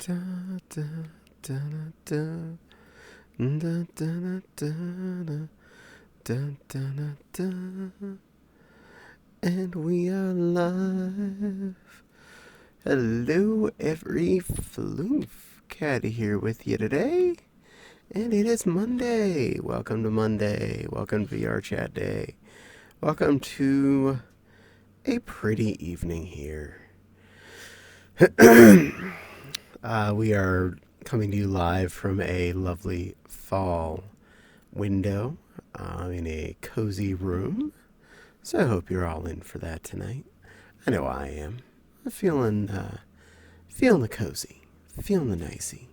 Da, da, da, da, da, da, da, da, da, da, and we are live. Hello, every floof. Caddie here with you today, and it is Monday. Welcome to Monday. Welcome to VR Chat Day. Welcome to a pretty evening here. We are coming to you live from a lovely fall window in a cozy room. So I hope you're all in for that tonight. I know I am. I'm feeling the cozy, feeling the nicey,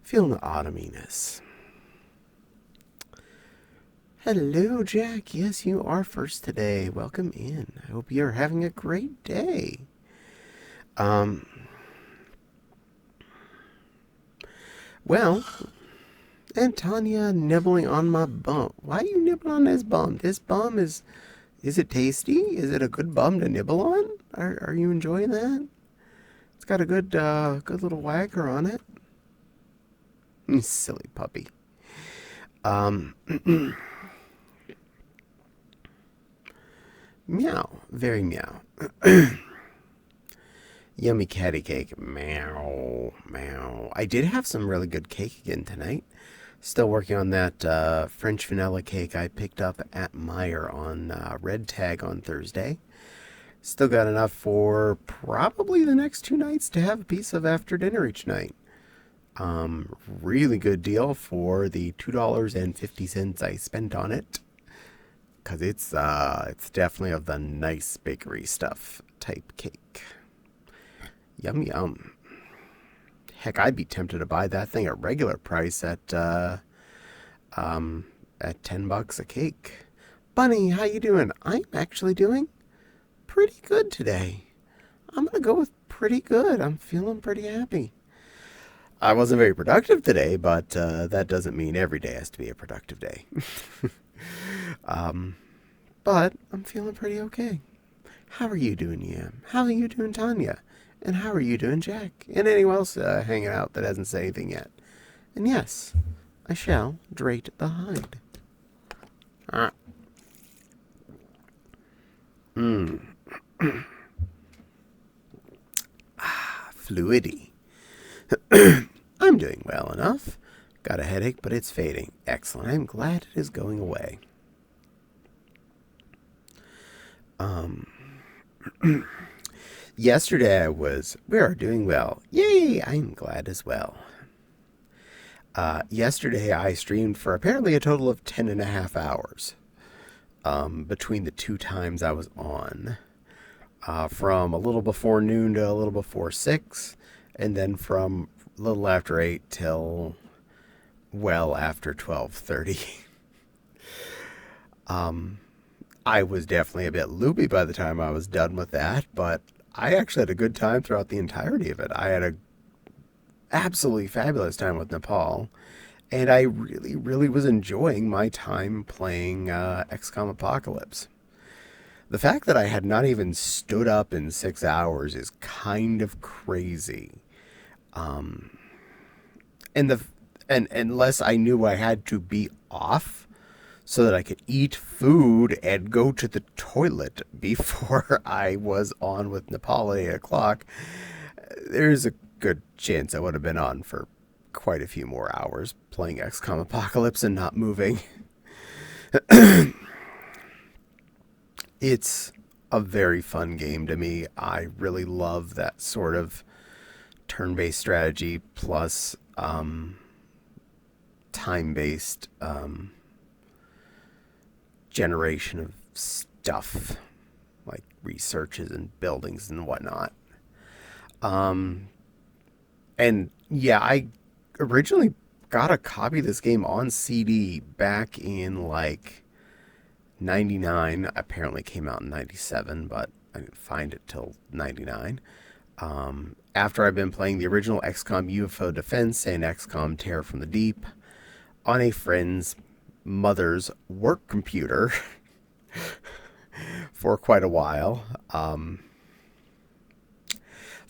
feeling the autumniness. Hello, Jack. Yes, you are first today. Welcome in. I hope you're having a great day. Well, and Tanya nibbling on my bum. Why are you nibbling on this bum? This bum is it tasty? Is it a good bum to nibble on? Are you enjoying that? It's got a good little wagger on it. Silly puppy. Meow. Very meow. Yummy catty cake. Meow. Meow. I did have some really good cake again tonight. Still working on that French vanilla cake I picked up at Meijer on Red Tag on Thursday. Still got enough for probably the next 2 nights to have a piece of after dinner each night. Really good deal for the $2.50 I spent on it. Because it's definitely of the nice bakery stuff type cake. Yum yum. Heck, I'd be tempted to buy that thing at regular price at $10 a cake. Bunny, how you doing? I'm actually doing pretty good today. I'm gonna go with pretty good. I'm feeling pretty happy. I wasn't very productive today, but that doesn't mean every day has to be a productive day. But I'm feeling pretty okay. How are you doing, Yam? How are you doing, Tanya? And how are you doing, Jack? And anyone else hanging out that hasn't said anything yet? And yes, I shall drate the hide. Fluidity. I'm doing well enough. Got a headache, but it's fading. Excellent. I'm glad it is going away. Yesterday we are doing well. Yay, I'm glad as well. Yesterday I streamed for apparently a total of 10.5 hours. Between the 2 times I was on. From a little before noon to a little before 6. And then from a little after 8 till well after 12:30. I was definitely a bit loopy by the time I was done with that, but I actually had a good time throughout the entirety of it. I had an absolutely fabulous time with Nepal, and I really, really was enjoying my time playing XCOM Apocalypse. The fact that I had not even stood up in 6 hours is kind of crazy. And unless I knew I had to be off so that I could eat food and go to the toilet before I was on with Nepal at 8 o'clock, there's a good chance I would have been on for quite a few more hours playing XCOM Apocalypse and not moving. It's a very fun game to me. I really love that sort of turn-based strategy plus time-based generation of stuff like researches and buildings and whatnot. And yeah, I originally got a copy of this game on CD back in like 99. Apparently came out in 97, but I didn't find it till 99. After I've been playing the original XCOM UFO Defense and XCOM Terror from the Deep on a friend's mother's work computer for quite a while.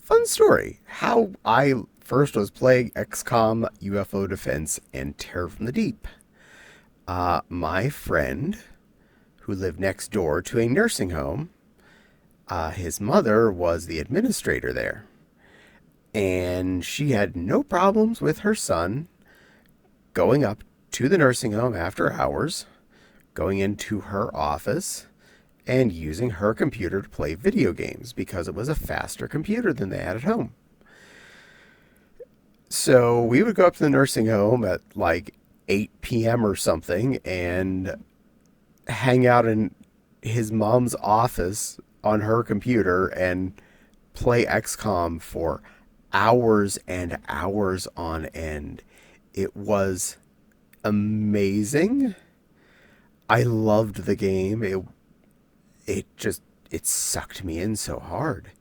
Fun story. How I First was Plague, XCOM, UFO Defense, and Terror from the Deep. My friend, who lived next door to a nursing home, his mother was the administrator there. And she had no problems with her son going up to the nursing home after hours, going into her office, and using her computer to play video games because it was a faster computer than they had at home. So we would go up to the nursing home at like 8 p.m. or something and hang out in his mom's office on her computer and play XCOM for hours and hours on end. It was amazing. I loved the game. It sucked me in so hard.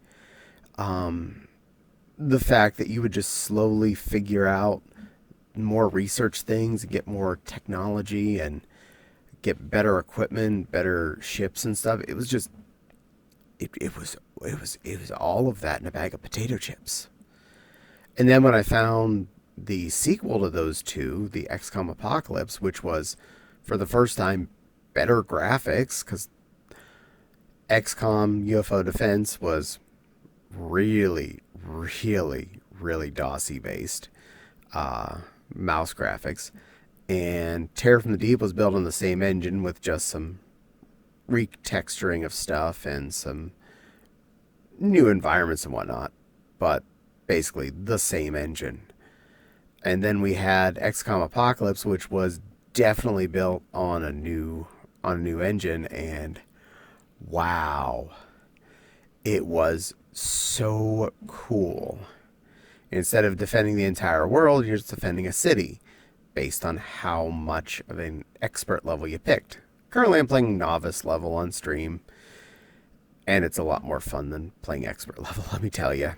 The fact that you would just slowly figure out more research things and get more technology and get better equipment, better ships and stuff. It was just it was all of that in a bag of potato chips. And then when I found the sequel to those two, the XCOM Apocalypse, which was for the first time better graphics, because XCOM UFO Defense was really, really, really DOSy based mouse graphics, and Terror from the Deep was built on the same engine with just some retexturing of stuff and some new environments and whatnot, but basically the same engine. And then we had XCOM Apocalypse, which was definitely built on a new engine, and wow, it was so cool. Instead of defending the entire world, you're just defending a city based on how much of an expert level you picked. Currently, I'm playing novice level on stream, and it's a lot more fun than playing expert level, let me tell you.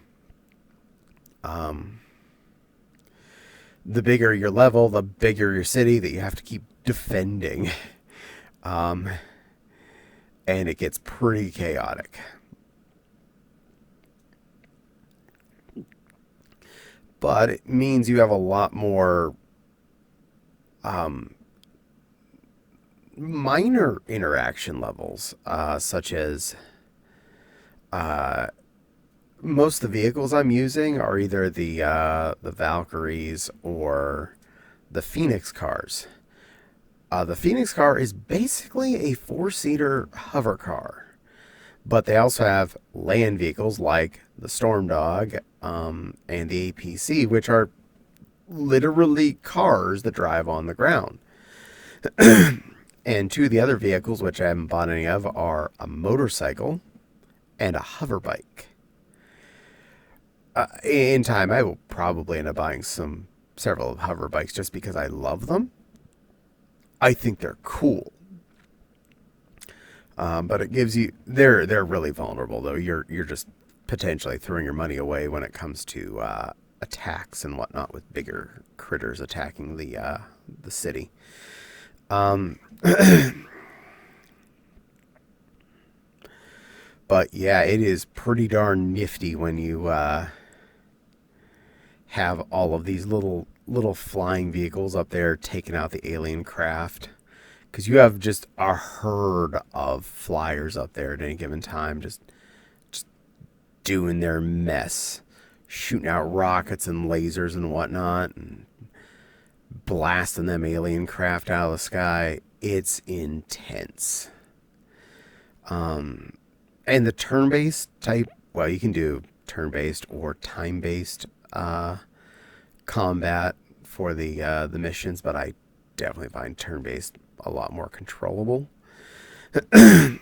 The bigger your level, the bigger your city that you have to keep defending. And it gets pretty chaotic. But it means you have a lot more minor interaction levels, such as most of the vehicles I'm using are either the Valkyries or the Phoenix cars. The Phoenix car is basically a four-seater hover car, but they also have land vehicles like the Storm Dog and the APC, which are literally cars that drive on the ground. And two of the other vehicles, which I haven't bought any of, are a motorcycle and a hover bike. In time, I will probably end up buying several hover bikes just because I love them. I think they're cool. But it gives you, they're really vulnerable though. You're just potentially throwing your money away when it comes to attacks and whatnot with bigger critters attacking the city. But yeah, it is pretty darn nifty when you have all of these little flying vehicles up there taking out the alien craft. Because you have just a herd of flyers up there at any given time, just doing their mess, shooting out rockets and lasers and whatnot, and blasting them alien craft out of the sky. It's intense. And the turn-based type, well, you can do turn-based or time-based combat for the missions, but I definitely find turn-based a lot more controllable. The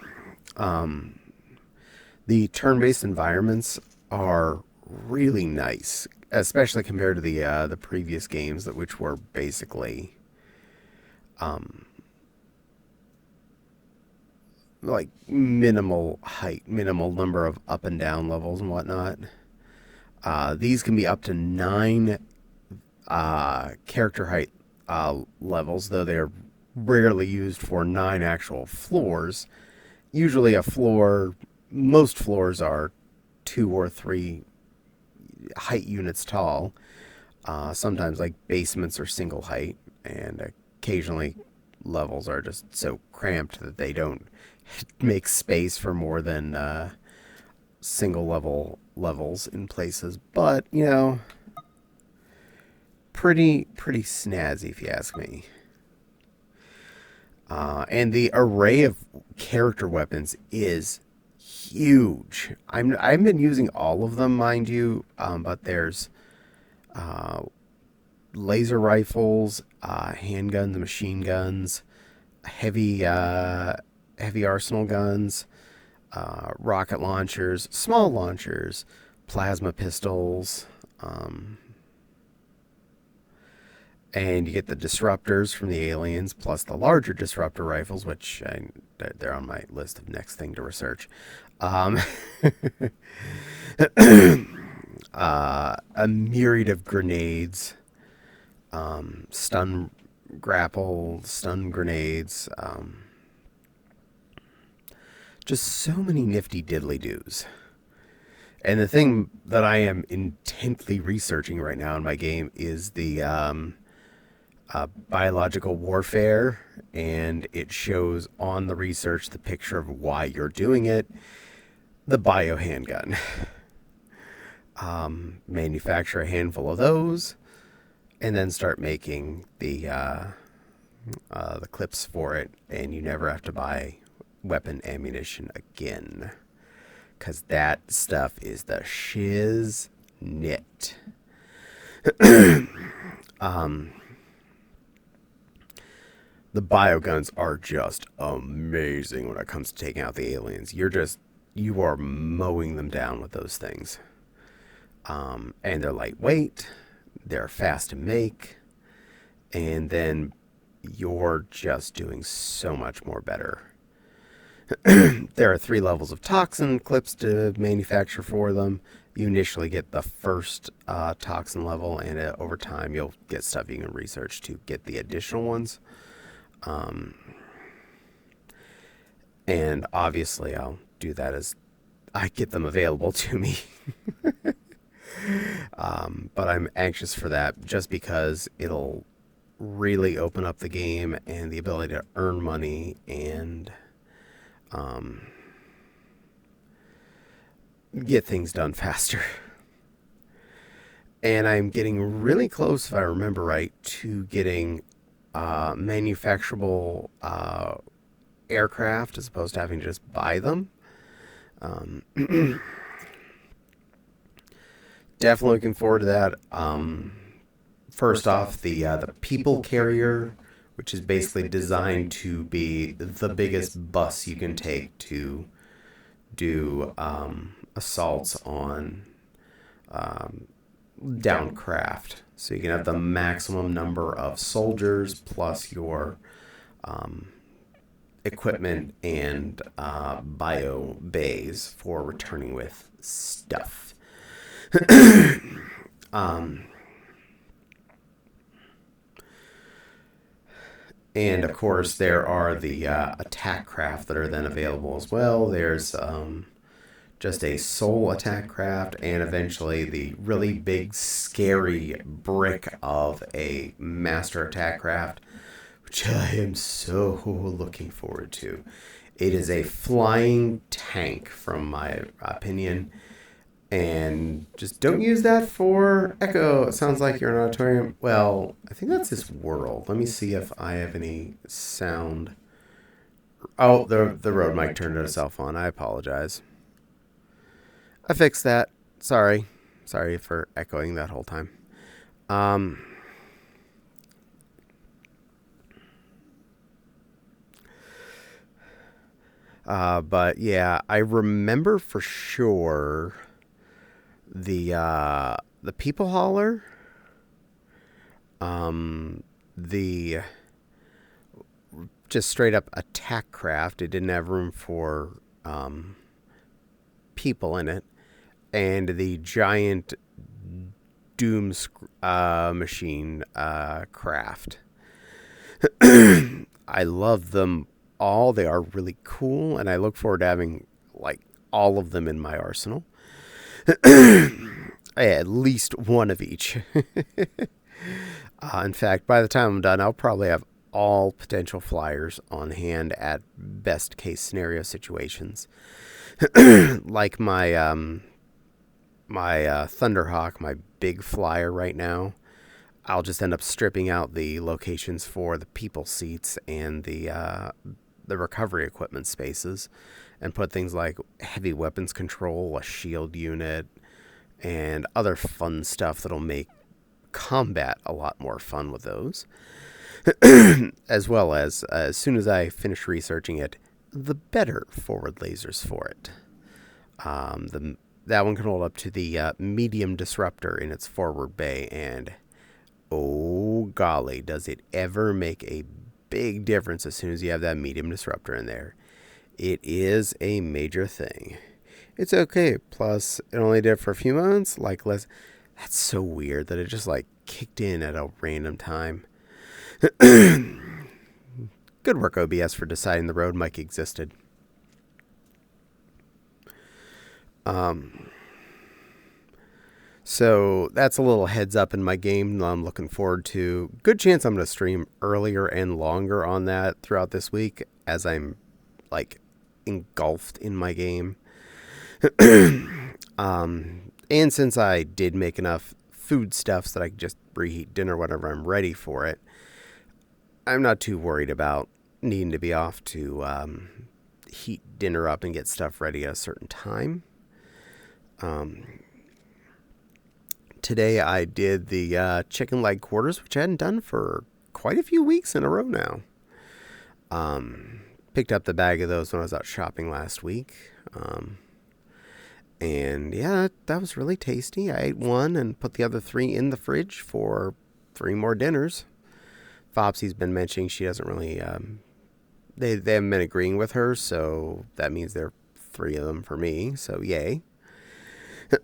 turn-based environments are really nice, especially compared to the previous games, which were basically like minimal height, minimal number of up and down levels and whatnot. These can be up to 9 character height levels, though they're rarely used for 9 actual floors. Usually most floors are 2 or 3 height units tall. Sometimes like basements are single height, and occasionally levels are just so cramped that they don't make space for more than single levels in places. But pretty snazzy if you ask me. And the array of character weapons is huge. I've been using all of them, mind you, but there's uh, laser rifles, handguns, machine guns, heavy arsenal guns, rocket launchers, small launchers, plasma pistols. And you get the disruptors from the aliens, plus the larger disruptor rifles, which they're on my list of next thing to research. Um, a myriad of grenades, stun grapple, stun grenades, just so many nifty diddly doos. And the thing that I am intently researching right now in my game is the biological warfare, and it shows on the research the picture of why you're doing it. The bio handgun. Manufacture a handful of those, and then start making the clips for it, and you never have to buy weapon ammunition again, because that stuff is the shiznit. The bioguns are just amazing when it comes to taking out the aliens. You are mowing them down with those things. And they're lightweight, they're fast to make, and then you're just doing so much more better. There are 3 levels of toxin clips to manufacture for them. You initially get the first toxin level, and over time you'll get stuff you can research to get the additional ones. And obviously I'll do that as I get them available to me. But I'm anxious for that just because it'll really open up the game and the ability to earn money and get things done faster. And I'm getting really close, if I remember right, to getting manufacturable aircraft as opposed to having to just buy them. Definitely looking forward to that. First off, the people carrier, which is basically designed to be the biggest bus you can take to do assaults on down craft. So you can have the maximum number of soldiers plus your equipment and bio bays for returning with stuff. And of course, there are the attack craft that are then available as well. There's just a soul attack craft, and eventually the really big, scary brick of a master attack craft, which I am so looking forward to. It is a flying tank, from my opinion. And just don't use that for Echo. It sounds like you're in an auditorium. Well, I think that's his world. Let me see if I have any sound. Oh, the Rode mic turned itself on. I apologize. I fixed that. Sorry for echoing that whole time. But yeah, I remember for sure the people hauler, the just straight up attack craft. It didn't have room for people in it, and the giant doom machine craft. I love them all. They are really cool, and I look forward to having like all of them in my arsenal. At least one of each. In fact, by the time I'm done, I'll probably have all potential flyers on hand at best case scenario situations. Like my Thunderhawk, my big flyer right now. I'll just end up stripping out the locations for the people seats and the recovery equipment spaces, and put things like heavy weapons control, a shield unit, and other fun stuff that'll make combat a lot more fun with those. As well as soon as I finish researching it, the better forward lasers for it. That one can hold up to the medium disruptor in its forward bay, and oh golly, does it ever make a big difference as soon as you have that medium disruptor in there. It is a major thing. It's okay. Plus, it only did it for a few months. Like, that's so weird that it just like kicked in at a random time. Good work, OBS, for deciding the road mic existed. So that's a little heads up in my game I'm looking forward to. Good chance I'm going to stream earlier and longer on that throughout this week as I'm like engulfed in my game. And since I did make enough foodstuffs that I could just reheat dinner whenever I'm ready for it, I'm not too worried about needing to be off to heat dinner up and get stuff ready at a certain time. Today I did the chicken leg quarters, which I hadn't done for quite a few weeks in a row now. Picked up the bag of those when I was out shopping last week. And yeah, that was really tasty. I ate one and put the other 3 in the fridge for 3 more dinners. Fopsy's been mentioning she doesn't really, they haven't been agreeing with her, so that means there are 3 of them for me, so yay.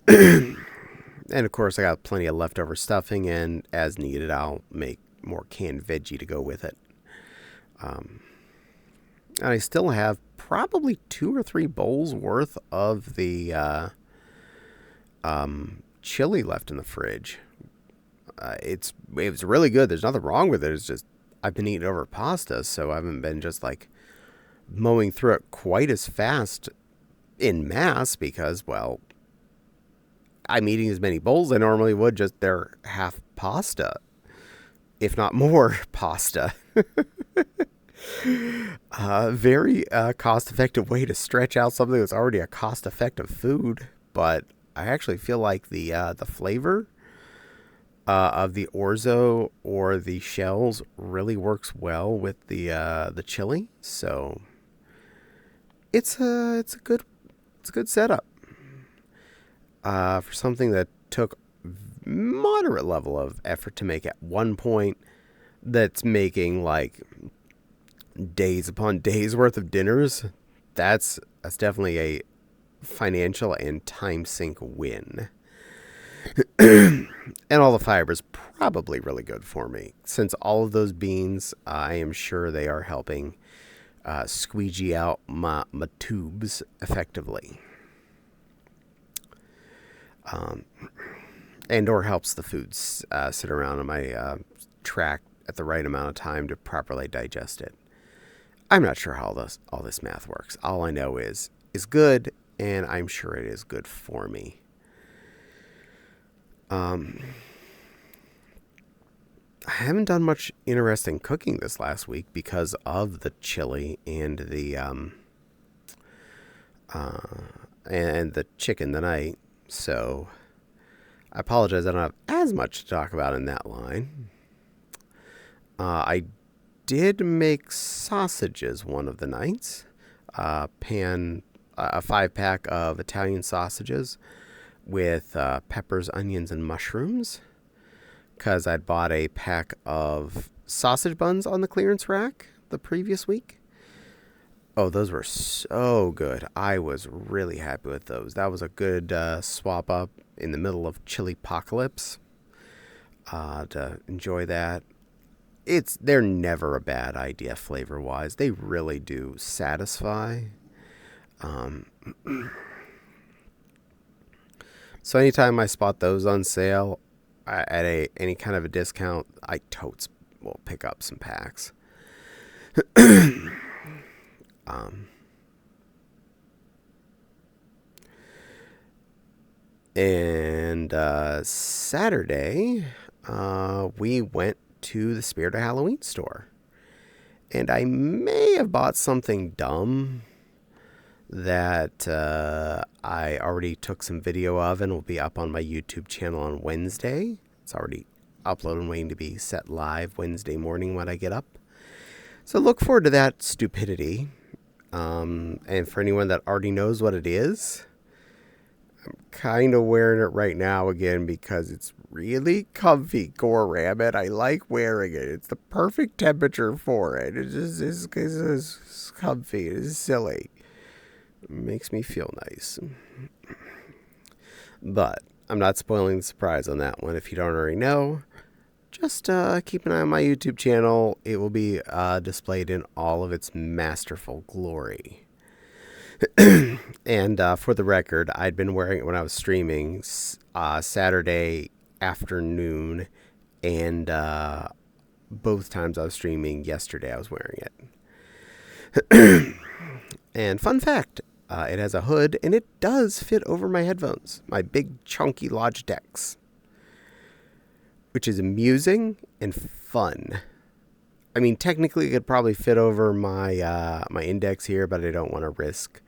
And of course I got plenty of leftover stuffing, and as needed I'll make more canned veggie to go with it. And I still have probably 2 or 3 bowls worth of the chili left in the fridge. It was really good. There's nothing wrong with it. It's just I've been eating over pasta, so I haven't been just like mowing through it quite as fast in mass because, well, I'm eating as many bowls as I normally would, just they're half pasta, if not more pasta. Very cost-effective way to stretch out something that's already a cost-effective food, but I actually feel like the flavor of the orzo or the shells really works well with the chili, so it's a good setup for something that took moderate level of effort to make at one point. That's making like days upon days worth of dinners. That's definitely a financial and time sink win. And all the fiber is probably really good for me, since all of those beans, I am sure they are helping squeegee out my tubes effectively. And or helps the foods sit around on my track at the right amount of time to properly digest it. I'm not sure how all this math works. All I know is good, and I'm sure it is good for me. I haven't done much interesting cooking this last week because of the chili and the chicken that I ate. So I apologize, I don't have as much to talk about in that line. I did make sausages one of the nights. A 5-pack of Italian sausages with peppers, onions, and mushrooms, because I'd bought a pack of sausage buns on the clearance rack the previous week. Oh, those were so good. I was really happy with those. That was a good swap up in the middle of chili apocalypse to enjoy that. They're never a bad idea flavor wise. They really do satisfy. So anytime I spot those on sale at any kind of a discount, I totes will pick up some packs. um, and Saturday, we went to the Spirit of Halloween store. And I may have bought something dumb that I already took some video of and will be up on my YouTube channel on Wednesday. It's already uploaded and waiting to be set live Wednesday morning when I get up. So look forward to that stupidity. And for anyone that already knows what it is, I'm kind of wearing it right now again because it's really comfy, Gore Rabbit. I like wearing it. It's the perfect temperature for it. It's comfy. It's silly. It makes me feel nice. But I'm not spoiling the surprise on that one. If you don't already know, just keep an eye on my YouTube channel. It will be displayed in all of its masterful glory. And for the record, I'd been wearing it when I was streaming Saturday afternoon, and both times I was streaming yesterday I was wearing it. And fun fact, it has a hood, and it does fit over my headphones, my big chunky Logitechs, which is amusing and fun. I mean, technically it could probably fit over my my index here, but I don't want to risk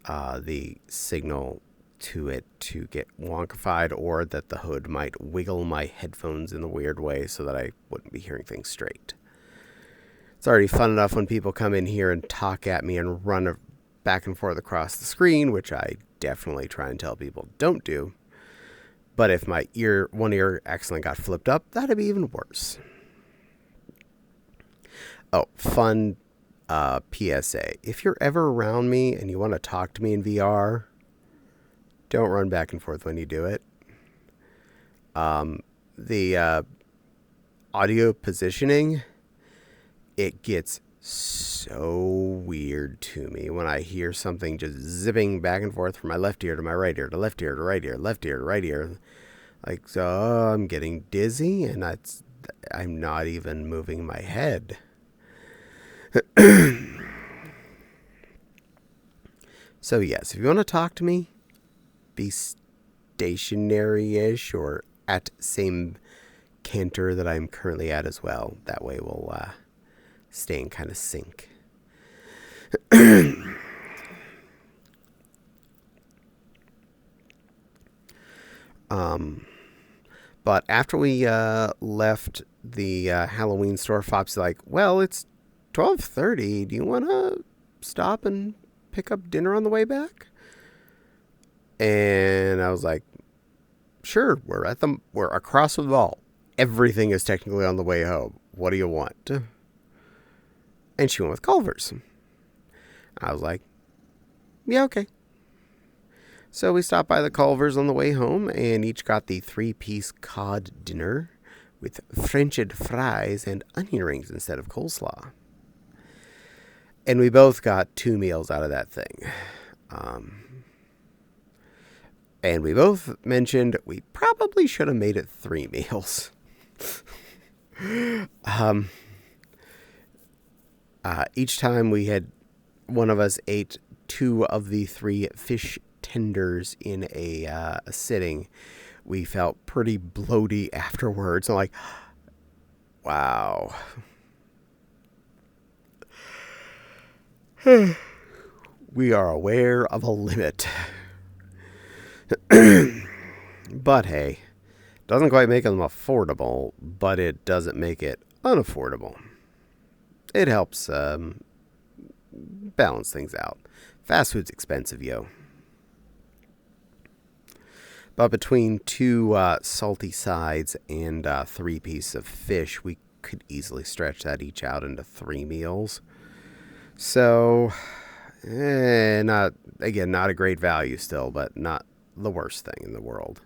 the signal to it to get wonkified, or that the hood might wiggle my headphones in a weird way so that I wouldn't be hearing things straight. It's already fun enough when people come in here and talk at me and run back and forth across the screen, which I definitely try and tell people don't do. But if my one ear accidentally got flipped up, that'd be even worse. Oh, fun PSA. If you're ever around me and you want to talk to me in VR, don't run back and forth when you do it. The audio positioning, it gets so weird to me when I hear something just zipping back and forth from my left ear to my right ear to left ear to right ear, left ear to right ear. Like, so I'm getting dizzy, and I'm not even moving my head. So yes, if you want to talk to me, be stationary-ish or at same canter that I'm currently at as well. That way we'll stay in kind of sync. But after we left the Halloween store, Fop's like, well, it's 12:30. Do you want to stop and pick up dinner on the way back? And I was like, sure, we're across the mall. Everything is technically on the way home. What do you want? And she went with Culver's. I was like, yeah, okay. So we stopped by the Culver's on the way home and each got the 3-piece cod dinner with French'd fries and onion rings instead of coleslaw. And we both got 2 meals out of that thing. And we both mentioned we probably should have made it 3 meals. Each time one of us ate 2 of the 3 fish tenders in a sitting, we felt pretty bloaty afterwards. I'm like, wow. We are aware of a limit. But hey, doesn't quite make them affordable, but it doesn't make it unaffordable. It helps balance things out. Fast food's expensive, yo. But between 2 salty sides and 3 pieces of fish, we could easily stretch that each out into 3 meals. So, not a great value still, but not the worst thing in the world.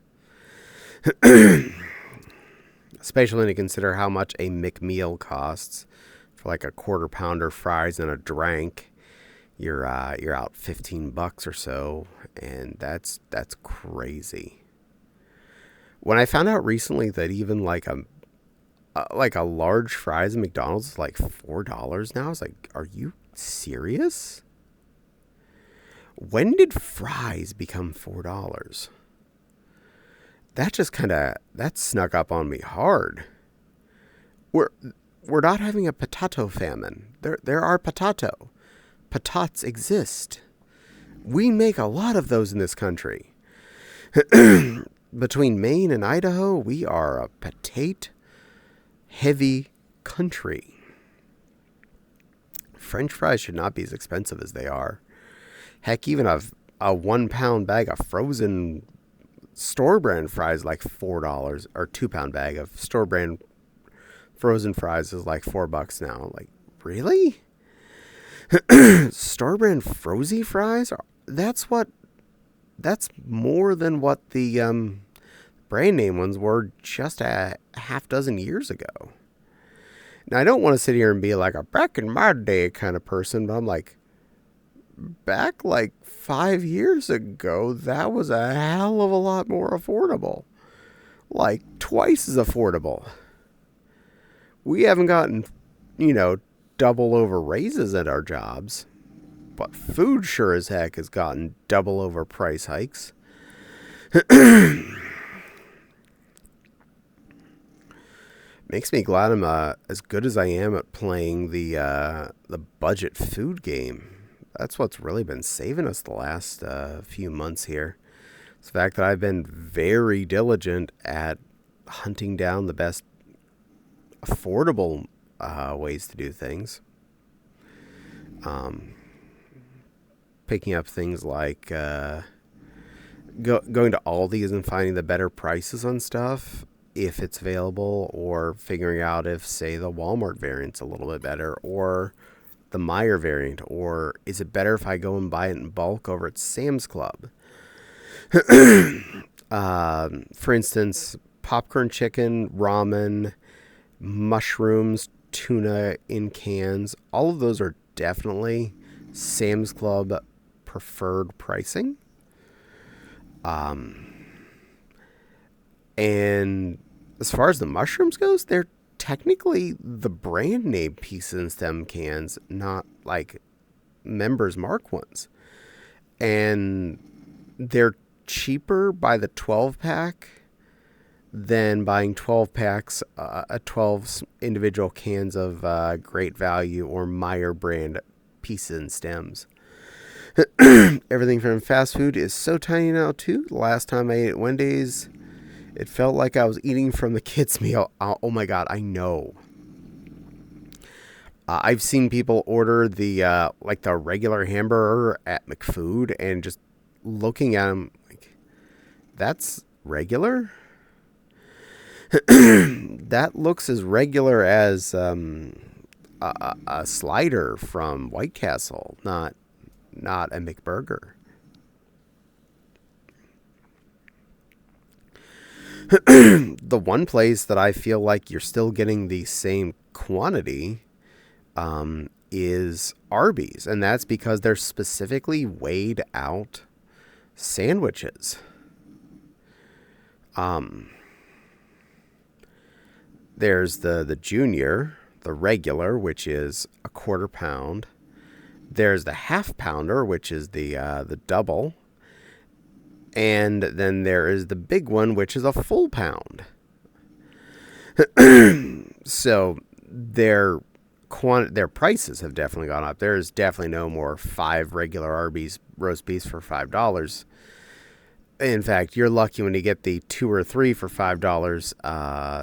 Especially when you consider how much a McMeal costs. For like a quarter pounder fries and a drink, you're out $15 or so, and that's crazy. When I found out recently that even like a large fries at McDonald's is like $4 now, I was like, are you serious? When did fries become $4? That just that snuck up on me hard. We're we're not having a potato famine. There are potato. Patats exist. We make a lot of those in this country. Between Maine and Idaho, we are a potato heavy country. French fries should not be as expensive as they are. Heck, even a 1 pound bag of frozen store brand fries like $4, or 2 pound bag of store brand frozen fries is like $4 now. Like, really? Store brand frozy fries? That's more than what the brand name ones were just a half dozen years ago. Now, I don't want to sit here and be like a back in my day kind of person, but I'm like, back like 5 years ago, that was a hell of a lot more affordable. Like twice as affordable. We haven't gotten, double over raises at our jobs, but food sure as heck has gotten double over price hikes. Makes me glad I'm as good as I am at playing the budget food game. That's what's really been saving us the last few months here. It's the fact that I've been very diligent at hunting down the best affordable ways to do things. Picking up things like going to Aldi's and finding the better prices on stuff if it's available, or figuring out if, say, the Walmart variant's a little bit better, or the Meijer variant, or is it better if I go and buy it in bulk over at Sam's Club? For instance, popcorn chicken, ramen, mushrooms, tuna in cans, all of those are definitely Sam's Club preferred pricing. And as far as the mushrooms goes, they're technically the brand name piece in stem cans, not like Members Mark ones. And they're cheaper by the 12 pack than buying 12 packs, 12 individual cans of Great Value or Meijer brand pieces and stems. Everything from fast food is so tiny now too. The last time I ate at Wendy's, it felt like I was eating from the kids' meal. Oh my God, I know. I've seen people order the regular hamburger at McFood and just looking at them like, that's regular? That looks as regular as a slider from White Castle, not a McBurger. The one place that I feel like you're still getting the same quantity is Arby's, and that's because they're specifically weighed out sandwiches. There's the junior, the regular, which is a 1/4 pound. There's the 1/2 pounder, which is the double. And then there is the big one, which is a full pound. So their prices have definitely gone up. There's definitely no more 5 regular Arby's roast beefs for $5. In fact, you're lucky when you get the 2 or 3 for $5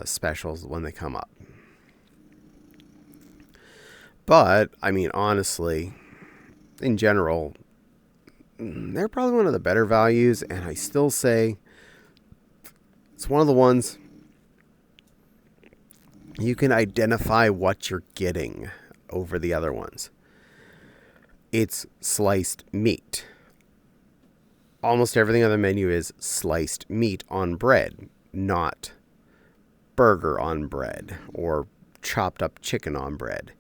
specials when they come up. But, I mean, honestly, in general, they're probably one of the better values, and I still say it's one of the ones you can identify what you're getting over the other ones. It's sliced meat. Almost everything on the menu is sliced meat on bread, not burger on bread or chopped up chicken on bread.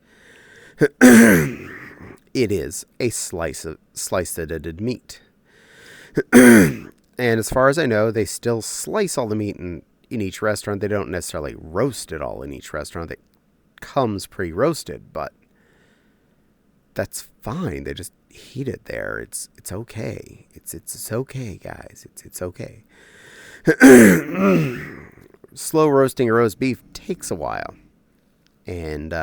It is a sliced edited meat. And as far as I know, they still slice all the meat in each restaurant. They don't necessarily roast it all in each restaurant. It comes pre-roasted, but that's fine. They just heat it there. It's okay. It's okay, guys. It's okay. Slow roasting a roast beef takes a while, and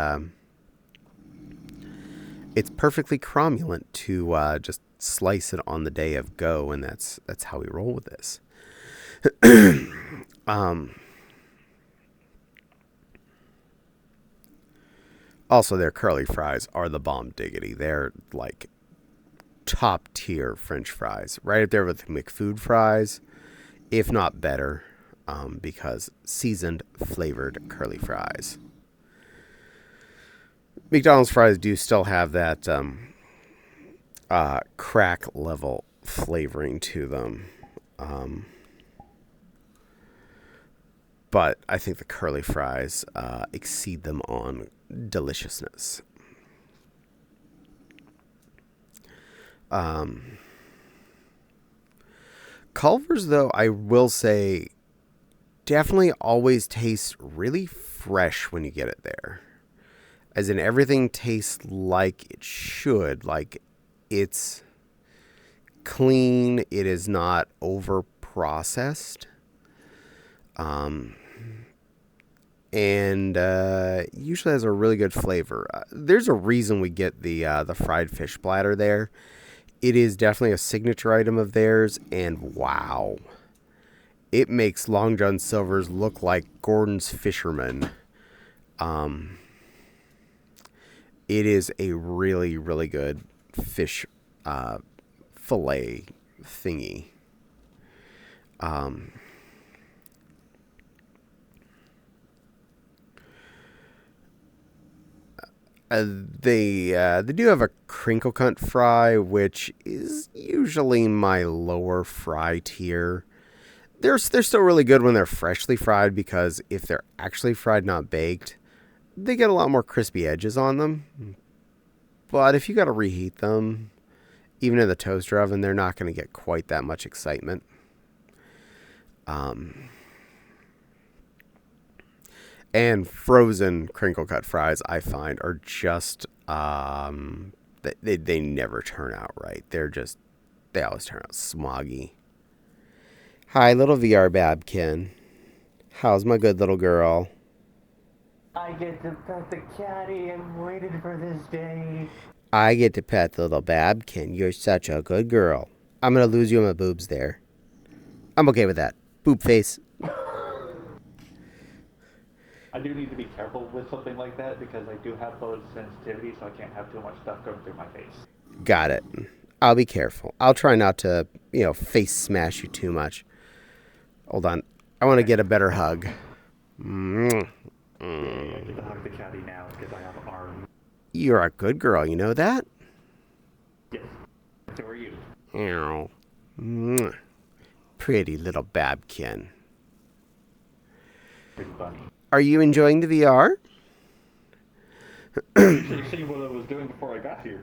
it's perfectly cromulent to just slice it on the day of go, and that's how we roll with this. Also, their curly fries are the bomb diggity. They're like top tier French fries, right up there with the McFood fries, if not better, because seasoned, flavored curly fries. McDonald's fries do still have that crack level flavoring to them. But I think the curly fries exceed them on deliciousness. Culver's, though, I will say, definitely always tastes really fresh when you get it there. As in, everything tastes like it should. Like, it's clean. It is not over processed. And usually has a really good flavor. There's a reason we get the fried fish platter there. It is definitely a signature item of theirs, and wow, it makes Long John Silver's look like Gordon's Fisherman. It is a really, really good fish fillet thingy. They do have a crinkle cut fry, which is usually my lower fry tier. They're still really good when they're freshly fried, because if they're actually fried, not baked, they get a lot more crispy edges on them. But if you got to reheat them, even in the toaster oven, they're not going to get quite that much excitement. And frozen crinkle cut fries, I find, are just they never turn out right. They always turn out smoggy. Hi, little VR Babkin. How's my good little girl? I get to pet the Caddie. I've waited for this day. I get to pet the little Babkin. You're such a good girl. I'm gonna lose you in my boobs there. I'm okay with that. Boob face. I do need to be careful with something like that because I do have photosensitivity, so I can't have too much stuff going through my face. Got it. I'll be careful. I'll try not to, face smash you too much. Hold on. I want to get a better hug. Yeah, I get to hug the Caddie now because I have arms. You're a good girl. You know that? Yes. So are you. Ow. Pretty little Babkin. Big bunny. Are you enjoying the VR? You see what I was doing before I got here.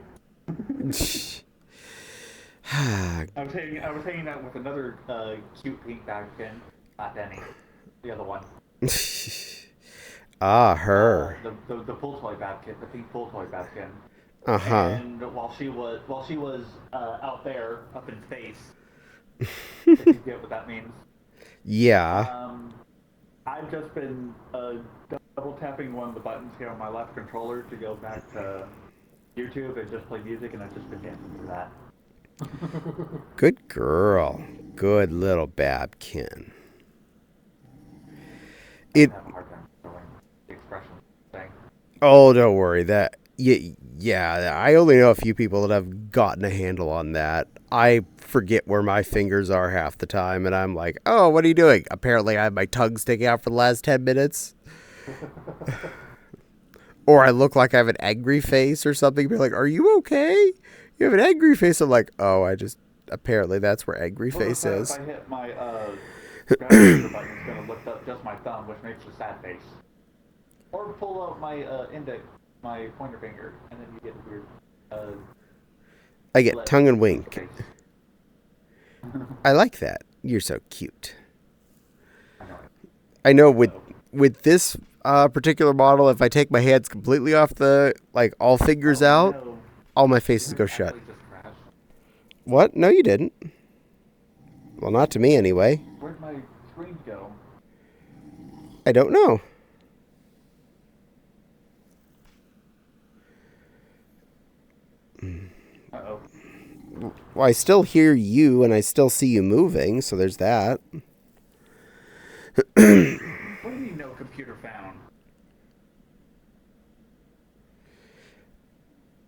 I was hanging out with another cute pink Babkin, not Denny, the other one. Her. The pool toy Babkin, the pink pool toy Babkin. And while she was out there up in space, if you get what that means. Yeah. I've just been double tapping one of the buttons here on my left controller to go back to YouTube and just play music, and I've just been dancing to that. Good girl. Good little Babkin. I have a hard time showing the expression thing. Oh, don't worry. Yeah, I only know a few people that have gotten a handle on that. I forget where my fingers are half the time, and I'm like, oh, what are you doing? Apparently, I have my tongue sticking out for the last 10 minutes. Or I look like I have an angry face or something. Be like, are you okay? You have an angry face. I'm like, oh, apparently that's where angry face is. If I hit my button, it's going to lift up just my thumb, which makes a sad face. Or pull out my my pointer finger, and then you get a weird. I get tongue and wink. I like that. You're so cute. I know. I know with this particular model, if I take my hands completely off the, like, all fingers out, No. all my faces go shut. What? No, you didn't. Well, not to me anyway. Where'd my screen go? I don't know. Uh-oh. Well, I still hear you and I still see you moving, so there's that. What do you mean no computer found?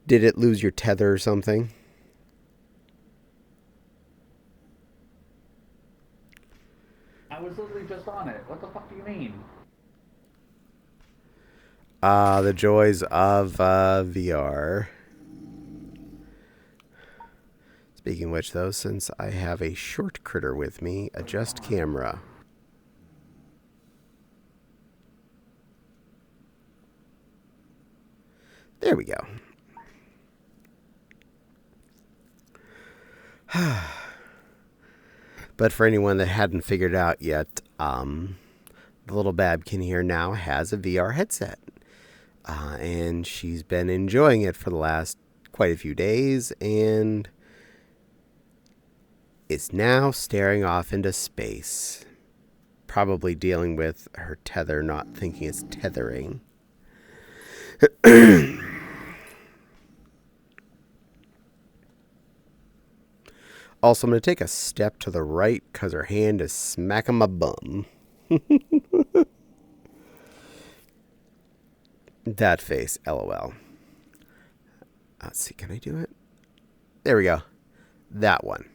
Did it lose your tether or something? I was literally just on it. What the fuck do you mean? The joys of VR. Speaking of which, though, since I have a short critter with me, adjust camera. There we go. But for anyone that hadn't figured out yet, the little Babkin here now has a VR headset. And she's been enjoying it for the last quite a few days, and is now staring off into space. Probably dealing with her tether not thinking it's tethering. Also, I'm going to take a step to the right because her hand is smacking my bum. That face, LOL. Let's see, can I do it? There we go. That one.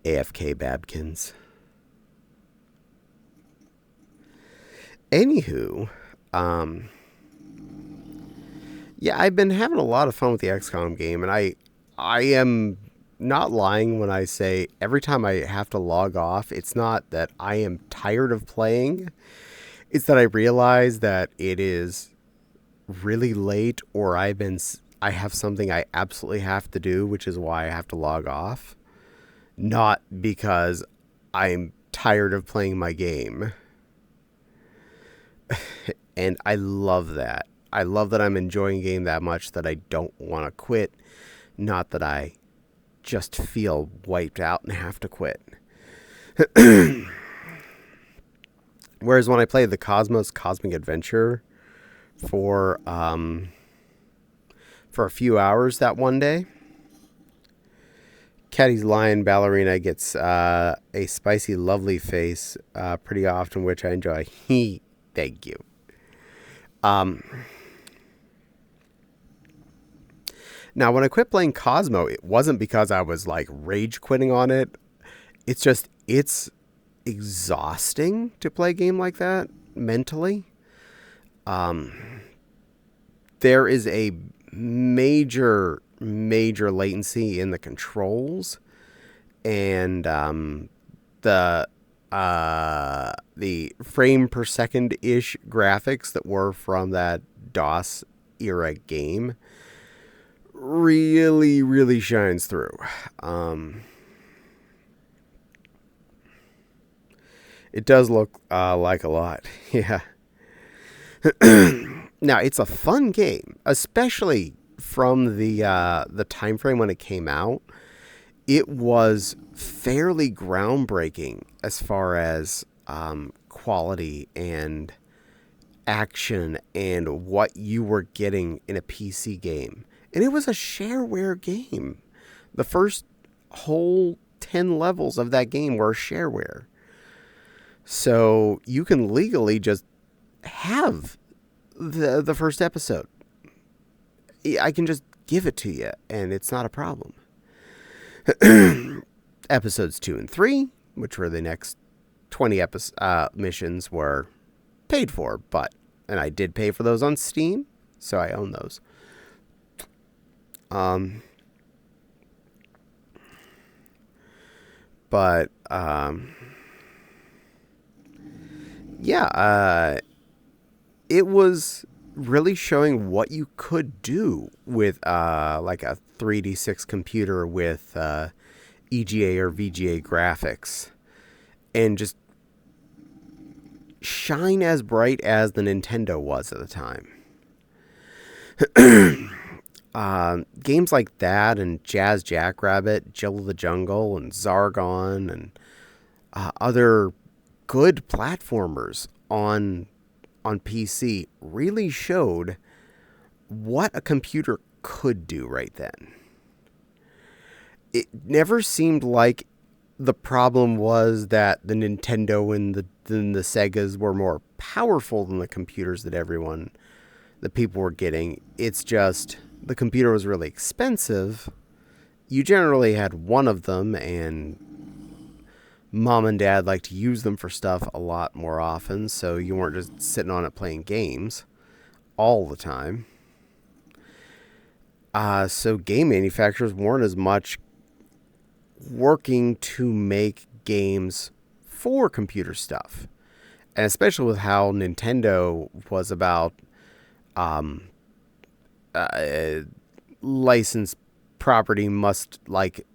AFK Babkins. Anywho, yeah, I've been having a lot of fun with the XCOM game, and I am not lying when I say every time I have to log off, it's not that I am tired of playing. It's that I realize that it is really late, or I have something I absolutely have to do, which is why I have to log off. Not because I'm tired of playing my game. And I love that. I love that I'm enjoying a game that much that I don't want to quit. Not that I just feel wiped out and have to quit. Whereas when I played the Cosmic Adventure for a few hours that one day, Caddie's Lion Ballerina gets a spicy, lovely face pretty often, which I enjoy. Thank you. Now, when I quit playing Cosmo, it wasn't because I was like rage quitting on it. It's just, it's exhausting to play a game like that mentally. There is a major latency in the controls, and the frame per second ish graphics that were from that DOS era game really shines through. It does look like a lot. Yeah. Now, it's a fun game, especially from the time frame when it came out. It was fairly groundbreaking as far as quality and action and what you were getting in a PC game. And it was a shareware game. The first whole 10 levels of that game were shareware. So you can legally just have the first episode. I can just give it to you, and it's not a problem. Episodes 2 and 3, which were the next 20 missions, were paid for, and I did pay for those on Steam, so I own those. yeah, it was really showing what you could do with like a 3D6 computer with EGA or VGA graphics, and just shine as bright as the Nintendo was at the time. Games like that and Jazz Jackrabbit, Jill of the Jungle, and Zargon, and other good platformers on PC really showed what a computer could do right then. It never seemed like the problem was that the Nintendo and the Segas were more powerful than the computers that people were getting. It's just the computer was really expensive. You generally had one of them, and mom and dad liked to use them for stuff a lot more often, so you weren't just sitting on it playing games all the time. So game manufacturers weren't as much working to make games for computer stuff. And especially with how Nintendo was about licensed property must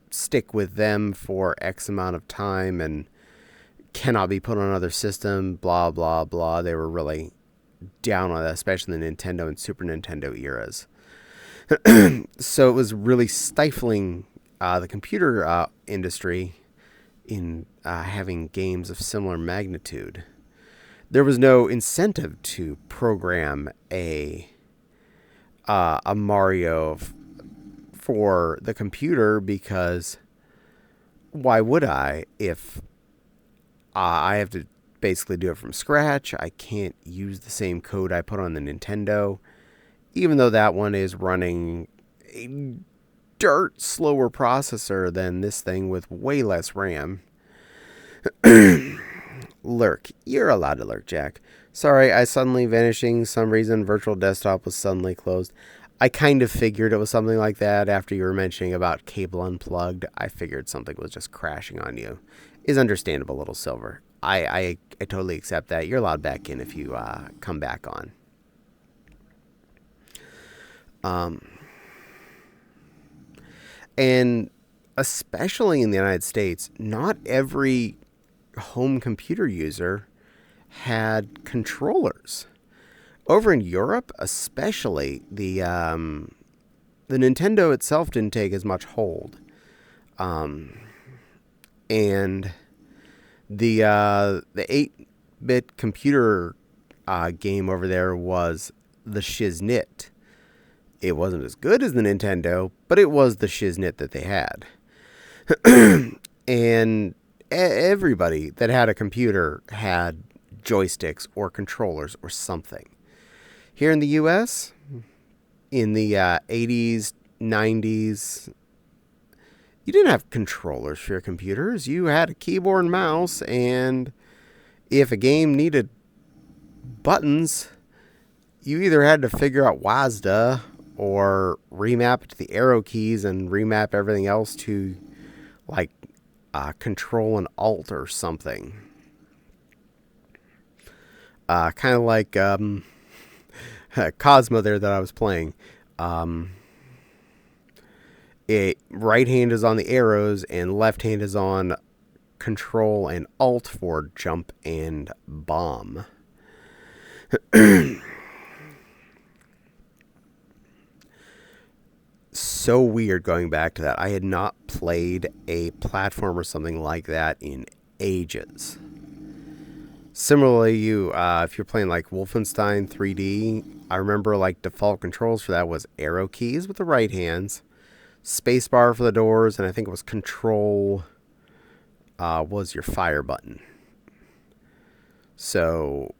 stick with them for X amount of time and cannot be put on another system, blah, blah, blah. They were really down on that, especially in the Nintendo and Super Nintendo eras. So it was really stifling the computer industry in having games of similar magnitude. There was no incentive to program a Mario for the computer, because why would I if I have to basically do it from scratch? I can't use the same code I put on the Nintendo, even though that one is running a dirt slower processor than this thing with way less RAM. Lurk. You're allowed to lurk, Jack. Sorry, I suddenly vanishing. Some reason virtual desktop was suddenly closed. I kind of figured it was something like that after you were mentioning about cable unplugged. I figured something was just crashing on you. Is understandable, Little Silver. I totally accept that. You're allowed back in if you come back on. And especially in the United States, not every home computer user had controllers. Over in Europe, especially, the Nintendo itself didn't take as much hold. And the 8-bit computer game over there was the Shiznit. It wasn't as good as the Nintendo, but it was the Shiznit that they had. And everybody that had a computer had joysticks or controllers or something. Here in the US, in the 80s, 90s, you didn't have controllers for your computers. You had a keyboard and mouse, and if a game needed buttons, you either had to figure out WASD or remap it to the arrow keys and remap everything else to Control and Alt or something. Kind of like Cosmo there that I was playing. Right hand is on the arrows and left hand is on Control and Alt for jump and bomb. So weird going back to that. I had not played a platform or something like that in ages. Similarly, if you're playing like Wolfenstein 3D, I remember default controls for that was arrow keys with the right hands, spacebar for the doors, and I think it was Control was your fire button. So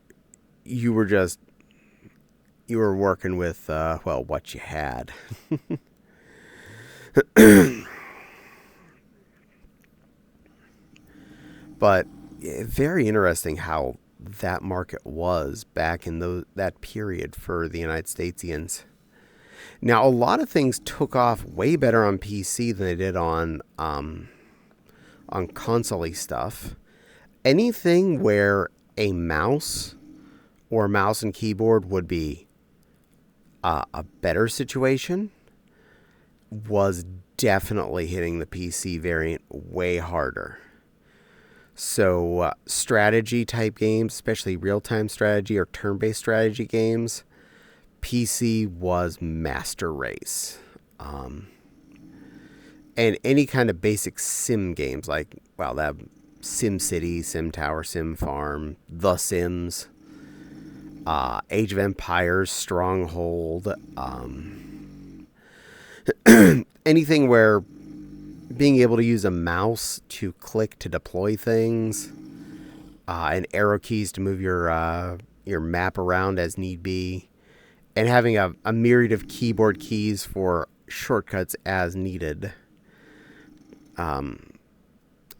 you were working with what you had. But very interesting how that market was back in that period for the United Statesians. Now, a lot of things took off way better on PC than they did on console-y stuff. Anything where a mouse or mouse and keyboard would be a better situation was definitely hitting the PC variant way harder. So strategy type games, especially real-time strategy or turn-based strategy games, PC was master race. And any kind of basic sim games like, well, that Sim City, Sim Tower, Sim Farm, The Sims, Age of Empires, Stronghold, anything where being able to use a mouse to click to deploy things, and arrow keys to move your map around as need be, and having a myriad of keyboard keys for shortcuts as needed.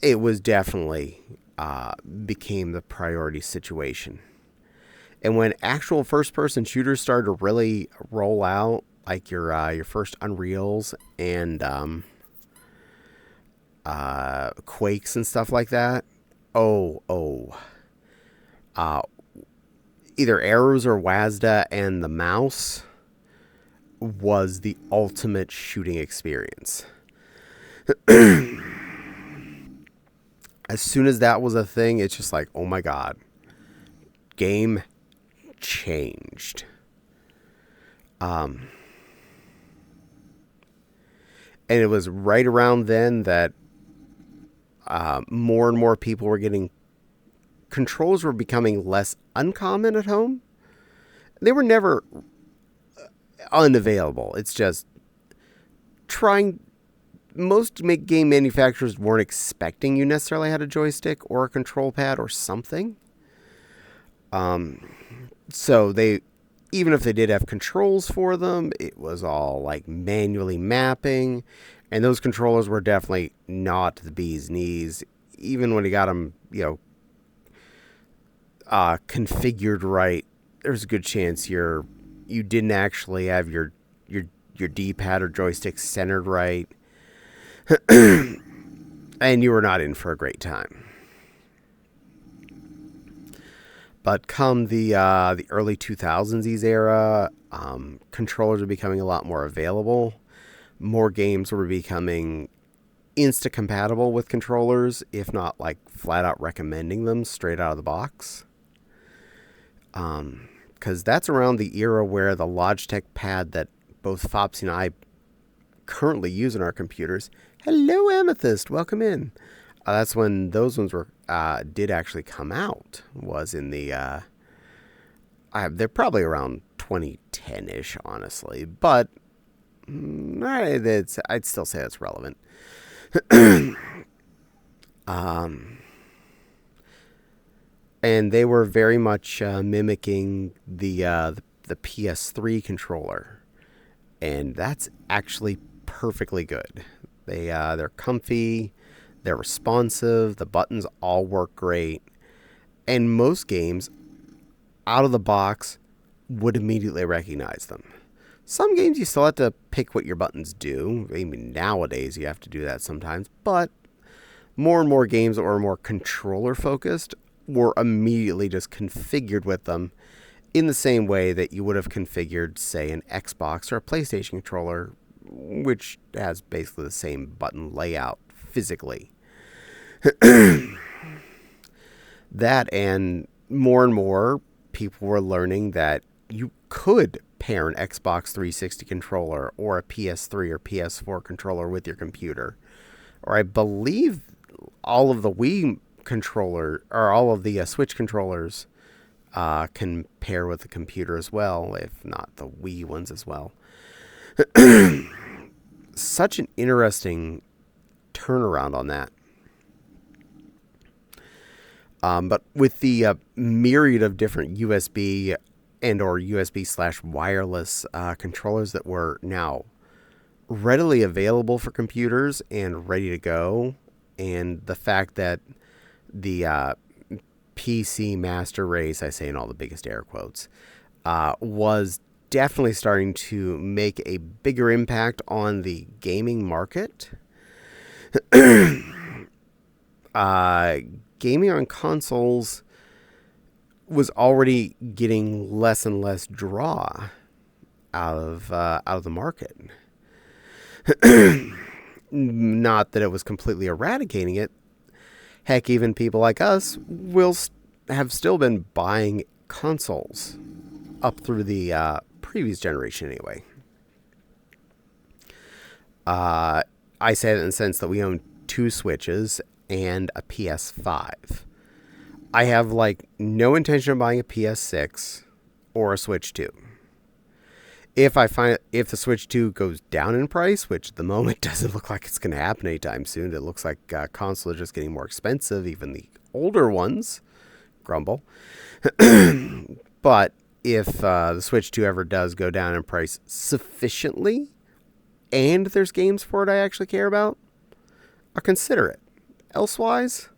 It was definitely became the priority situation. And when actual first-person shooters started to really roll out, like your first Unreals and Quakes and stuff like that, either arrows or WASDA and the mouse was the ultimate shooting experience. As soon as that was a thing, it's just like, oh my god, game changed. And it was right around then that more and more people were getting controls were becoming less uncommon at home. They were never unavailable. It's just most game manufacturers weren't expecting you necessarily had a joystick or a control pad or something. So even if they did have controls for them, it was all like manually mapping, and those controllers were definitely not the bee's knees. Even when you got them, configured right, there's a good chance you didn't actually have your D-pad or joystick centered right. And you were not in for a great time. But come the early 2000s era, controllers were becoming a lot more available. More games were becoming insta-compatible with controllers, if not like flat out recommending them straight out of the box. Because that's around the era where the Logitech pad that both Fopsy and I currently use in our computers. Hello, Amethyst. Welcome in. That's when those ones were did actually come out. Was in the they're probably around 2010-ish, honestly, but I'd still say that's relevant. And they were very much mimicking the PS3 controller, and that's actually perfectly good. They're comfy, they're responsive, the buttons all work great, and most games out of the box would immediately recognize them. Some games you still have to pick what your buttons do. I mean, nowadays you have to do that sometimes, but more and more games that were more controller focused were immediately just configured with them in the same way that you would have configured, say, an Xbox or a PlayStation controller, which has basically the same button layout physically. That, and more people were learning that you could pair an Xbox 360 controller or a PS3 or PS4 controller with your computer. Or I believe all of the Wii controller, or all of the Switch controllers can pair with the computer as well, if not the Wii ones as well. Such an interesting turnaround on that. But with the myriad of different USB and or USB/wireless controllers that were now readily available for computers and ready to go, and the fact that the PC master race, I say in all the biggest air quotes, was definitely starting to make a bigger impact on the gaming market. Gaming on consoles was already getting less and less draw out of the market. Not that it was completely eradicating it. Heck, even people like us will have still been buying consoles up through the previous generation anyway. I say that in the sense that we own 2 Switches and a PS5. I have no intention of buying a PS6 or a Switch 2. If the Switch 2 goes down in price, which at the moment doesn't look like it's going to happen anytime soon, it looks like consoles are just getting more expensive, even the older ones grumble. But if the Switch 2 ever does go down in price sufficiently, and there's games for it I actually care about, I'll consider it. Elsewise,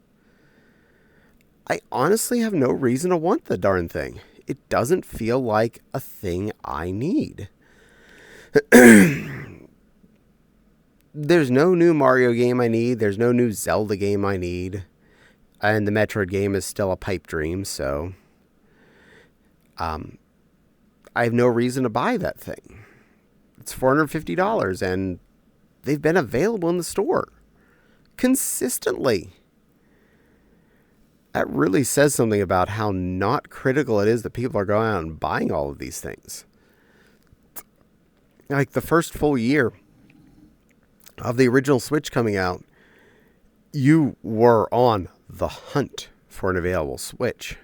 I honestly have no reason to want the darn thing. It doesn't feel like a thing I need. There's no new Mario game I need. There's no new Zelda game I need. And the Metroid game is still a pipe dream, so I have no reason to buy that thing. It's $450, and they've been available in the store consistently. That really says something about how not critical it is that people are going out and buying all of these things. Like the first full year of the original Switch coming out, you were on the hunt for an available Switch.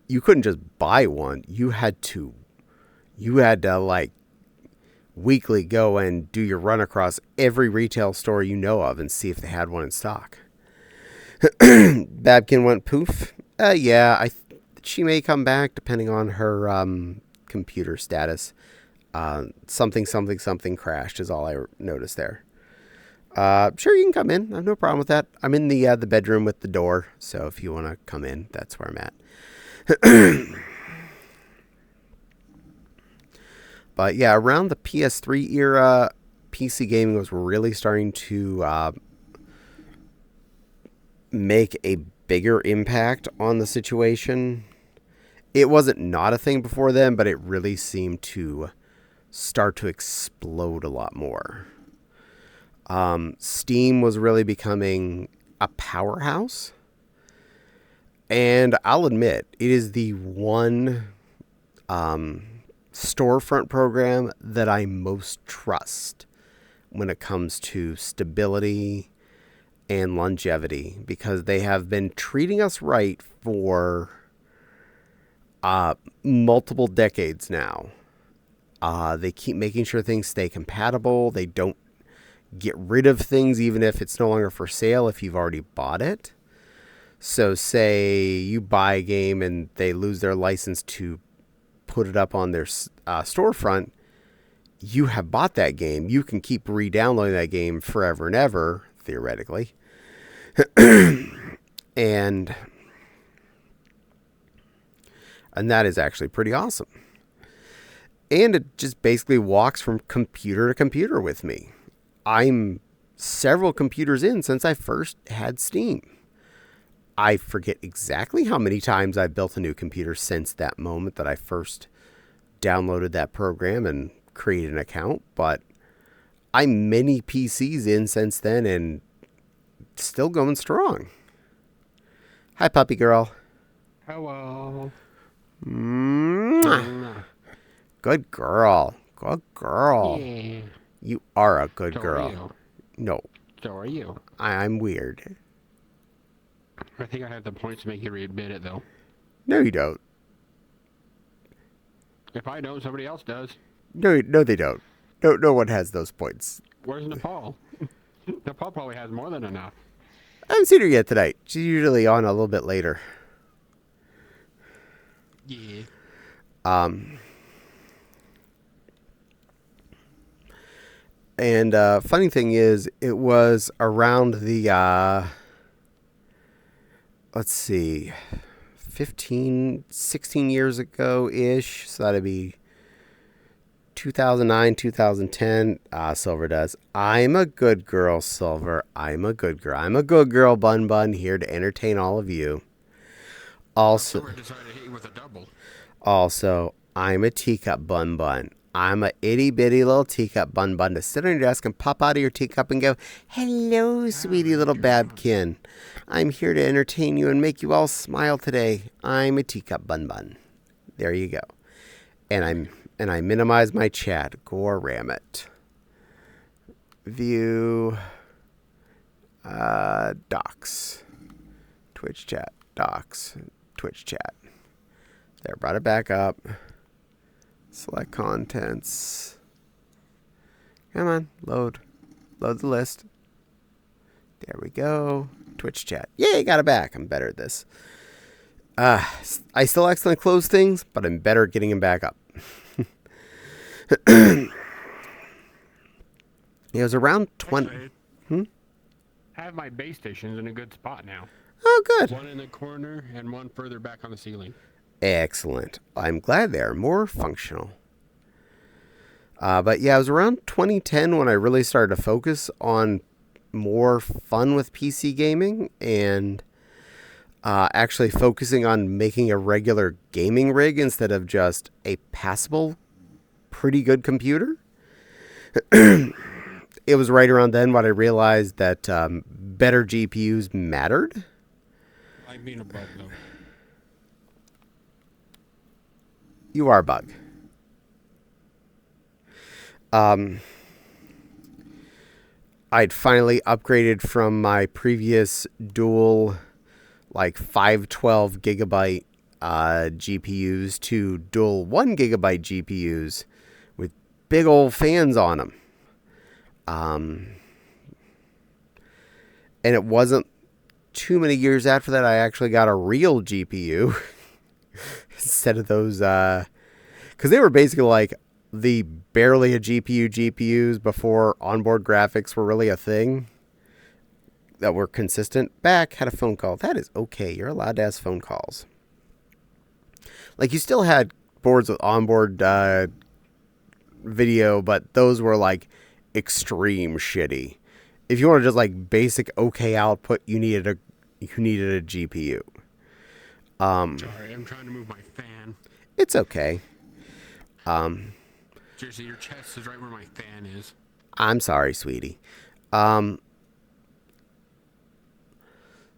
You couldn't just buy one. You had to weekly go and do your run across every retail store you know of and see if they had one in stock. Babkin went poof. Yeah, she may come back depending on her computer status. Something crashed is all I noticed there. Sure, you can come in. I have no problem with that. I'm in the bedroom with the door, so if you want to come in, that's where I'm at. But yeah, around the PS3 era, PC gaming was really starting to make a bigger impact on the situation. It wasn't not a thing before then, but it really seemed to start to explode a lot more. Steam was really becoming a powerhouse. And I'll admit, it is the one storefront program that I most trust when it comes to stability and longevity, because they have been treating us right for multiple decades now. They keep making sure things stay compatible. They don't get rid of things even if it's no longer for sale if you've already bought it. So say you buy a game and they lose their license to put it up on their storefront, you have bought that game. You can keep re-downloading that game forever and ever, theoretically. and that is actually pretty awesome. And it just basically walks from computer to computer with me. I'm several computers in since I first had Steam. I forget exactly how many times I've built a new computer since that moment that I first downloaded that program and created an account, but I'm many PCs in since then and still going strong. Hi, puppy girl. Hello. Good girl. Good girl. Yeah. You are a good So girl. are you. No, So are you. I'm weird. I think I have the points to make you readmit it, though. No, you don't. If I don't, somebody else does. No, they don't. No one has those points. Where's Nepal? Nepal probably has more than enough. I haven't seen her yet tonight. She's usually on a little bit later. Yeah. And funny thing is, it was around the, let's see, 16 years ago-ish. So that'd be 2009, 2010. Silver does. I'm a good girl, Silver. I'm a good girl. I'm a good girl, Bun Bun, here to entertain all of you. Also, Somewhere decided to hit you with a double. I'm a teacup bun bun. I'm a itty bitty little teacup bun bun to sit on your desk and pop out of your teacup and go, "Hello, sweetie little Babkin. I'm here to entertain you and make you all smile today. I'm a teacup bun bun." There you go. And I minimize my chat. Gore ram it. View docs. Twitch chat. Docs. Twitch chat. There, brought it back up. Select contents. Come on, load. Load the list. There we go. Twitch chat. Yay, got it back. I'm better at this. I still accidentally close things, but I'm better at getting them back up. It was around 20. I have my base stations in a good spot now. Oh, good. One in the corner and one further back on the ceiling. Excellent. I'm glad they're more functional. But yeah, it was around 2010 when I really started to focus on more fun with PC gaming and actually focusing on making a regular gaming rig instead of just a passable, pretty good computer. It was right around then when I realized that better GPUs mattered. I mean a bug, though. You are a bug. I'd finally upgraded from my previous dual, like 512 gigabyte GPUs to dual 1 gigabyte GPUs with big old fans on them. And it wasn't too many years after that I actually got a real GPU instead of those, because they were basically like the barely a GPUs before onboard graphics were really a thing that were consistent. Back, had a phone call. That is okay. You're allowed to ask phone calls. Like, you still had boards with onboard video, but those were like extreme shitty. If you want to just like basic okay output, you needed a GPU. Sorry, I'm trying to move my fan. It's okay. Seriously, your chest is right where my fan is. I'm sorry, sweetie.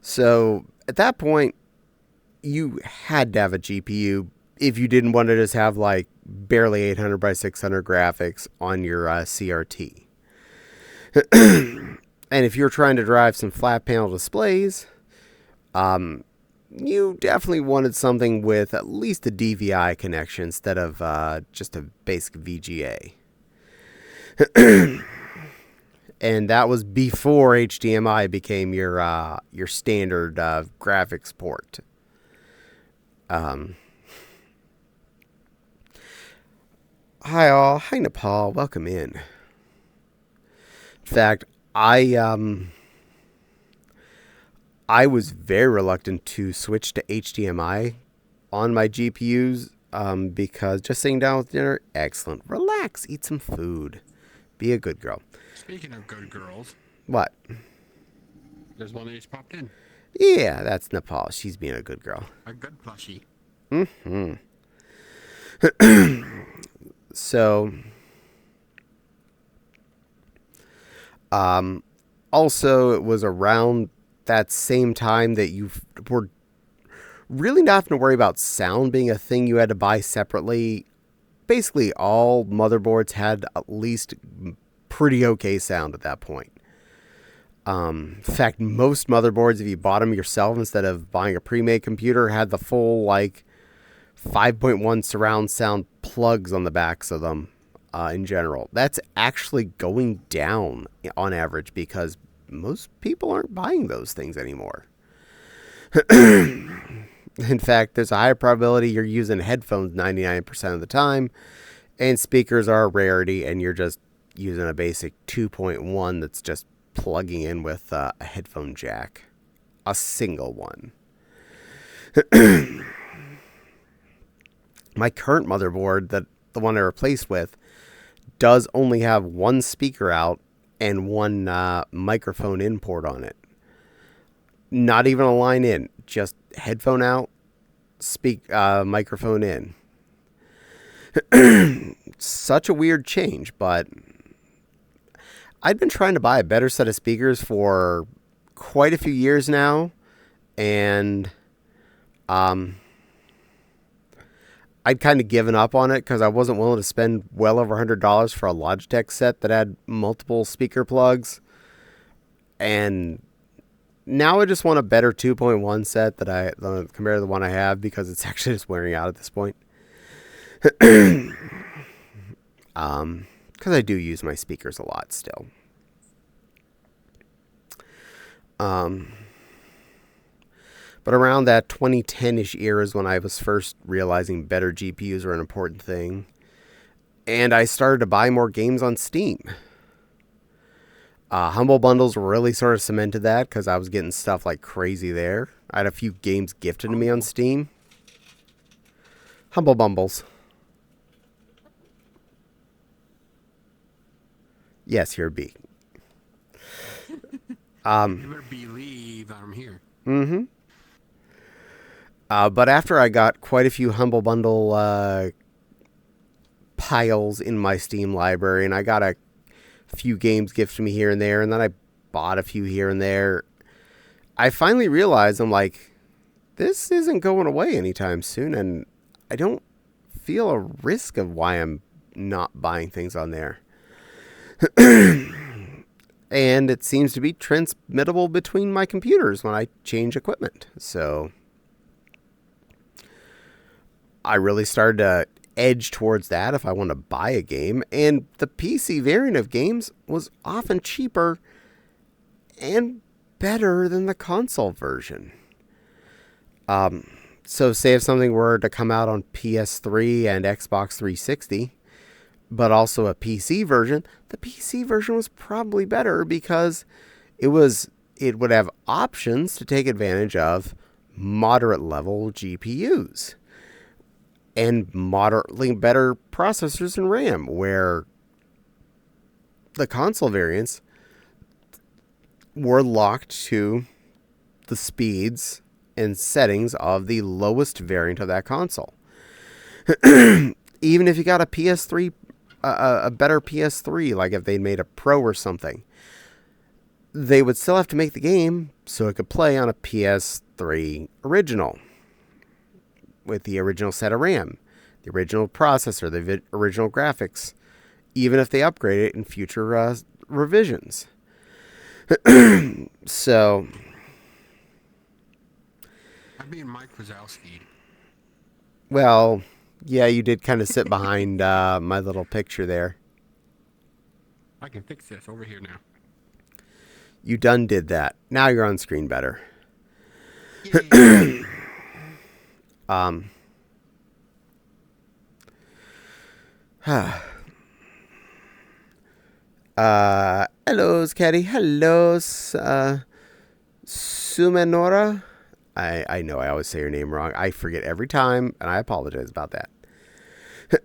So at that point, you had to have a GPU if you didn't want to just have like barely 800 by 600 graphics on your CRT. And if you're trying to drive some flat panel displays, you definitely wanted something with at least a DVI connection instead of just a basic VGA. And that was before HDMI became your standard graphics port. Hi all. Hi Nepal. Welcome in. In fact, I was very reluctant to switch to HDMI on my GPUs because just sitting down with dinner, excellent. Relax, eat some food. Be a good girl. Speaking of good girls. What? There's one that just popped in. Yeah, that's Nepal. She's being a good girl. A good plushie. Mm-hmm. So, also, it was around that same time that you were really not having to worry about sound being a thing you had to buy separately. Basically, all motherboards had at least pretty okay sound at that point. In fact, most motherboards, if you bought them yourself instead of buying a pre-made computer, had the full, like, 5.1 surround sound plugs on the backs of them in general. That's actually going down on average because most people aren't buying those things anymore. In fact, there's a higher probability you're using headphones 99% of the time, and speakers are a rarity, and you're just using a basic 2.1 that's just plugging in with a headphone jack. A single one. My current motherboard, the one I replaced with, does only have one speaker out and one microphone in port on it. Not even a line in, just headphone out microphone in. Such a weird change, but I've been trying to buy a better set of speakers for quite a few years now, and I'd kind of given up on it because I wasn't willing to spend well over $100 for a Logitech set that had multiple speaker plugs. And now I just want a better 2.1 set compared to the one I have, because it's actually just wearing out at this point. Because I do use my speakers a lot still. But around that 2010-ish era is when I was first realizing better GPUs were an important thing. And I started to buy more games on Steam. Humble Bundles really sort of cemented that, because I was getting stuff like crazy there. I had a few games gifted to me on Steam. Humble Bundles. Yes, here be. You better believe I'm here. Mm-hmm. But after I got quite a few Humble Bundle piles in my Steam library, and I got a few games gifted to me here and there, and then I bought a few here and there, I finally realized, I'm like, this isn't going away anytime soon, and I don't feel a risk of why I'm not buying things on there. And it seems to be transmittable between my computers when I change equipment. So I really started to edge towards that if I want to buy a game. And the PC variant of games was often cheaper and better than the console version. So say if something were to come out on PS3 and Xbox 360, but also a PC version, the PC version was probably better because it would have options to take advantage of moderate level GPUs and moderately better processors and RAM, where the console variants were locked to the speeds and settings of the lowest variant of that console. Even if you got a PS3, a better PS3, like if they made a Pro or something, they would still have to make the game so it could play on a PS3 original, with the original set of RAM, the original processor, the original graphics, even if they upgrade it in future revisions. So, I'm being Mike Wazowski. well, yeah, you did kind of sit behind my little picture there. I can fix this over here now. You done did that. Now you're on screen better. Hello, Caddie. Hello, Sumenora. I know I always say your name wrong. I forget every time, and I apologize about that.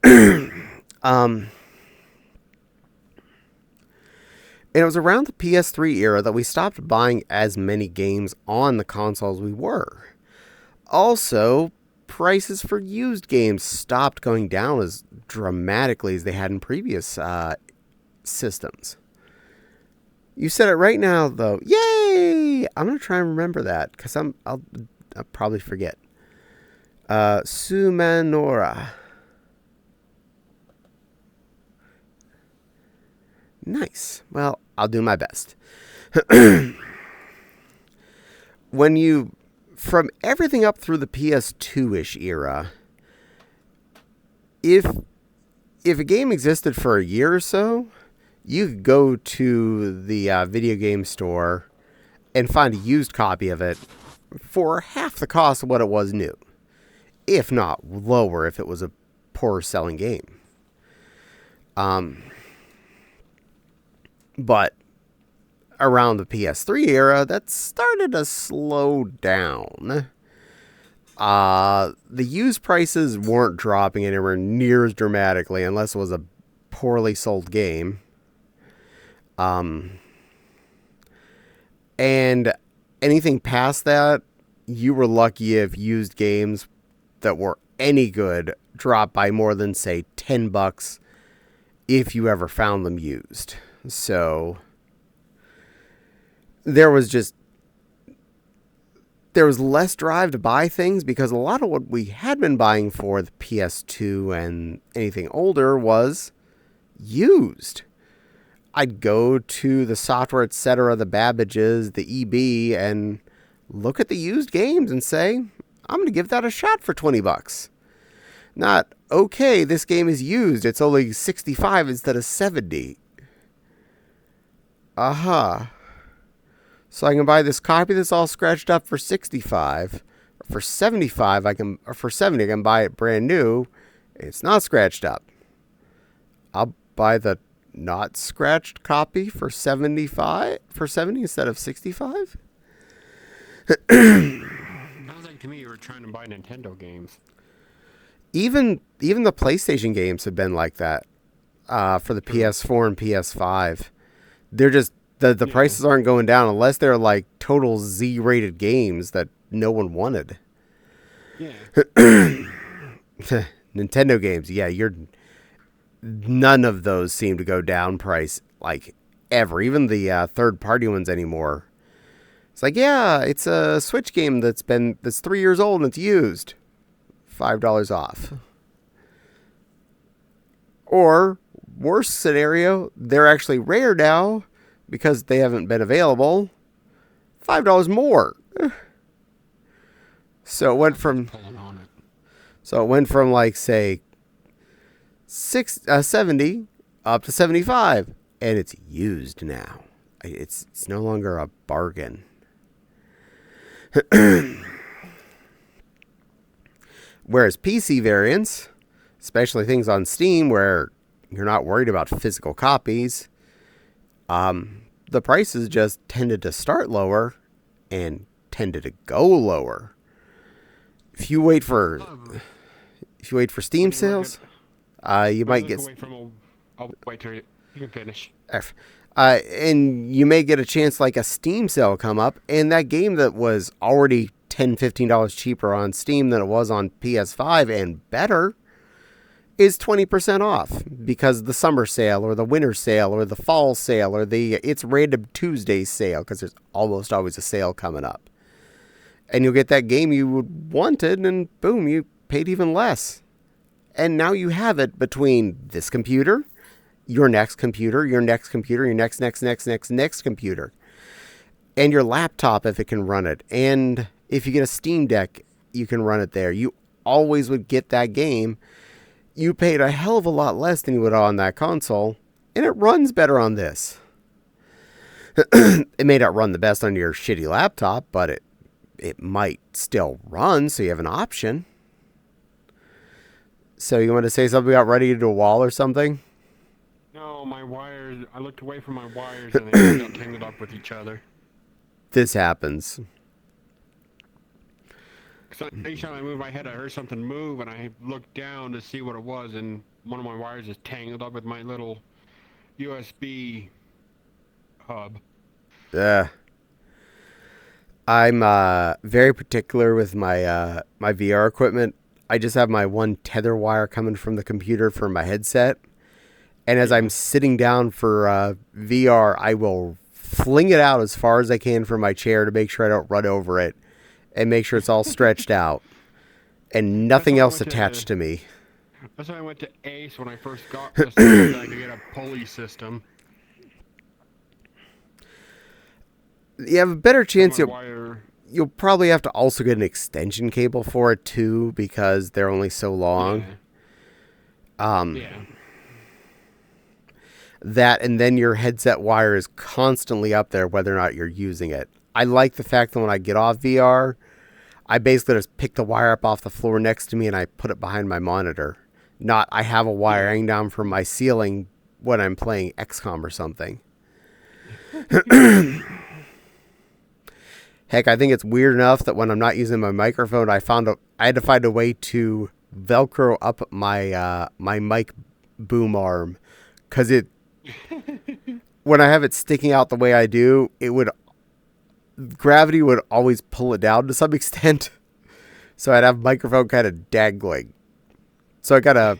And it was around the PS3 era that we stopped buying as many games on the consoles we were. Also, prices for used games stopped going down as dramatically as they had in previous systems. You said it right now, though. Yay! I'm going to try and remember that, because I'll probably forget. Sumanora. Nice. Well, I'll do my best. From everything up through the PS2-ish era, if a game existed for a year or so, you could go to the video game store and find a used copy of it for half the cost of what it was new, if not lower if it was a poor selling game. But around the PS3 era, that started to slow down. The used prices weren't dropping anywhere near as dramatically unless it was a poorly sold game. And anything past that, you were lucky if used games that were any good drop by more than, say, $10 if you ever found them used. So there was less drive to buy things because a lot of what we had been buying for the PS2 and anything older was used. I'd go to the Software Etc., the Babbages, the EB, and look at the used games and say, I'm going to give that a shot for $20. Not, okay, this game is used. It's only 65 instead of 70. So I can buy this copy that's all scratched up for 65. For 75, for 70, I can buy it brand new. It's not scratched up. I'll buy the not scratched copy for 70 instead of 65. Sounds like to me you were trying to buy Nintendo games. Even the PlayStation games have been like that for the PS4 and PS5. They're just the prices aren't going down unless they're like total Z-rated games that no one wanted. Yeah. Nintendo games, none of those seem to go down price like ever. Even the third-party ones anymore. It's like, it's a Switch game that's 3 years old and it's used. $5 off. Or, worst scenario, they're actually rare now because they haven't been available. $5 more. So it went from like, say, 70 up to 75, and it's used now. It's no longer a bargain. Whereas PC variants, especially things on Steam where you're not worried about physical copies, the prices just tended to start lower and tended to go lower. If you wait for Steam sales, you might get. I'll wait till you can finish. And you may get a chance like a Steam sale come up, and that game that was already $10, $15 cheaper on Steam than it was on PS5 and better is 20% off because the summer sale or the winter sale or the fall sale or it's random Tuesday sale, because there's almost always a sale coming up. And you'll get that game you wanted, and boom, you paid even less. And now you have it between this computer, your next computer, your next computer, your next computer, and your laptop if it can run it. And if you get a Steam Deck, you can run it there. You always would get that game. You paid a hell of a lot less than you would on that console, and it runs better on this. It may not run the best on your shitty laptop, but it might still run, so you have an option. So you want to say something about running into a wall or something? No, my wires. I looked away from my wires and they got tangled up with each other. This happens. So anytime I moved my head, I heard something move, and I looked down to see what it was, and one of my wires is tangled up with my little USB hub. Yeah. I'm very particular with my my VR equipment. I just have my one tether wire coming from the computer for my headset. And as I'm sitting down for VR, I will fling it out as far as I can from my chair to make sure I don't run over it and make sure it's all stretched out and nothing else attached to me. That's why I went to Ace when I first got this, so that I could get a pulley system. You have a better chance you'll probably have to also get an extension cable for it too, because they're only so long. Yeah. That, and then your headset wire is constantly up there whether or not you're using it. I like the fact that when I get off VR, I basically just pick the wire up off the floor next to me and I put it behind my monitor. Not I have a wire hanging down from my ceiling when I'm playing XCOM or something. Heck, I think it's weird enough that when I'm not using my microphone, I had to find a way to Velcro up my my mic boom arm, because when I have it sticking out the way I do, gravity would always pull it down to some extent. So I'd have microphone kind of dangling. So I got a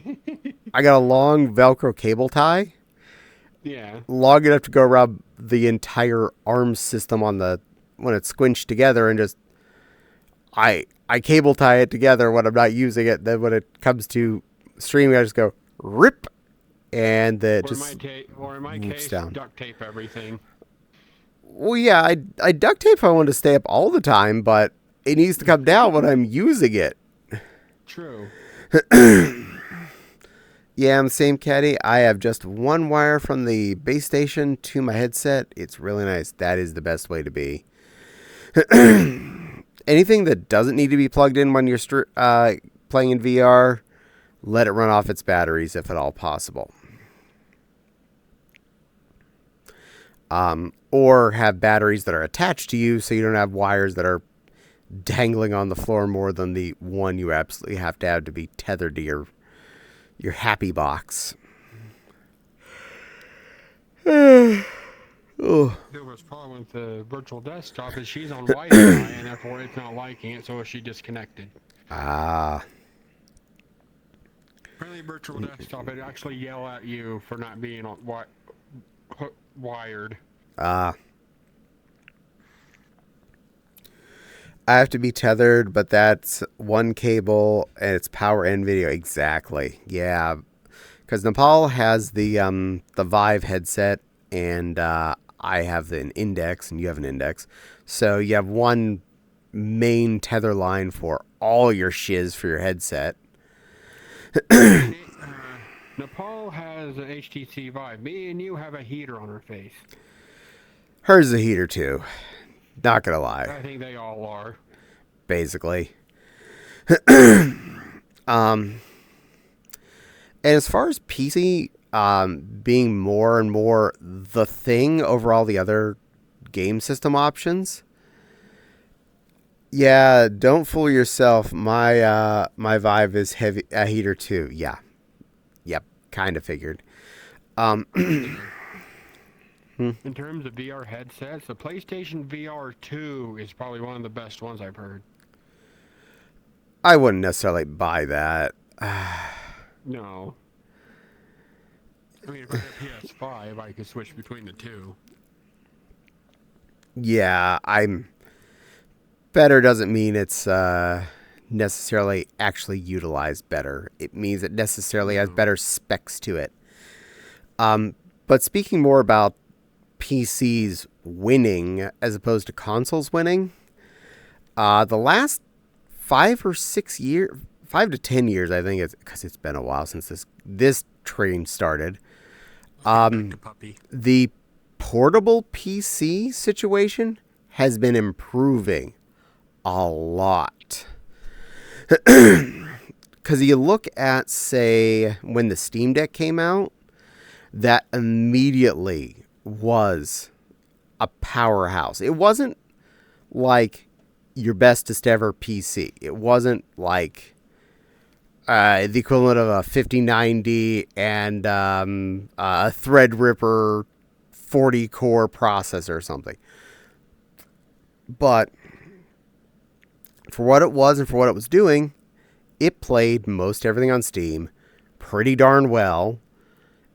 long Velcro cable tie. Yeah. Long enough to go around the entire arm system when it's squinched together, and just I cable tie it together when I'm not using it. Then when it comes to streaming, I just go rip, and it just or in my case, down. duct tape everything. Well, yeah, I duct tape if I want to stay up all the time, but it needs to come down when I'm using it. True. Yeah, I'm the same, Caddie. I have just one wire from the base station to my headset. It's really nice. That is the best way to be. Anything that doesn't need to be plugged in when you're playing in VR, let it run off its batteries if at all possible. Or have batteries that are attached to you so you don't have wires that are dangling on the floor more than the one you absolutely have to be tethered to your happy box. The problem with the virtual desktop is she's on Wi-Fi and therefore it's not liking it, so she disconnected. Ah. Friendly virtual desktop, it actually yell at you for not being wired. Ah. I have to be tethered, but that's one cable and it's power and video. Exactly. Yeah. Because Nepal has the Vive headset, and I have an Index, and you have an Index. So you have one main tether line for all your shiz for your headset. Nepal has an HTC Vive. Me and you have a heater on her face. Hers is a heater too. Not gonna lie. I think they all are. Basically. And as far as PC being more and more the thing over all the other game system options, yeah, don't fool yourself. My Vive is a heater too. Yeah. Yep. Kind of figured. In terms of VR headsets, the PlayStation VR 2 is probably one of the best ones I've heard. I wouldn't necessarily buy that. No. I mean, if I had a PS5, I could switch between the two. Yeah, better doesn't mean it's necessarily actually utilized better. It means it necessarily has better specs to it. But speaking more about PCs winning as opposed to consoles winning, the last 5 to 10 years, I think it's because it's been a while since this train started. The portable PC situation has been improving a lot. Because you look at, say, when the Steam Deck came out, that immediately was a powerhouse. It wasn't like your bestest ever PC. It wasn't like the equivalent of a 5090 and a Threadripper 40-core processor or something. But for what it was and for what it was doing, it played most everything on Steam pretty darn well.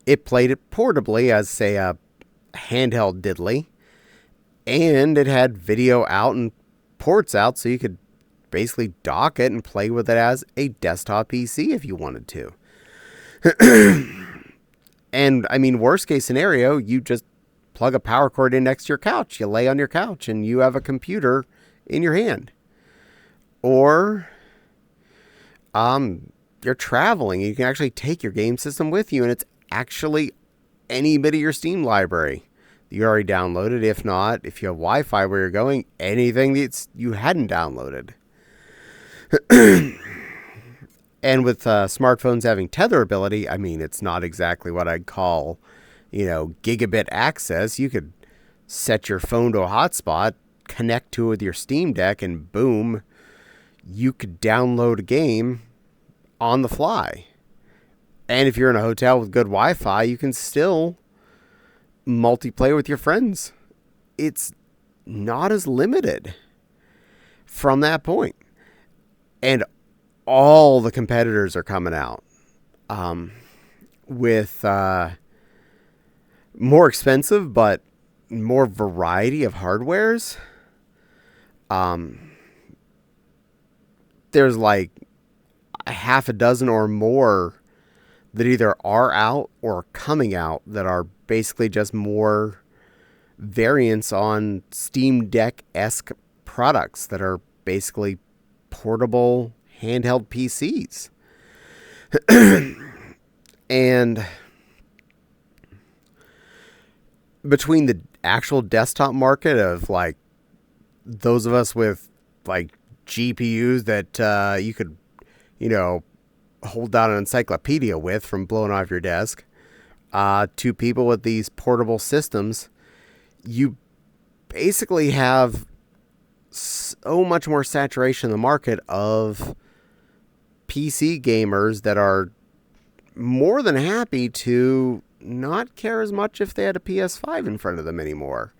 It played it portably as, say, a handheld diddly. And it had video out and ports out, so you could basically dock it and play with it as a desktop PC if you wanted to. And, I mean, worst case scenario, you just plug a power cord in next to your couch. You lay on your couch and you have a computer in your hand. Or you're traveling. You can actually take your game system with you, and it's actually any bit of your Steam library you already downloaded. If not, if you have Wi-Fi where you're going, anything that you hadn't downloaded. And with smartphones having tether ability, I mean, it's not exactly what I'd call, gigabit access. You could set your phone to a hotspot, connect to it with your Steam Deck, and boom, you could download a game on the fly. And if you're in a hotel with good Wi-Fi, you can still multiplayer with your friends. It's not as limited from that point. And all the competitors are coming out with more expensive but more variety of hardwares. There's like a half a dozen or more that either are out or coming out that are basically just more variants on Steam Deck-esque products that are basically portable handheld PCs. And between the actual desktop market of like those of us with like GPUs that you could, hold down an encyclopedia with from blowing off your desk, to people with these portable systems, you basically have so much more saturation in the market of PC gamers that are more than happy to not care as much if they had a PS5 in front of them anymore.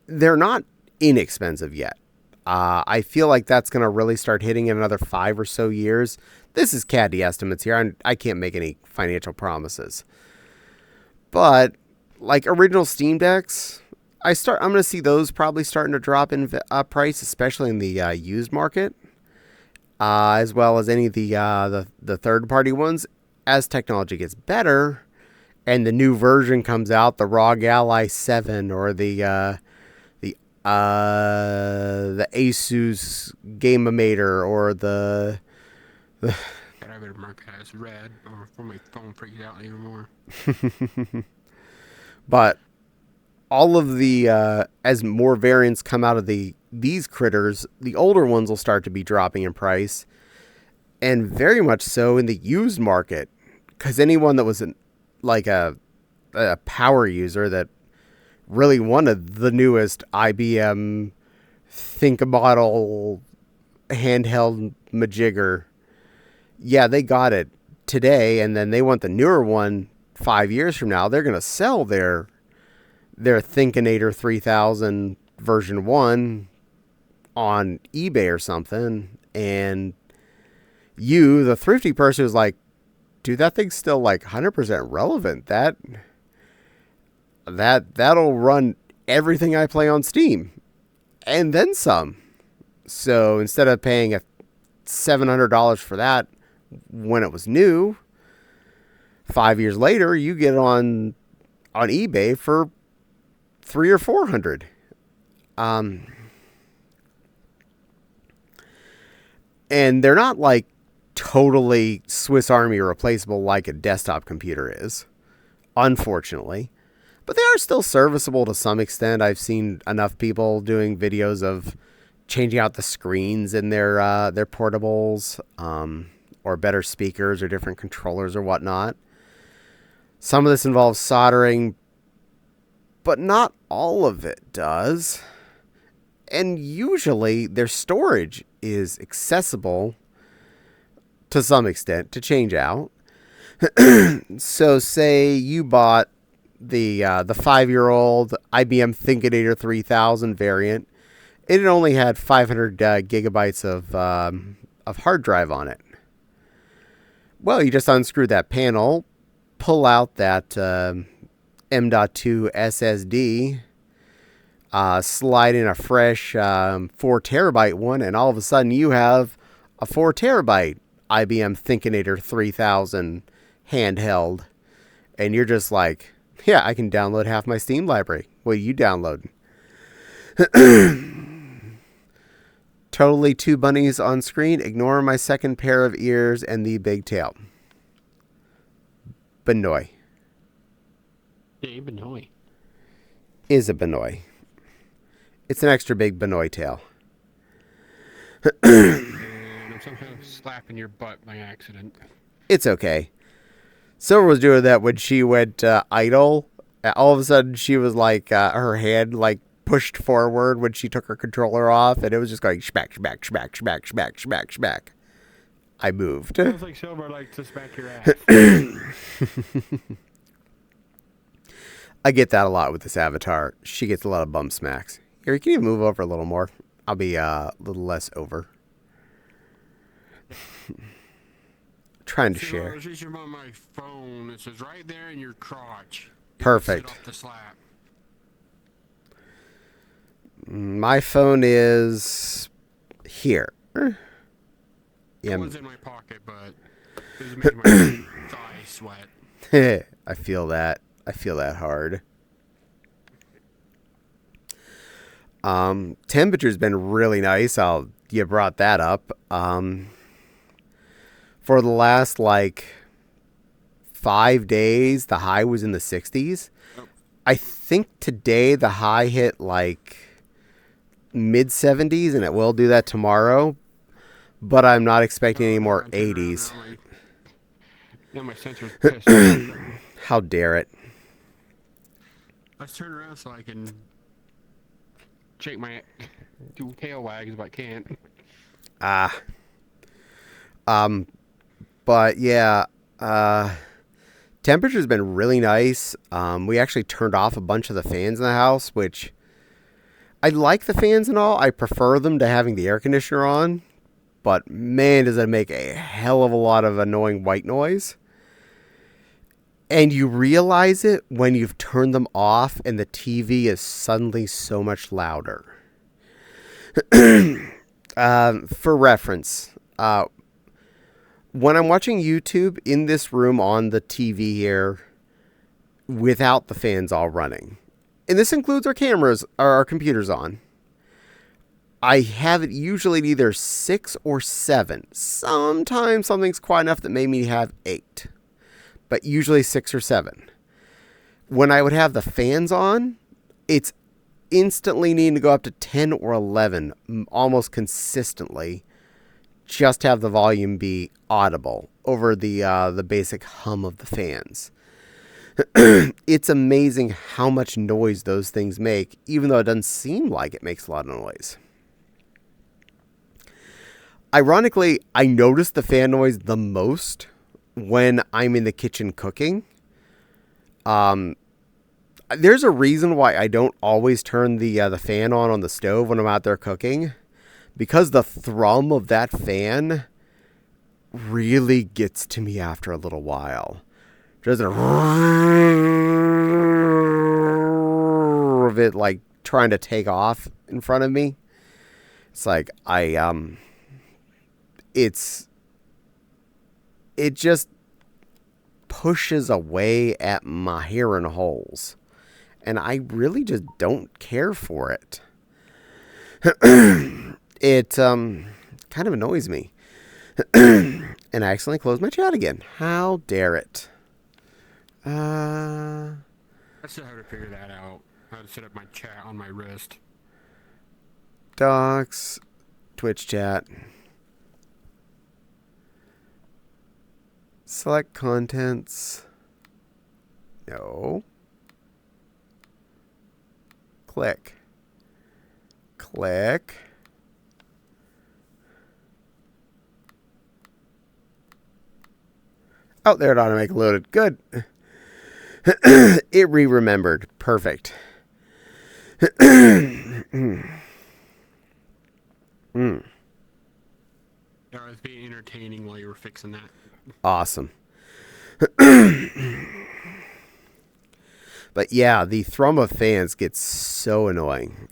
They're not inexpensive yet. I feel like that's going to really start hitting in another 5 or so years. This is Caddie estimates here. I can't make any financial promises. But like original Steam Decks, I'm going to see those probably starting to drop in price, especially in the used market, as well as any of the third-party ones. As technology gets better and the new version comes out, the ROG Ally 7 or the Asus Game-O-Mator or the I better mark that as red before my phone freaks out even more. But all of the as more variants come out of these critters, the older ones will start to be dropping in price, and very much so in the used market, because anyone that was like a power user that really wanted the newest IBM Think-A-Model handheld majigger, yeah, they got it today, and then they want the newer one 5 years from now. They're going to sell their Thinkinator 3000 version 1 on eBay or something, and you, the thrifty person, is like, dude, that thing's still like 100% relevant. That'll run everything I play on Steam and then some. So instead of paying $700 for that when it was new, 5 years later you get it on eBay for $300 or $400. And they're not like totally Swiss Army replaceable like a desktop computer is, unfortunately. But they are still serviceable to some extent. I've seen enough people doing videos of changing out the screens in their portables, or better speakers or different controllers or whatnot. Some of this involves soldering, but not all of it does. And usually their storage is accessible to some extent to change out. So say you bought the 5-year-old IBM Thinkinator 3000 variant. It only had 500 gigabytes of hard drive on it. Well, you just unscrew that panel, pull out that M.2 SSD, slide in a fresh 4 terabyte one, and all of a sudden you have a 4 terabyte IBM Thinkinator 3000 handheld. And you're just like, yeah, I can download half my Steam library. What are you downloading? Totally two bunnies on screen. Ignore my second pair of ears and the big tail. Benoy. Hey, Benoy. Is a Benoy. It's an extra big Benoy tail. And I'm somehow slapping your butt by accident. It's okay. Silver was doing that when she went idle. All of a sudden, she was like, her hand like pushed forward when she took her controller off, and it was just going smack, smack, smack, smack, smack, smack, smack. I moved. Sounds like Silver likes to smack your ass. I get that a lot with this avatar. She gets a lot of bum smacks. Here, you can even move over a little more. I'll be a little less over. Trying to share. It's reaching on my phone. It says right there in your crotch. Perfect. Sit off the slap. My phone is here. Yeah. It was in my pocket, but it was making my thigh sweat. I feel that. I feel that hard. Temperature's been really nice. You brought that up. For the last 5 days, the high was in the 60s. Yep. I think today the high hit mid 70s, and it will do that tomorrow. But I'm not expecting any more 80s. Now my sensor's pissed. How dare it? Let's turn around so I can shake my do tail wags, but I can't. But yeah, temperature's been really nice. We actually turned off a bunch of the fans in the house, which I like the fans and all. I prefer them to having the air conditioner on, but man, does it make a hell of a lot of annoying white noise. And you realize it when you've turned them off and the TV is suddenly so much louder. For reference, when I'm watching YouTube in this room on the TV here without the fans all running, and this includes our cameras or our computers on, I have it usually at either 6 or 7. Sometimes something's quiet enough that made me have 8. But usually 6 or 7. When I would have the fans on, it's instantly needing to go up to 10 or 11 almost consistently. Just have the volume be audible over the basic hum of the fans. It's amazing how much noise those things make, even though it doesn't seem like it makes a lot of noise. Ironically, I notice the fan noise the most when I'm in the kitchen cooking. There's a reason why I don't always turn the fan on the stove when I'm out there cooking, because the thrum of that fan really gets to me after a little while. Just a of it trying to take off in front of me. It's like it just pushes away at my hearing holes. And I really just don't care for it. It kind of annoys me. And I accidentally closed my chat again. How dare it? I still have to figure that out. How to set up my chat on my wrist. Docs, Twitch chat. Select contents. No. Click. Click. Oh, there it automatically loaded. Good. It re-remembered. Perfect. Yeah, I was being entertaining while you were fixing that. Awesome. But yeah, the thrum of fans gets so annoying.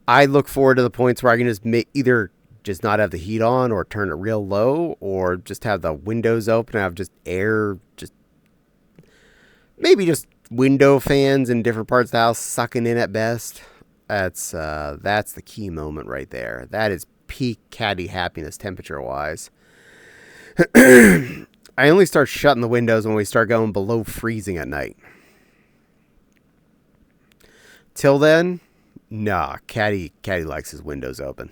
I look forward to the points where I can just either just not have the heat on or turn it real low, or just have the windows open and have just air, maybe just window fans in different parts of the house sucking in at best. That's the key moment right there. That is peak Caddie happiness temperature wise. I only start shutting the windows when we start going below freezing at night. Till then, nah, Caddie likes his windows open.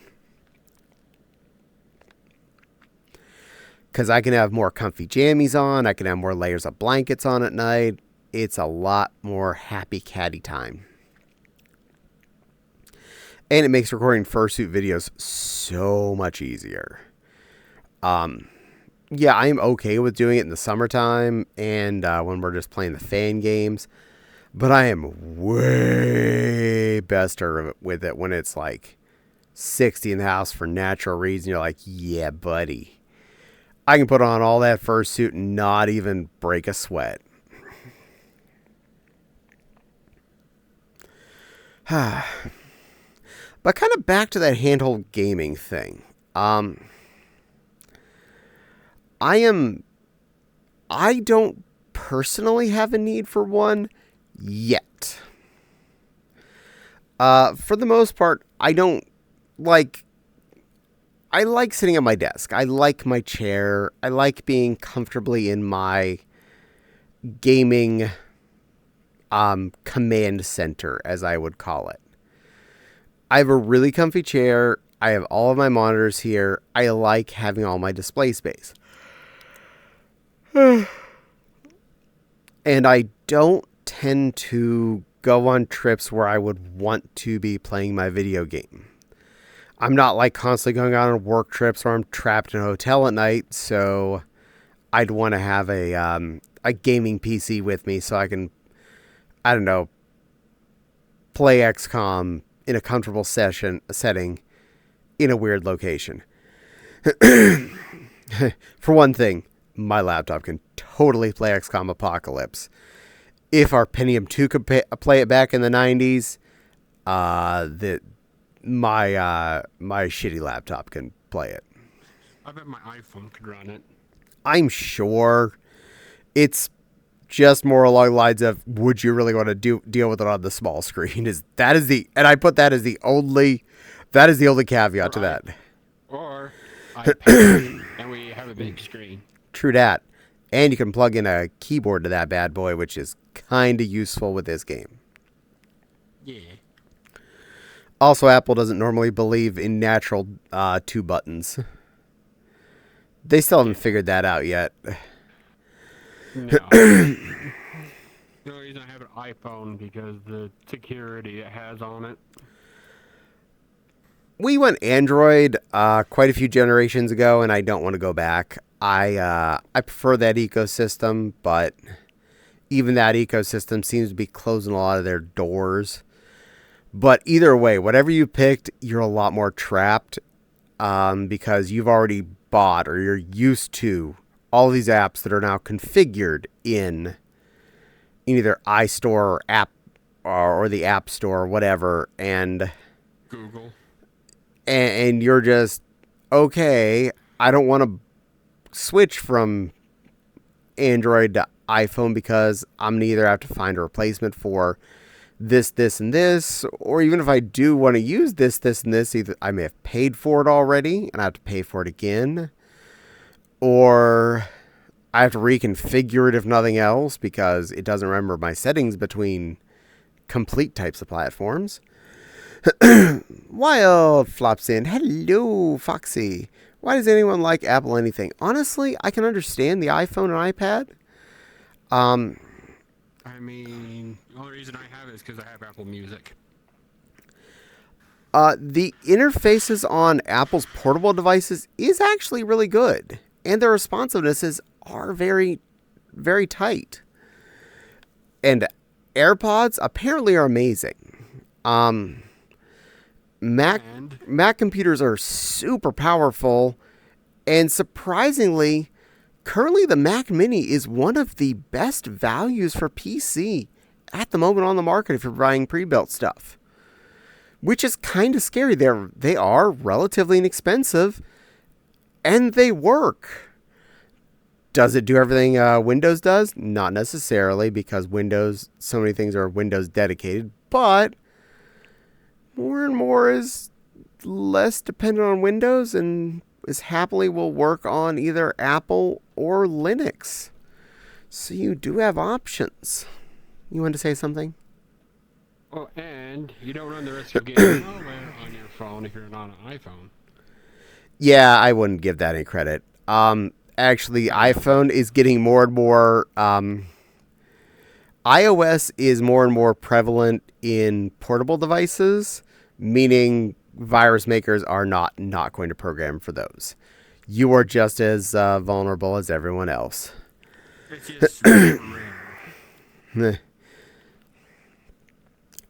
Because I can have more comfy jammies on. I can have more layers of blankets on at night. It's a lot more happy Caddie time. And it makes recording fursuit videos so much easier. yeah, I'm okay with doing it in the summertime and when we're just playing the fan games. But I am way bester with it when it's like 60 in the house for natural reason. You're like, yeah, buddy. I can put on all that fursuit and not even break a sweat. But kind of back to that handheld gaming thing. I don't personally have a need for one yet. For the most part, I don't like. I like sitting at my desk. I like my chair. I like being comfortably in my gaming command center, as I would call it. I have a really comfy chair. I have all of my monitors here. I like having all my display space. And I don't tend to go on trips where I would want to be playing my video game. I'm not like constantly going on work trips where I'm trapped in a hotel at night, so I'd want to have a gaming PC with me so I can, I don't know, play XCOM in a comfortable setting in a weird location. For one thing, my laptop can totally play XCOM Apocalypse. If our Pentium 2 could play it back in the 90s, my shitty laptop can play it. I bet my iPhone could run it. I'm sure. It's just more along the lines of, would you really want to deal with it on the small screen? And I put that as the only caveat to that. Or iPad, and we have a big screen. True that. And you can plug in a keyboard to that bad boy, which is kind of useful with this game. Yeah. Also, Apple doesn't normally believe in natural 2 buttons. They still haven't figured that out yet. No. The only reason I have an iPhone because the security it has on it. We went Android quite a few generations ago, and I don't want to go back. I prefer that ecosystem, but even that ecosystem seems to be closing a lot of their doors. But either way, whatever you picked, you're a lot more trapped because you've already bought or you're used to all these apps that are now configured in either iStore or app or the App Store or whatever, and Google. And you're just, okay, I don't want to switch from Android to iPhone because I'm going to either have to find a replacement for this, and this, or even if I do want to use this, and this, either I may have paid for it already and I have to pay for it again, or I have to reconfigure it if nothing else because it doesn't remember my settings between complete types of platforms. Wild flops in. Hello, Foxy. Why does anyone like Apple anything? Honestly, I can understand the iPhone and iPad. I mean, the only reason I have it is because I have Apple Music. The interfaces on Apple's portable devices is actually really good, and their responsivenesses are very, very tight. And AirPods apparently are amazing. Mac computers are super powerful, and surprisingly, currently the Mac Mini is one of the best values for PC at the moment on the market if you're buying pre-built stuff. Which is kind of scary. They are relatively inexpensive, and they work. Does it do everything Windows does? Not necessarily, because so many things are Windows dedicated, but more and more is less dependent on Windows and is happily will work on either Apple or Linux. So you do have options. You want to say something? Oh, and you don't run the risk of getting malware on your phone if you're not an iPhone. Yeah, I wouldn't give that any credit. Actually, iPhone is getting more and more... iOS is more and more prevalent in portable devices, meaning virus makers are not going to program for those. You are just as vulnerable as everyone else. It's just rare.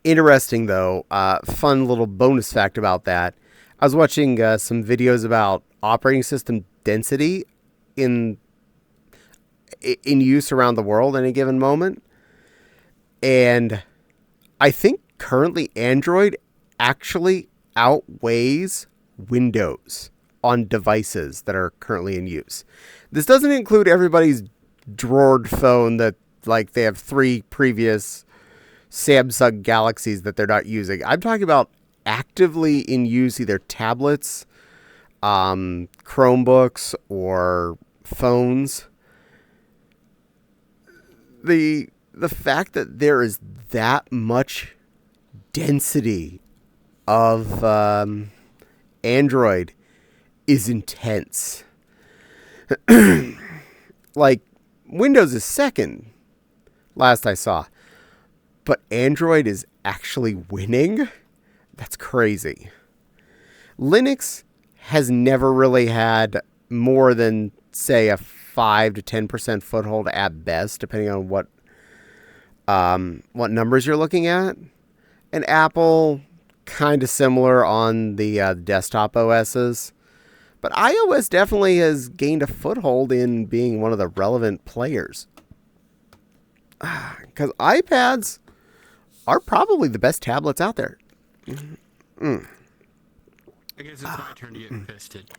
Interesting, though. Fun little bonus fact about that. I was watching some videos about operating system density in use around the world at any given moment. And I think currently Android actually outweighs Windows on devices that are currently in use. This doesn't include everybody's drawered phone that, like, they have 3 previous Samsung Galaxies that they're not using. I'm talking about actively in use, either tablets, Chromebooks, or phones. The fact that there is that much density of Android is intense. Like, Windows is second, last I saw. But Android is actually winning? That's crazy. Linux has never really had more than, say, a 5 to 10% foothold at best, depending on what numbers you're looking at. And Apple, kind of similar on the desktop OSs. But iOS definitely has gained a foothold in being one of the relevant players. Because iPads are probably the best tablets out there. I guess it's my turn to get fisted.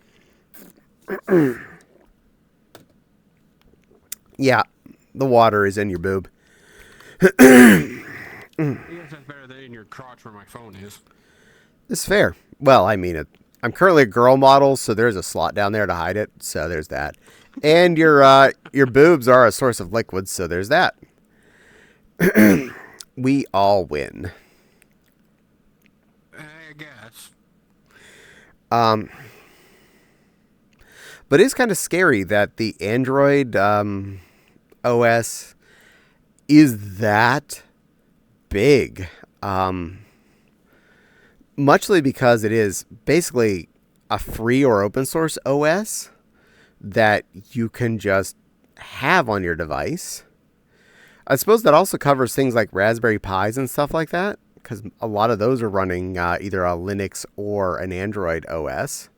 Yeah, the water is in your boob. I guess that's better than in your crotch where my phone is. It's fair. Well, I mean, I'm currently a girl model, so there's a slot down there to hide it. So there's that. And your boobs are a source of liquid, so there's that. We all win. I guess. But it's kind of scary that the Android OS is that big. Muchly because it is basically a free or open source OS that you can just have on your device. I suppose that also covers things like Raspberry Pis and stuff like that, because a lot of those are running either a Linux or an Android OS.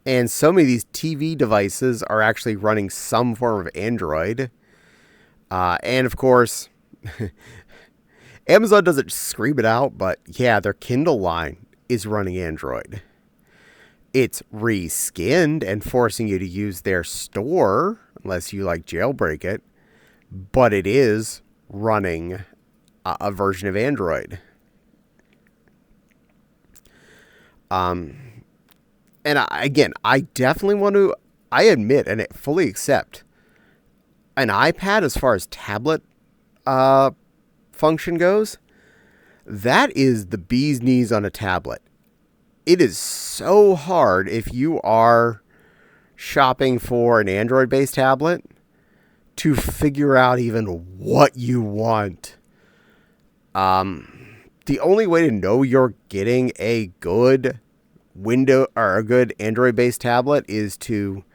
And so many of these TV devices are actually running some form of Android. And of course, Amazon doesn't scream it out, but yeah, their Kindle line is running Android. It's reskinned and forcing you to use their store, unless you like jailbreak it, but it is running a version of Android. And I definitely want to, I admit and fully accept, an iPad as far as tablet function goes, that is the bee's knees on a tablet. It is so hard if you are shopping for an Android-based tablet to figure out even what you want. The only way to know you're getting a good Windows or a good Android-based tablet is to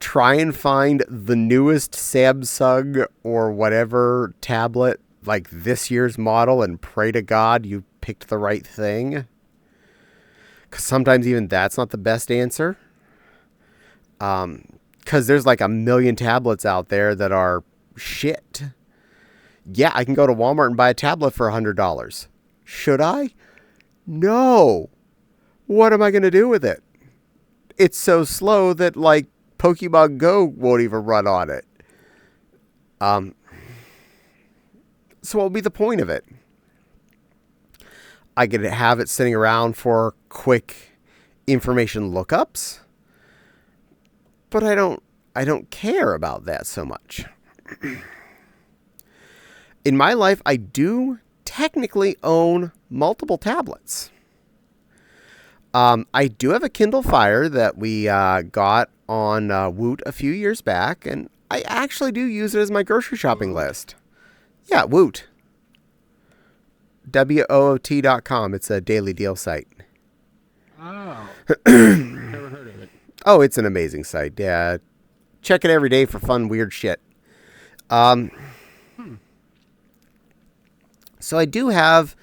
try and find the newest Samsung or whatever tablet, like this year's model, and pray to God you picked the right thing. Because sometimes even that's not the best answer. Because there's like a million tablets out there that are shit. Yeah, I can go to Walmart and buy a tablet for $100. Should I? No. What am I going to do with it? It's so slow that, like, Pokemon Go won't even run on it. So what will be the point of it? I could have it sitting around for quick information lookups, but I don't care about that so much. In my life, I do technically own multiple tablets. I do have a Kindle Fire that we got on Woot a few years back, and I actually do use it as my grocery shopping list. Yeah, Woot. WOOT.com. It's a daily deal site. Oh. Never heard of it. Oh, it's an amazing site. Yeah. Check it every day for fun, weird shit. So I do have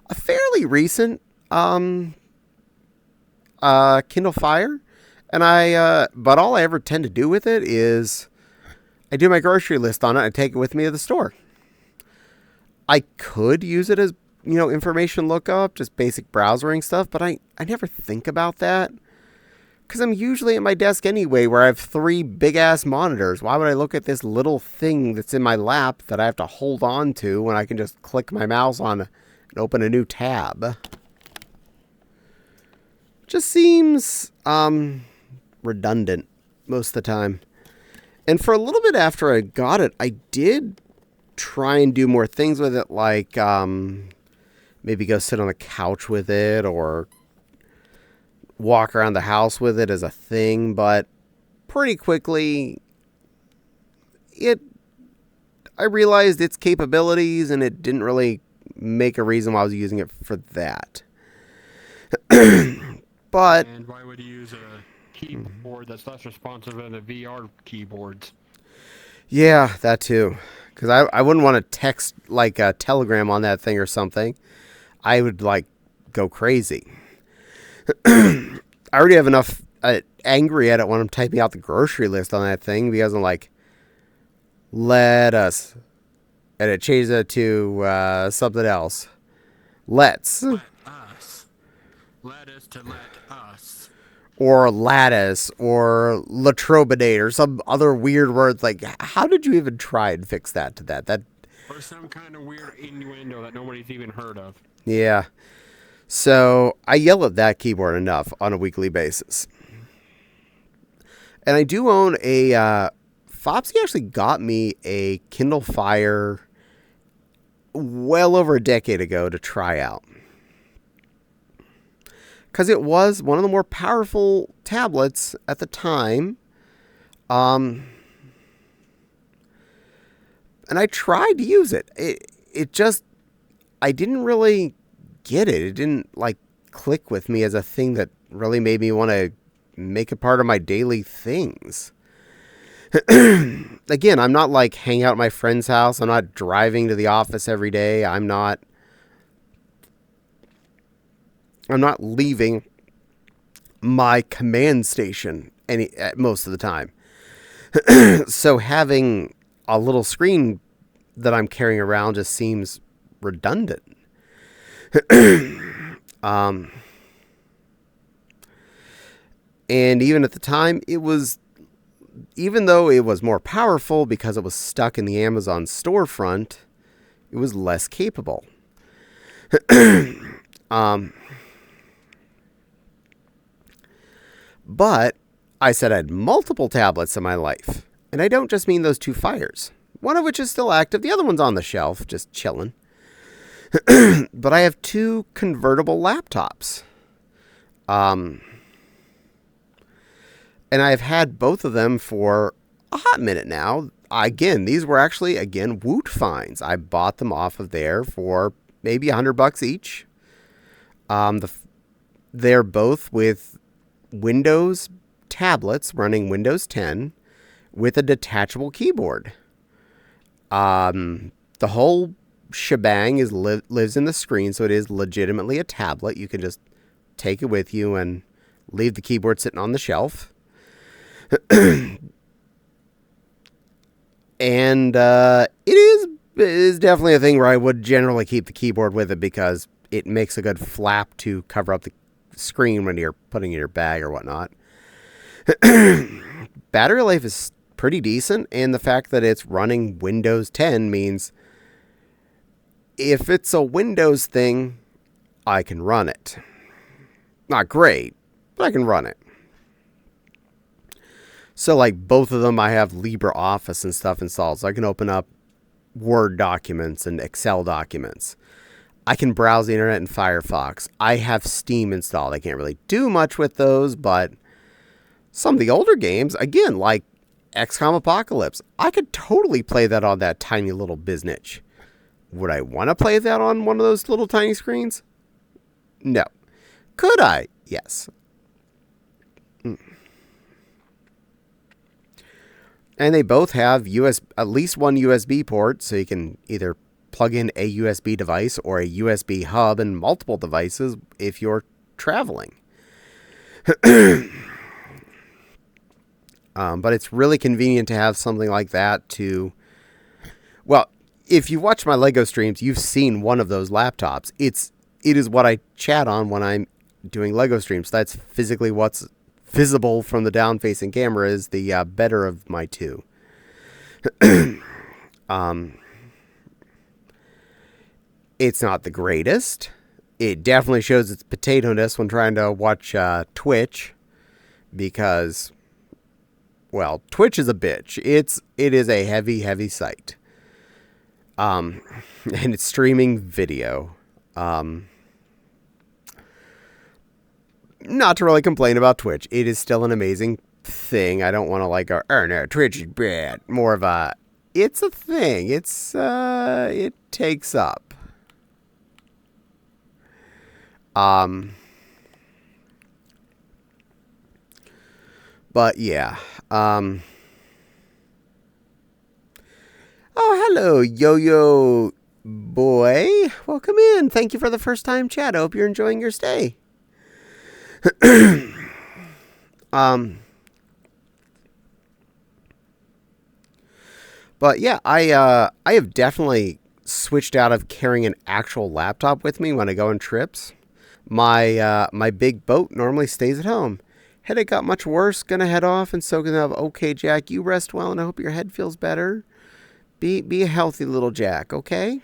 a fairly recent Kindle Fire, and but all I ever tend to do with it is I do my grocery list on it. I take it with me to the store. I could use it as, information lookup, just basic browsing stuff, but I never think about that. Because I'm usually at my desk anyway, where I have 3 big-ass monitors. Why would I look at this little thing that's in my lap that I have to hold on to when I can just click my mouse on and open a new tab? Just seems redundant most of the time. And for a little bit after I got it, I did try and do more things with it, like maybe go sit on the couch with it or walk around the house with it as a thing, but pretty quickly I realized its capabilities, and it didn't really make a reason why I was using it for that. But and why would you use a keyboard that's less responsive than the VR keyboards? Yeah, that too. Because I wouldn't want to text like a telegram on that thing or something. I would go crazy. I already have enough angry at it when I'm typing out the grocery list on that thing, because I'm like, lettuce, and it changes it to something else. Let's. Let us. Lettuce to let us. Or lattice, or latrobidate, or some other weird words. Like, how did you even try and fix that to that? Or some kind of weird innuendo that nobody's even heard of. Yeah. So I yell at that keyboard enough on a weekly basis. And I do own a... Fopsy actually got me a Kindle Fire well over a decade ago to try out. Because it was one of the more powerful tablets at the time. And I tried to use it. It just... I didn't really get it. It didn't click with me as a thing that really made me want to make it part of my daily things. Again, I'm not hanging out at my friend's house. I'm not driving to the office every day. I'm not leaving my command station most of the time. So having a little screen that I'm carrying around just seems redundant. And even at the time, even though it was more powerful because it was stuck in the Amazon storefront, it was less capable. But I said I had multiple tablets in my life. And I don't just mean those 2 Fires. One of which is still active. The other one's on the shelf, just chilling. But I have 2 convertible laptops. And I've had both of them for a hot minute now. Again, these were actually, Woot finds. I bought them off of there for maybe $100 each. They're both with Windows tablets running Windows 10 with a detachable keyboard. The whole shebang lives in the screen, so it is legitimately a tablet. You can just take it with you and leave the keyboard sitting on the shelf. And it is definitely a thing where I would generally keep the keyboard with it, because it makes a good flap to cover up the screen when you're putting it in your bag or whatnot. Battery life is pretty decent, and the fact that it's running Windows 10 means if it's a Windows thing, I can run it. Not great, but I can run it. So both of them, I have LibreOffice and stuff installed, so I can open up Word documents and Excel documents. I can browse the internet in Firefox. I have Steam installed. I can't really do much with those, but some of the older games, again, like XCOM Apocalypse, I could totally play that on that tiny little biznitch. Would I want to play that on one of those little tiny screens? No. Could I? Yes. And they both have at least one USB port, so you can either plug in a USB device or a USB hub and multiple devices if you're traveling. But it's really convenient to have something like that to... Well, if you watch my LEGO streams, you've seen one of those laptops. It is what I chat on when I'm doing LEGO streams. That's physically what's visible from the down-facing camera is the better of my two. It's not the greatest. It definitely shows its potato-ness when trying to watch Twitch, because, well, Twitch is a bitch. It is a heavy, heavy site. And it's streaming video. Not to really complain about Twitch. It is still an amazing thing. I don't want to like, no, Twitch is bad. More of a, it's a thing. It takes up. But yeah. Oh, hello, Yo-Yo boy. Welcome in. Thank you for the first time chat. I hope you're enjoying your stay. But yeah, I have definitely switched out of carrying an actual laptop with me when I go on trips. My big boat normally stays at home. Headache got much worse. Gonna head off and soak it up. Okay, Jack, you rest well, and I hope your head feels better. Be a healthy little Jack, okay?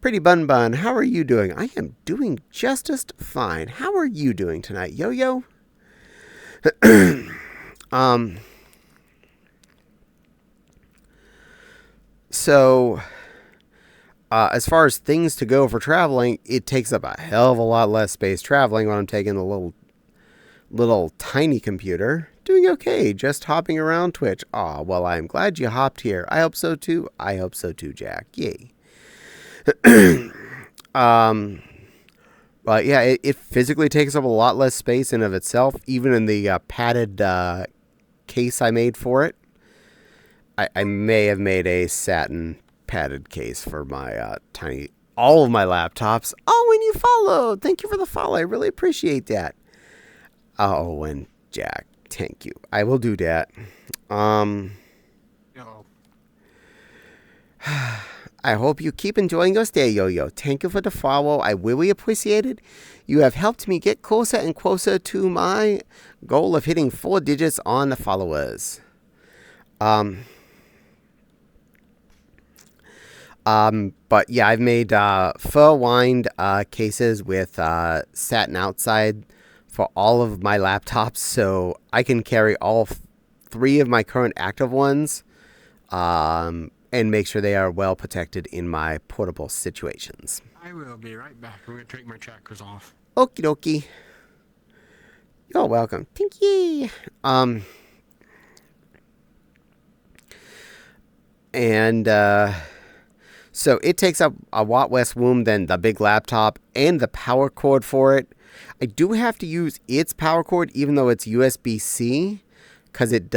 Pretty Bun, how are you doing? I am doing just fine. How are you doing tonight, Yo-Yo? So, as far as things to go for traveling, it takes up a hell of a lot less space traveling when I'm taking the little tiny computer. Doing okay, just hopping around Twitch. Aw, well, I'm glad you hopped here. I hope so too. I hope so too, Jack. Yay. But yeah, it physically takes up a lot less space in of itself, even in the padded case I made for it. I may have made a satin padded case for my all of my laptops. Oh, and you followed. Thank you for the follow. I really appreciate that. Oh, and Jack, thank you. I will do that. No. I hope you keep enjoying your stay, Yo-Yo. Thank you for the follow. I really appreciate it. You have helped me get closer and closer to my goal of hitting 4 digits on the followers. But yeah, I've made fur-lined cases with satin outside for all of my laptops, so I can carry all 3 of my current active ones. And make sure they are well protected in my portable situations. I will be right back. I'm going to take my trackers off. Okie dokie. You're welcome. Thank you. So it takes up a lot less room than the big laptop and the power cord for it. I do have to use its power cord even though it's USB-C because it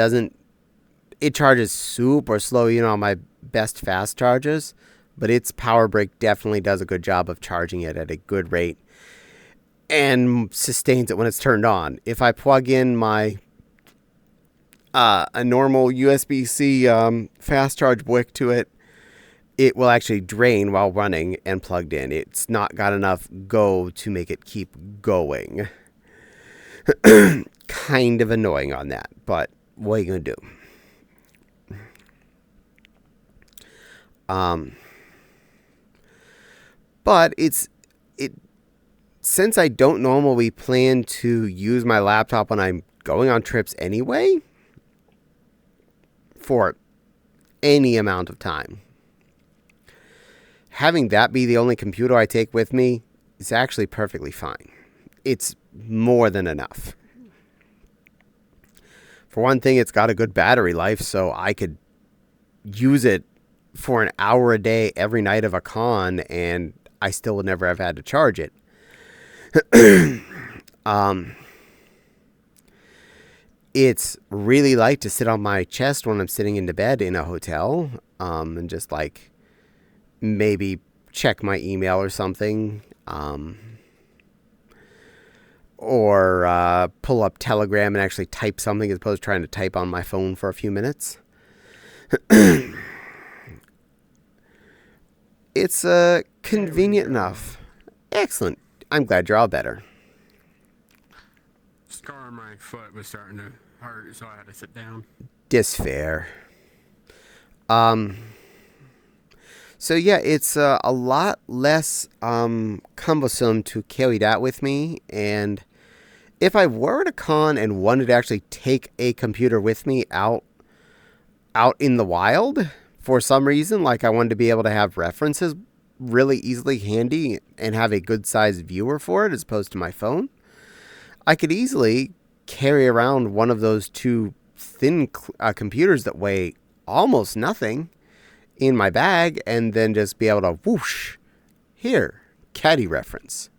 charges super slow, on my best fast chargers, but its power brick definitely does a good job of charging it at a good rate and sustains it when it's turned on. If I plug in my a normal USB-C fast charge brick to it, it will actually drain while running and plugged in. It's not got enough go to make it keep going. Kind of annoying on that, but what are you going to do? But since I don't normally plan to use my laptop when I'm going on trips anyway, for any amount of time, having that be the only computer I take with me is actually perfectly fine. It's more than enough. For one thing, it's got a good battery life, so I could use it for an hour a day every night of a con, and I still would never have had to charge it. Um, it's really light to sit on my chest when I'm sitting into bed in a hotel, and just like maybe check my email or something, or pull up Telegram and actually type something as opposed to trying to type on my phone for a few minutes. It's convenient enough. Excellent. I'm glad you're all better. Scar on my foot was starting to hurt, so I had to sit down. Disfair. So yeah, it's a lot less cumbersome to carry that with me. And if I were at a con and wanted to actually take a computer with me out in the wild for some reason, like I wanted to be able to have references really easily handy and have a good sized viewer for it as opposed to my phone, I could easily carry around one of those two thin computers that weigh almost nothing in my bag and then just be able to whoosh, here, Caddie reference,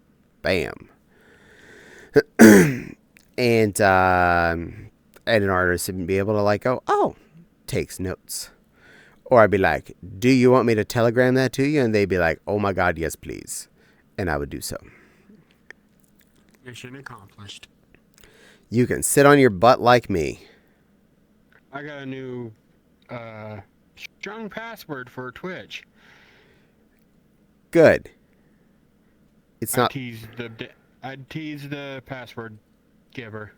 bam. And an artist would be able to like go, oh, takes notes. Or I'd be like, do you want me to telegram that to you? And they'd be like, oh my God, yes, please. And I would do so. Mission accomplished. You can sit on your butt like me. I got a new strong password for Twitch. Good. It's not. I teased the password giver.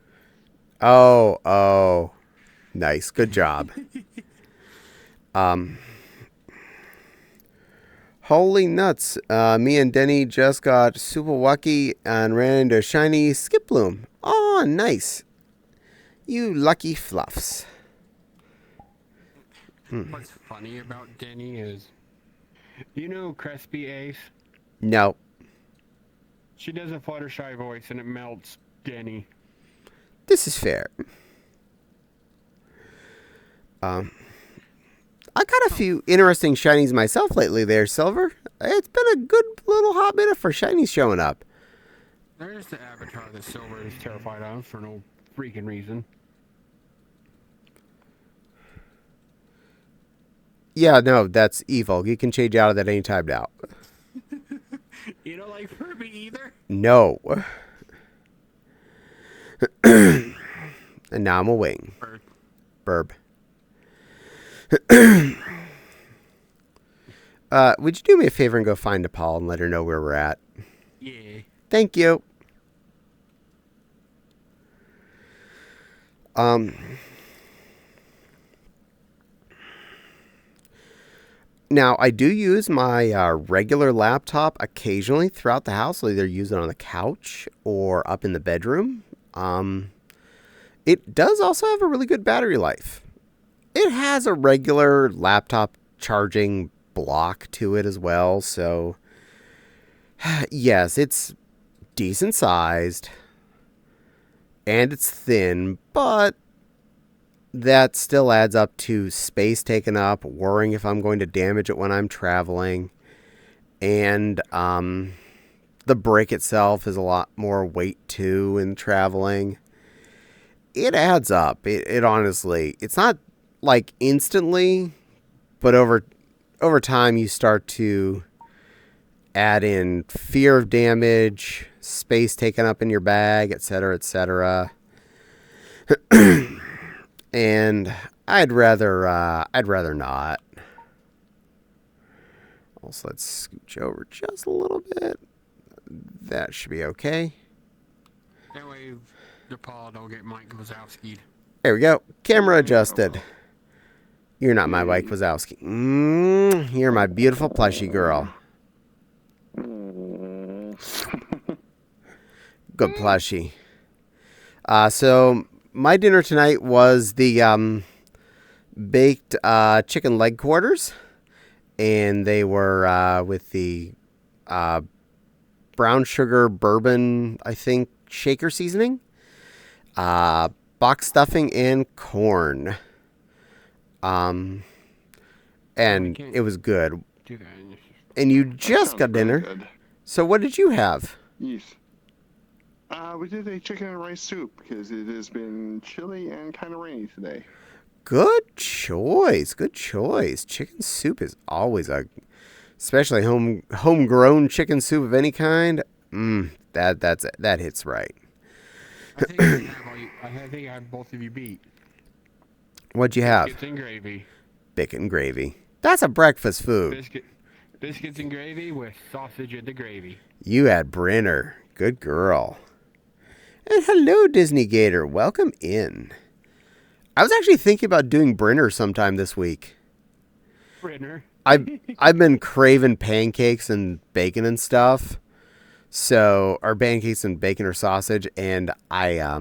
Oh. Nice. Good job. Holy nuts. Me and Denny just got super lucky and ran into shiny skip bloom. Oh, nice. You lucky fluffs. What's funny about Denny is, you know Crispy Ace? No. She does a Fluttershy voice and it melts Denny. This is fair. I got a few interesting shinies myself lately there, Silver. It's been a good little hot minute for shinies showing up. There's the avatar that Silver is terrified of for no freaking reason. Yeah, no, that's evil. You can change out of that anytime now. You don't like Furby either? No. And now I'm a wing. Burb. Would you do me a favor and go find Nepal and let her know where we're at? Yeah. Thank you. Now, I do use my regular laptop occasionally throughout the house. I'll either use it on the couch or up in the bedroom. It does also have a really good battery life. It has a regular laptop charging block to it as well. So, yes, it's decent sized and it's thin, but that still adds up to space taken up, worrying if I'm going to damage it when I'm traveling. And the brick itself is a lot more weight too in traveling. It adds up. It honestly, it's not like instantly, but over time you start to add in fear of damage, space taken up in your bag, etc., etc. And I'd rather not. Also, let's scooch over just a little bit. That should be okay. That way the paw don't get Mike Wazowski'd. There we go. Camera adjusted. You're not my Mike Wazowski. You're my beautiful plushie girl. Good plushie. So my dinner tonight was the baked chicken leg quarters, and they were with the brown sugar bourbon, I think, shaker seasoning, box stuffing, and corn. And it was good. And you just got dinner. Good. So what did you have? Yes. We did a chicken and rice soup because it has been chilly and kind of rainy today. Good choice. Good choice. Chicken soup is always especially homegrown chicken soup of any kind. That hits right. I think I have both of you beat. What'd you have? Biscuits and gravy. Bacon and gravy. That's a breakfast food. Biscuits and gravy with sausage in the gravy. You had Brenner. Good girl. And hello, Disney Gator. Welcome in. I was actually thinking about doing Brenner sometime this week. Brenner. I've been craving pancakes and bacon and stuff. So, or pancakes and bacon or sausage, and I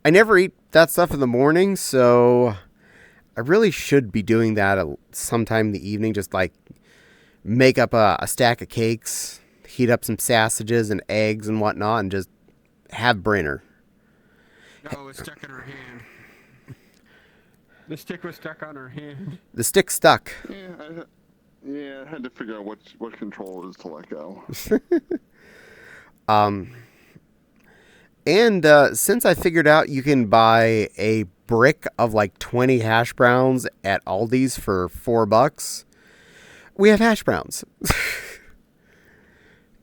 never eat that stuff in the morning, so I really should be doing that sometime in the evening. Just like make up a stack of cakes, heat up some sausages and eggs and whatnot, and just have Brenner. Oh, it's stuck in her hand. The stick was stuck on her hand. The stick stuck. Yeah, I had to figure out what control is to let go. And since I figured out you can buy a brick of like 20 hash browns at Aldi's for $4, we have hash browns.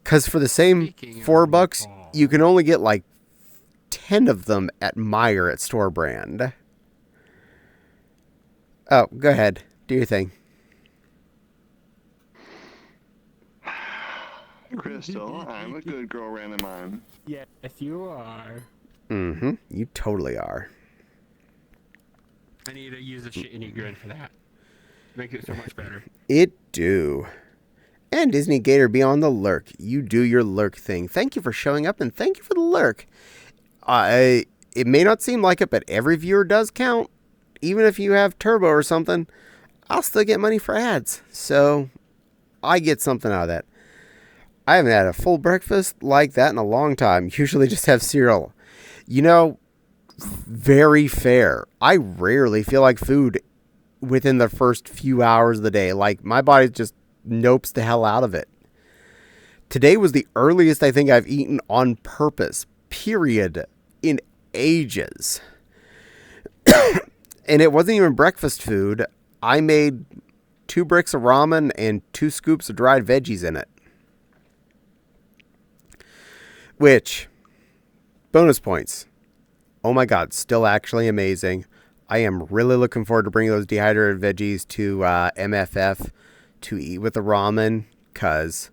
Because for the same $4, you can only get like 10 of them at Meijer at store brand. Oh, go ahead. Do your thing. Crystal, I'm a good girl, random on. Yes, you are. Mm-hmm. You totally are. I need to use a shitty grin for that. Make it so much better. It do. And Disney Gator Beyond the Lurk. You do your lurk thing. Thank you for showing up and thank you for the lurk. It may not seem like it, but every viewer does count. Even if you have Turbo or something, I'll still get money for ads. So I get something out of that. I haven't had a full breakfast like that in a long time. Usually just have cereal. You know, very fair. I rarely feel like food within the first few hours of the day. Like, my body just nopes the hell out of it. Today was the earliest I think I've eaten on purpose, period, in ages. And it wasn't even breakfast food. I made 2 bricks of ramen and 2 scoops of dried veggies in it. Which, bonus points. Oh my god, still actually amazing. I am really looking forward to bringing those dehydrated veggies to MFF to eat with the ramen. Because,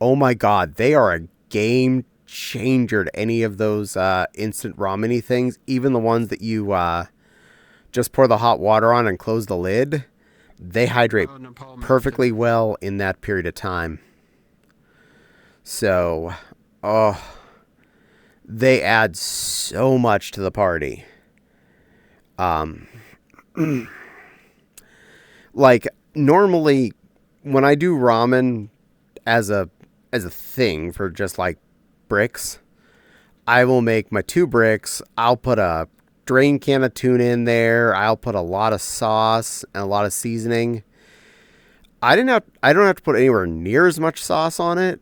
oh my god, they are a game changer to any of those instant ramen-y things. Even the ones that you just pour the hot water on and close the lid. They hydrate perfectly well in that period of time. So, they add so much to the party. Like, normally when I do ramen as a thing for just like bricks, I will make my 2 bricks. I'll put a drain can of tuna in there. I'll put a lot of sauce and a lot of seasoning. I don't have to put anywhere near as much sauce on it.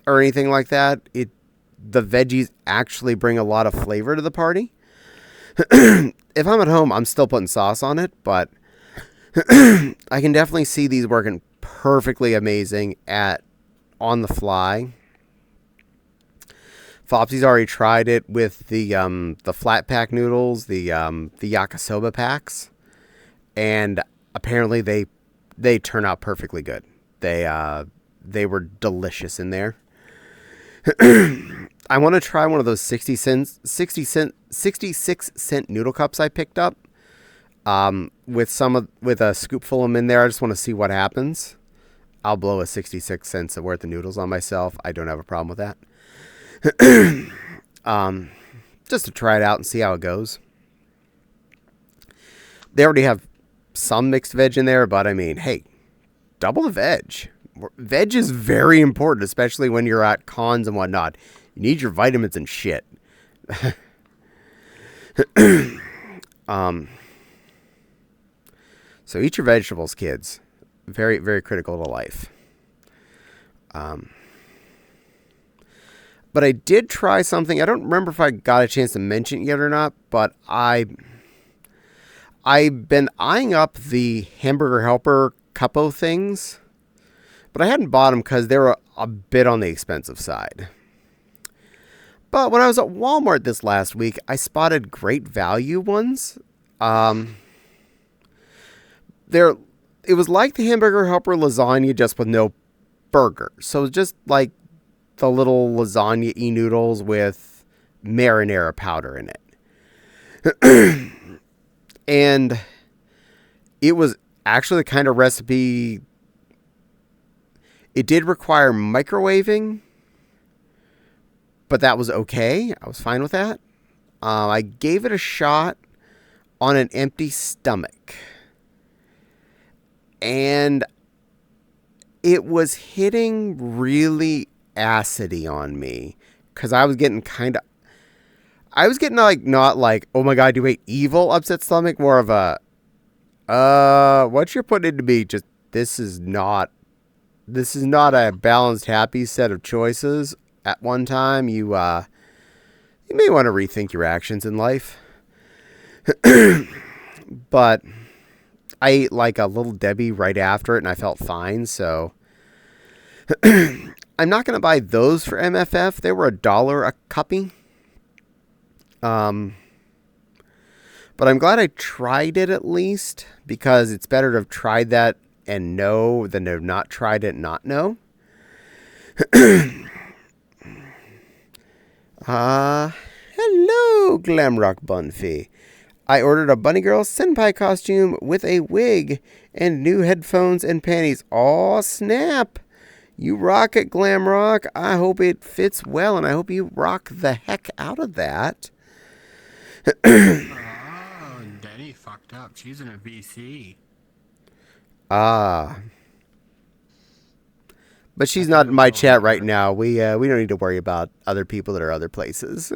Or anything like that. The veggies actually bring a lot of flavor to the party. If I'm at home, I'm still putting sauce on it, but I can definitely see these working perfectly amazing on the fly. Flopsy's already tried it with the flat pack noodles, the yakisoba packs, and apparently they turn out perfectly good. They were delicious in there. I want to try one of those 66 cent noodle cups I picked up. With a scoop full of them in there. I just want to see what happens. I'll blow a 66 cents worth of noodles on myself. I don't have a problem with that. Just to try it out and see how it goes. They already have some mixed veg in there, but I mean, hey, double the veg. Veg is very important, especially when you're at cons and whatnot. You need your vitamins and shit. So eat your vegetables, kids. Very, very critical to life. But I did try something. I don't remember if I got a chance to mention it yet or not, but I've been eyeing up the Hamburger Helper Cuppo things, but I hadn't bought them because they were a bit on the expensive side. But when I was at Walmart this last week, I spotted great value ones. It was like the Hamburger Helper lasagna, just with no burger. So it's just like the little lasagna e-noodles with marinara powder in it. And it was actually the kind of recipe. It did require microwaving, but that was okay. I was fine with that. I gave it a shot on an empty stomach. And it was hitting really acidy on me. Because I was getting like, not like, oh my god, you ate evil upset stomach. More of a, what you're putting into me, just, this is not a balanced, happy set of choices. At one time, you may want to rethink your actions in life. But I ate like a Little Debbie right after it, and I felt fine, so I'm not going to buy those for MFF. They were $1 a cuppy. But I'm glad I tried it at least, because it's better to have tried that and know than to have not tried it and not know. Hello, Glamrock Bunfy. I ordered a Bunny Girl Senpai costume with a wig and new headphones and panties. Aw, snap. You rock it, Glamrock. I hope it fits well, and I hope you rock the heck out of that. Oh, Daddy fucked up. She's in a VC. Ah. But she's not in my chat right now. We don't need to worry about other people that are other places.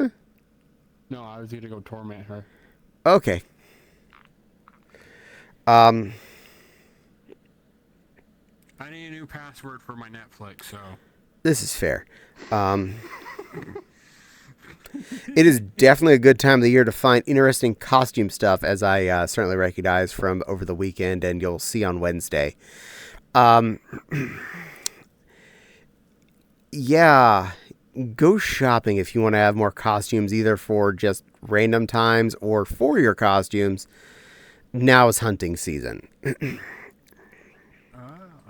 No, I was going to go torment her. Okay. I need a new password for my Netflix, so... This is fair. It is definitely a good time of the year to find interesting costume stuff, as I certainly recognize from over the weekend, and you'll see on Wednesday. Yeah, go shopping if you want to have more costumes, either for just random times or for your costumes. Now is hunting season. I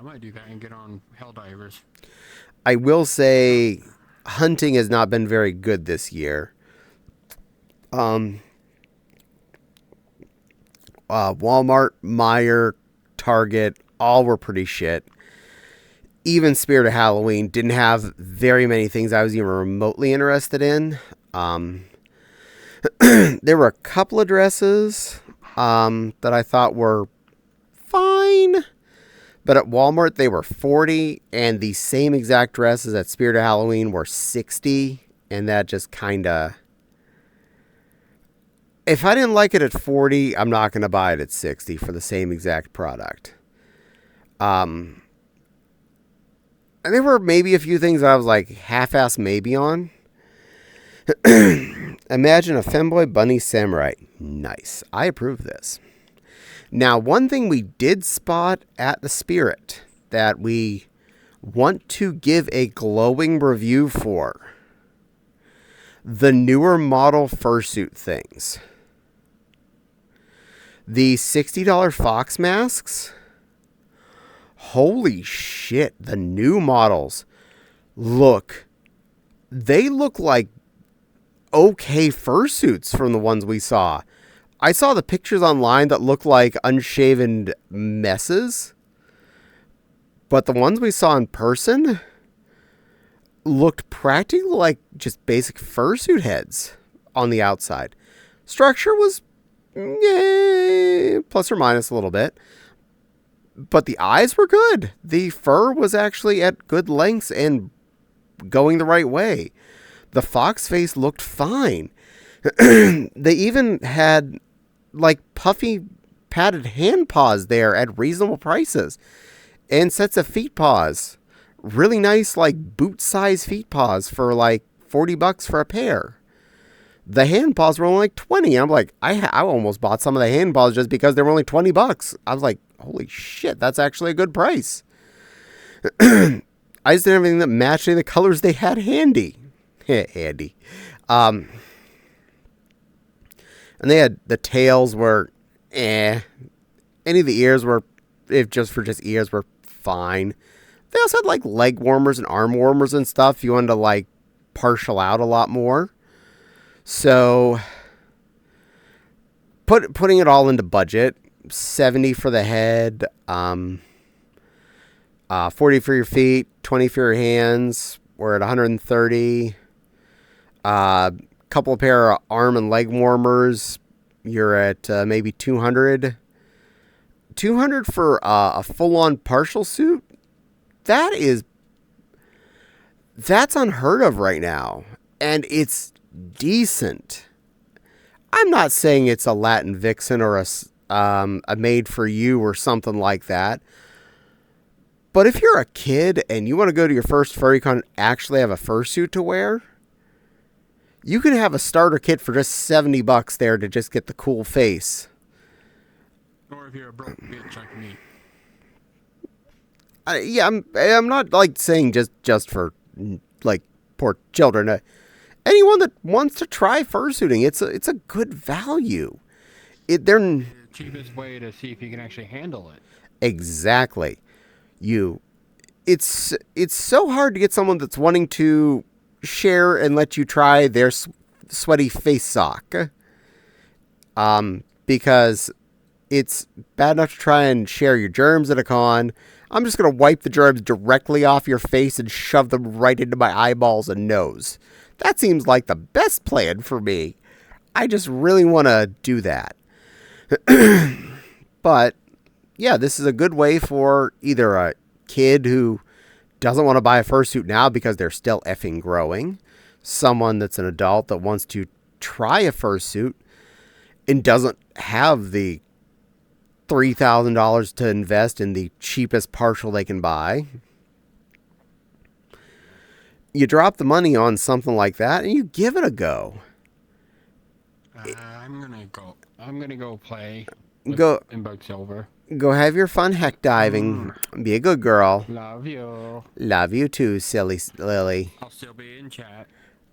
might do that and get on Helldivers. I will say hunting has not been very good this year. Walmart, Meijer, Target, all were pretty shit. Even Spirit of Halloween didn't have very many things I was even remotely interested in. There were a couple of dresses that I thought were fine. But at Walmart, they were $40, and the same exact dresses at Spirit of Halloween were $60, and that just kind of... If I didn't like it at $40, I'm not going to buy it at $60 for the same exact product. And there were maybe a few things I was like half-ass maybe on. Imagine a femboy bunny samurai. Nice. I approve this. Now, one thing we did spot at the Spirit that we want to give a glowing review for. The newer model fursuit things. The $60 Fox masks. Holy shit, the new models they look like okay fursuits from the ones we saw. I saw the pictures online that looked like unshaven messes, but the ones we saw in person looked practically like just basic fursuit heads on the outside. Structure was plus or minus a little bit, but the eyes were good. The fur was actually at good lengths and going the right way. The fox face looked fine. They even had like puffy padded hand paws there at reasonable prices, and sets of feet paws. Really nice, like boot size feet paws for like $40 for a pair. The hand paws were only like 20. I'm like, I almost bought some of the hand paws just because they were only $20. I was like, holy shit, that's actually a good price. I just didn't have anything that matched any of the colors they had handy. Handy. And they had, the tails were, Any of the ears were, if just for just ears, were fine. They also had like leg warmers and arm warmers and stuff. You wanted to like partial out a lot more. So putting it all into budget, 70 for the head, 40 for your feet, 20 for your hands. We're at 130. Couple of pair of arm and leg warmers. You're at maybe 200. 200 for a full-on partial suit. That's unheard of right now, and it's decent. I'm not saying it's a Latin Vixen or a made for you or something like that. But if you're a kid and you want to go to your first furry con and actually have a fursuit to wear, you can have a starter kit for just $70 there to just get the cool face. Or if you're a broke bitch like me. I'm not like saying just for like poor children. Anyone that wants to try fursuiting, it's a good value. They're the cheapest way to see if you can actually handle it. Exactly. It's so hard to get someone that's wanting to share and let you try their sweaty face sock. Because it's bad enough to try and share your germs at a con. I'm just going to wipe the germs directly off your face and shove them right into my eyeballs and nose. That seems like the best plan for me. I just really want to do that. But, yeah, this is a good way for either a kid who doesn't want to buy a fursuit now because they're still effing growing, someone that's an adult that wants to try a fursuit and doesn't have the $3,000 to invest in the cheapest partial they can buy. You drop the money on something like that and you give it a go. I'm gonna go play. In Bug Silver. Go have your fun heck diving. Be a good girl. Love you. Love you too, silly Lily. I'll still be in chat.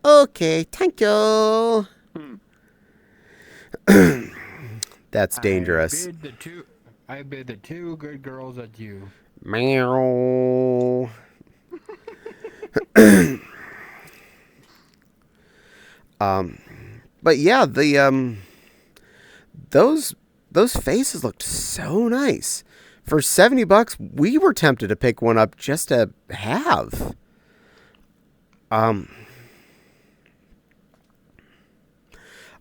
Okay, thank you. That's dangerous. I bid the two good girls at you. Meow. But yeah, those faces looked so nice. For $70, we were tempted to pick one up just to have.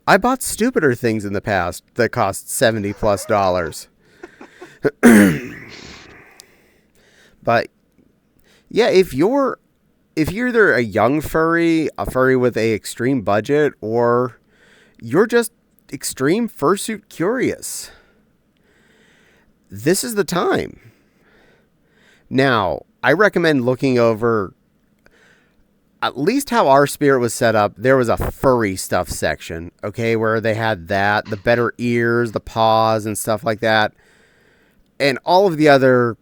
I bought stupider things in the past that cost $70+. But yeah, if you're either a young furry, a furry with a extreme budget, or you're just extreme fursuit curious, this is the time. Now, I recommend looking over at least how our Spirit was set up. There was a furry stuff section, okay, where they had that, the better ears, the paws, and stuff like that, and all of the other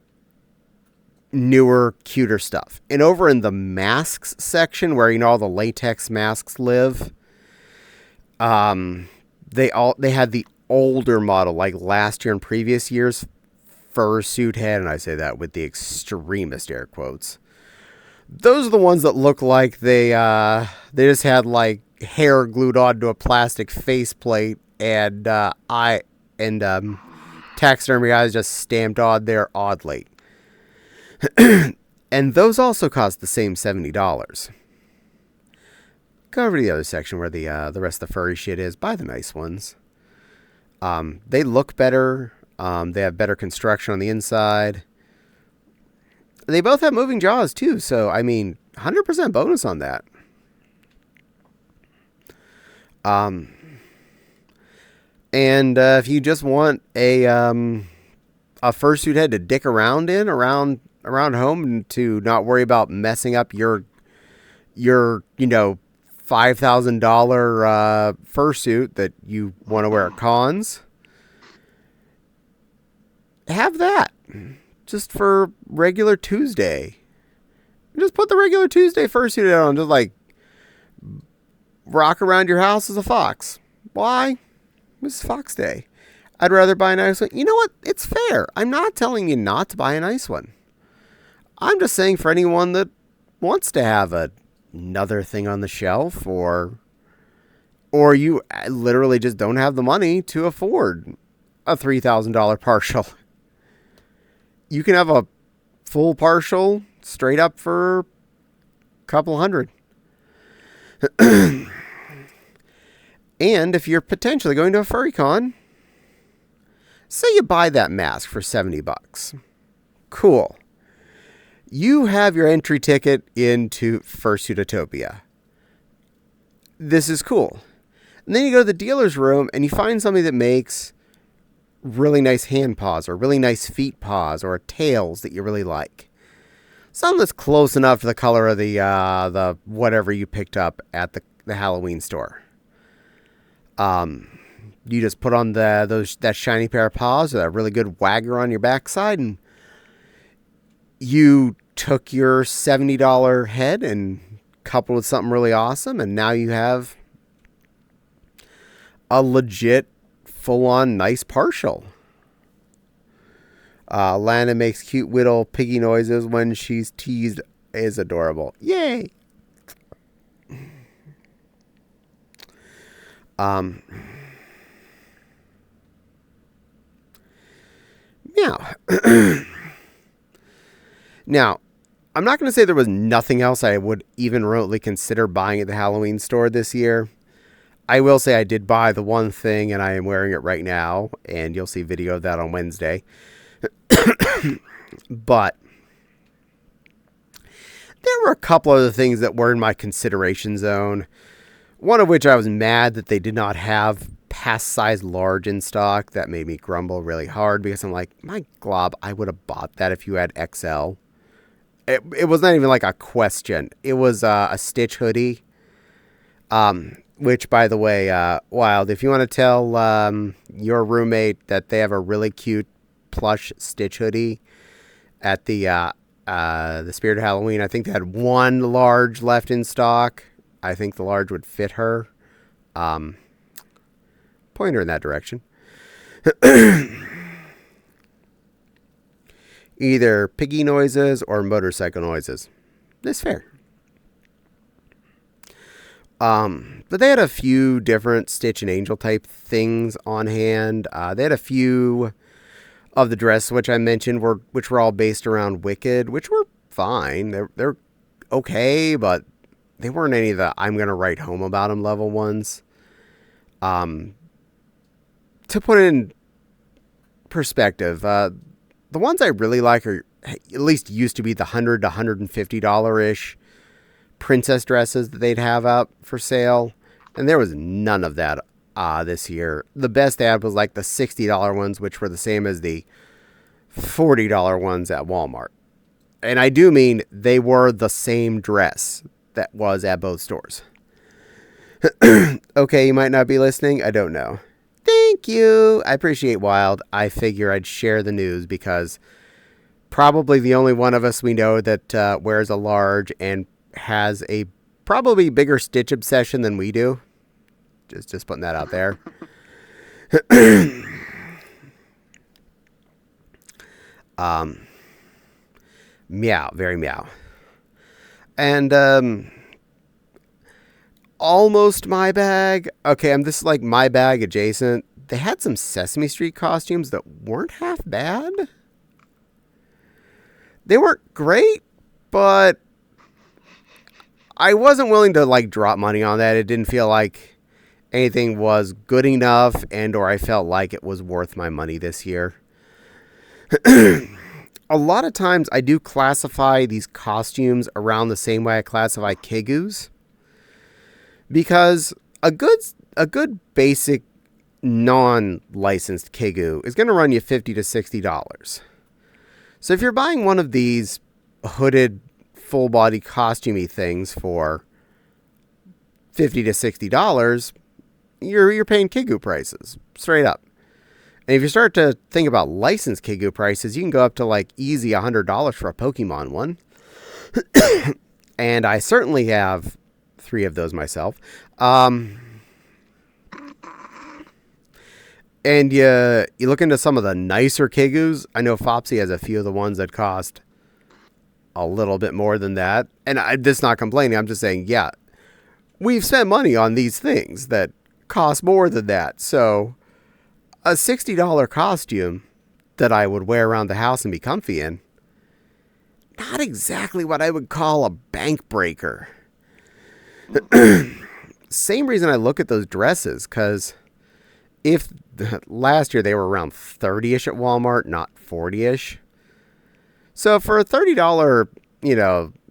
newer, cuter stuff. And over in the masks section, where all the latex masks live, they had the older model, like last year and previous years fursuit head, and I say that with the extremest air quotes. Those are the ones that look like they just had like hair glued onto a plastic faceplate and taxidermy eyes just stamped on there oddly. And those also cost the same $70. Go over to the other section where the rest of the furry shit is. Buy the nice ones. They look better. They have better construction on the inside. They both have moving jaws too, so I mean, 100% bonus on that. And if you just want a fursuit head to dick around in around home and to not worry about messing up your $5,000 fursuit that you want to wear at cons, have that just for regular Tuesday. Just put the regular Tuesday fursuit on, just like rock around your house as a fox. Why? It's Fox Day. I'd rather buy a nice one. You know what? It's fair. I'm not telling you not to buy a nice one. I'm just saying for anyone that wants to have another thing on the shelf, or you literally just don't have the money to afford a $3,000 partial. You can have a full partial straight up for a couple hundred. And if you're potentially going to a furry con, say you buy that mask for $70. Cool. You have your entry ticket into Fursuitopia. This is cool. And then you go to the dealer's room and you find somebody that makes really nice hand paws or really nice feet paws or tails that you really like. Something that's close enough to the color of the whatever you picked up at the Halloween store. You just put on that shiny pair of paws with a really good wagger on your backside, and you took your $70 head and coupled with something really awesome, and now you have a legit, full-on, nice partial. Lana makes cute little piggy noises when she's teased. Is adorable. Yay! Now, now, I'm not going to say there was nothing else I would even remotely consider buying at the Halloween store this year. I will say I did buy the one thing, and I am wearing it right now, and you'll see video of that on Wednesday. But there were a couple other things that were in my consideration zone. One of which I was mad that they did not have past size large in stock. That made me grumble really hard because I'm like, my glob, I would have bought that if you had XL. It was not even like a question. It was a Stitch hoodie. Which, by the way, Wild, if you want to tell your roommate that they have a really cute plush Stitch hoodie at the Spirit of Halloween, I think they had one large left in stock. I think the large would fit her. Point her in that direction. Either piggy noises or motorcycle noises. That's fair. But they had a few different Stitch and Angel type things on hand. They had a few of the dresses, which I mentioned, which were all based around Wicked, which were fine. They're okay, but they weren't any of the I'm going to write home about them level ones. To put it in perspective, the ones I really like are, at least used to be the $100 to $150-ish princess dresses that they'd have out for sale. And there was none of that this year. The best they had was like the $60 ones, which were the same as the $40 ones at Walmart. And I do mean they were the same dress that was at both stores. Okay, you might not be listening. I don't know. Thank you. I appreciate Wild. I figure I'd share the news because probably the only one of us we know that wears a large and has a probably bigger Stitch obsession than we do. Just putting that out there. Meow, very meow. And almost my bag. Okay, this is like my bag adjacent. They had some Sesame Street costumes that weren't half bad. They weren't great, but I wasn't willing to like drop money on that. It didn't feel like anything was good enough, and or I felt like it was worth my money this year. A lot of times I do classify these costumes around the same way I classify Kigus. Because a good basic non-licensed Kigu is going to run you $50 to $60. So if you're buying one of these hooded full body costumey things for $50 to $60, you're paying Kigu prices, straight up. And if you start to think about licensed Kigu prices, you can go up to like easy $100 for a Pokemon one. And I certainly have 3 of those myself. And you look into some of the nicer Kigus. I know Fopsy has a few of the ones that cost a little bit more than that. And I'm just not complaining. I'm just saying, yeah, we've spent money on these things that cost more than that. So a $60 costume that I would wear around the house and be comfy in, not exactly what I would call a bank breaker. Same reason I look at those dresses, because if last year they were around 30-ish at Walmart, not 40-ish. So for a $30,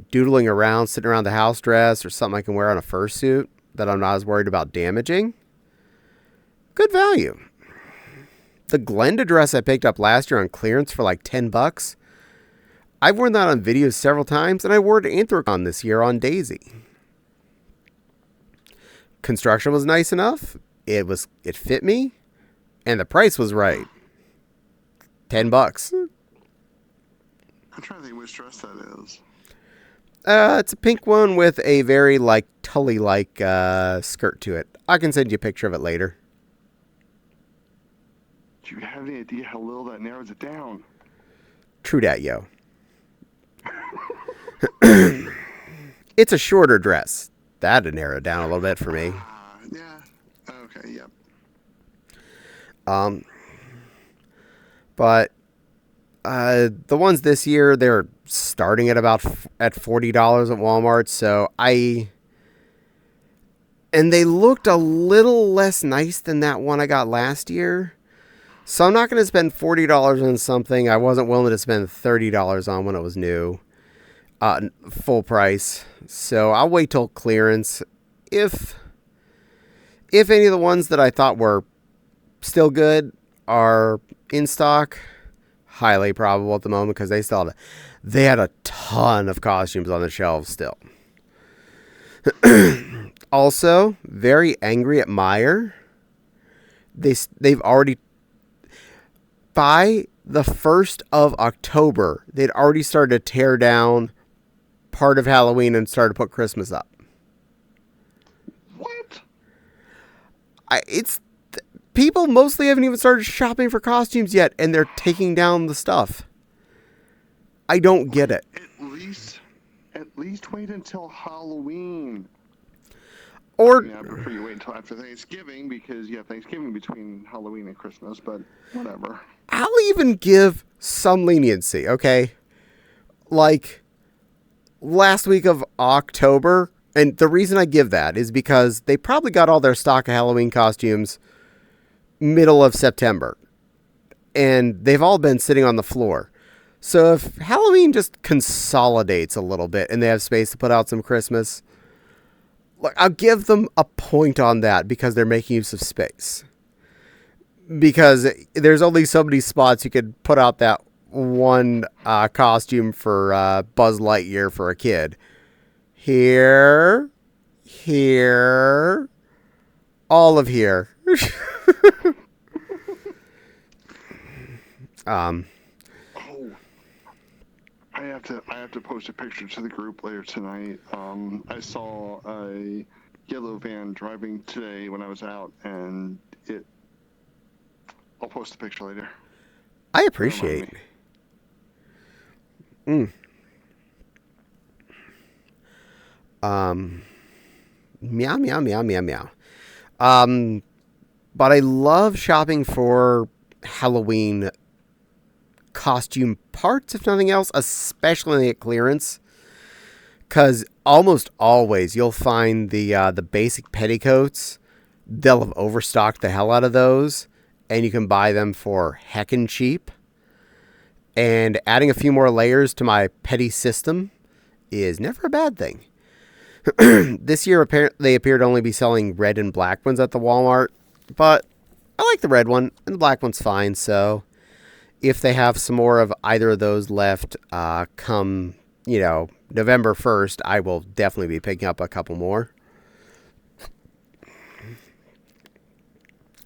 doodling around, sitting around the house dress or something I can wear on a fursuit that I'm not as worried about damaging, good value. The Glenda dress I picked up last year on clearance for like $10. I've worn that on videos several times, and I wore it to Anthrocon this year on Daisy. Construction was nice enough. It fit me, and the price was right. $10. I'm trying to think which dress that is. It's a pink one with a very Tully-like skirt to it. I can send you a picture of it later. Do you have any idea how little that narrows it down? True dat, yo. It's a shorter dress. That'd narrow it down a little bit for me. Yeah. Okay. Yep. But the ones this year, they're starting at about at $40 at Walmart. So and they looked a little less nice than that one I got last year. So I'm not going to spend $40 on something I wasn't willing to spend $30 on when it was new. Full price. So I'll wait till clearance. If any of the ones that I thought were still good are in stock, highly probable at the moment, because they had a ton of costumes on the shelves still. Also, very angry at Meijer. They've already, by the 1st of October, they'd already started to tear down part of Halloween and started to put Christmas up. What? People mostly haven't even started shopping for costumes yet, and they're taking down the stuff. I don't get it. At least wait until Halloween. Or before you wait until after Thanksgiving, because you have Thanksgiving between Halloween and Christmas, but whatever. I'll even give some leniency, okay? Like last week of October, and the reason I give that is because they probably got all their stock of Halloween costumes middle of September, and they've all been sitting on the floor. So if Halloween just consolidates a little bit and they have space to put out some Christmas, look, I'll give them a point on that because they're making use of space. Because there's only so many spots you could put out that one costume for Buzz Lightyear for a kid. Here, all of here. I have to post a picture to the group later tonight. I saw a yellow van driving today when I was out, and I'll post a picture later. I appreciate. Meow, meow, meow, meow, meow. But I love shopping for Halloween costume parts, if nothing else, especially at clearance. Because almost always you'll find the basic petticoats. They'll have overstocked the hell out of those, and you can buy them for heckin' cheap. And adding a few more layers to my petty system is never a bad thing. This year, they appear to only be selling red and black ones at the Walmart, but I like the red one, and the black one's fine, so if they have some more of either of those left come, November 1st, I will definitely be picking up a couple more.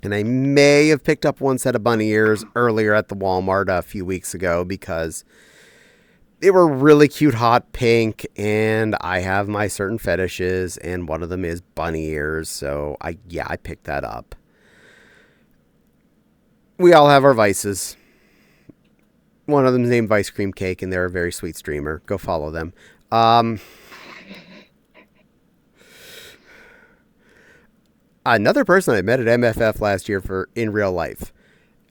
And I may have picked up one set of bunny ears earlier at the Walmart a few weeks ago because they were really cute hot pink, and I have my certain fetishes, and one of them is bunny ears, so I picked that up. We all have our vices. One of them's named Vice Cream Cake, and they're a very sweet streamer. Go follow them. Another person I met at MFF last year in real life,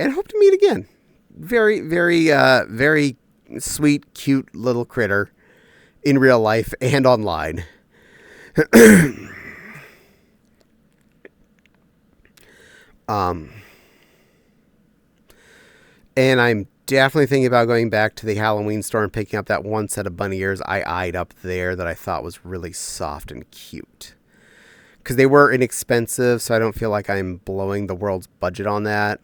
and hope to meet again. Very, very, very sweet, cute little critter in real life and online. And I'm definitely thinking about going back to the Halloween store and picking up that one set of bunny ears I eyed up there that I thought was really soft and cute. Because they were inexpensive, so I don't feel like I'm blowing the world's budget on that.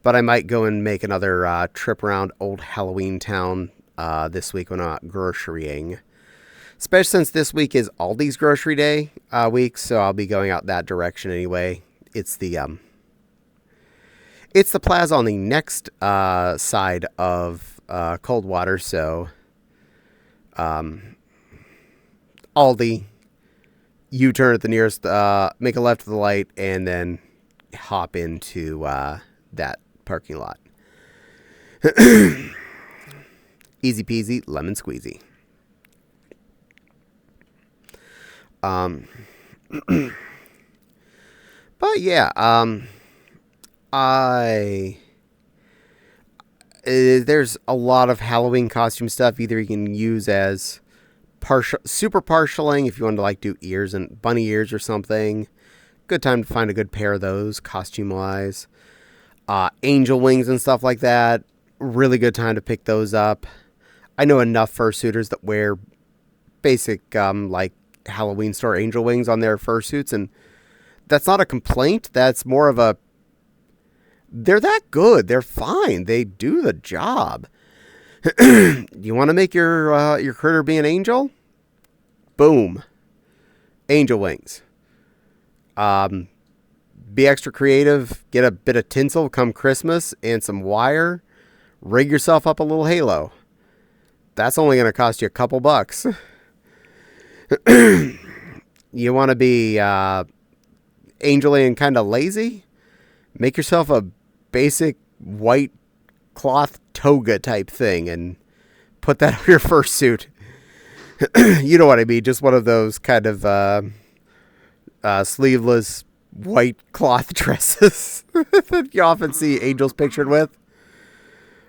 But I might go and make another trip around Old Halloween Town this week when I'm not grocerying. Especially since this week is Aldi's grocery day week, so I'll be going out that direction anyway. It's the plaza on the next side of Coldwater, so Aldi, U-turn at the nearest, make a left to the light, and then hop into that parking lot. Easy peasy, lemon squeezy. But yeah, there's a lot of Halloween costume stuff. Either you can use as super partialing if you want to like do ears and bunny ears or something. Good time to find a good pair of those costume wise. Angel wings and stuff like that. Really good time to pick those up. I know enough fursuiters that wear basic like Halloween store angel wings on their fursuits, and that's not a complaint. That's more of a, they're that good. They're fine. They do the job. You want to make your critter be an angel? Boom. Angel wings. Be extra creative. Get a bit of tinsel come Christmas and some wire. Rig yourself up a little halo. That's only going to cost you a couple bucks. You want to be angelly and kind of lazy? Make yourself a basic white cloth toga type thing and put that on your fursuit. You know what I mean? Just one of those kind of sleeveless white cloth dresses that you often see angels pictured with.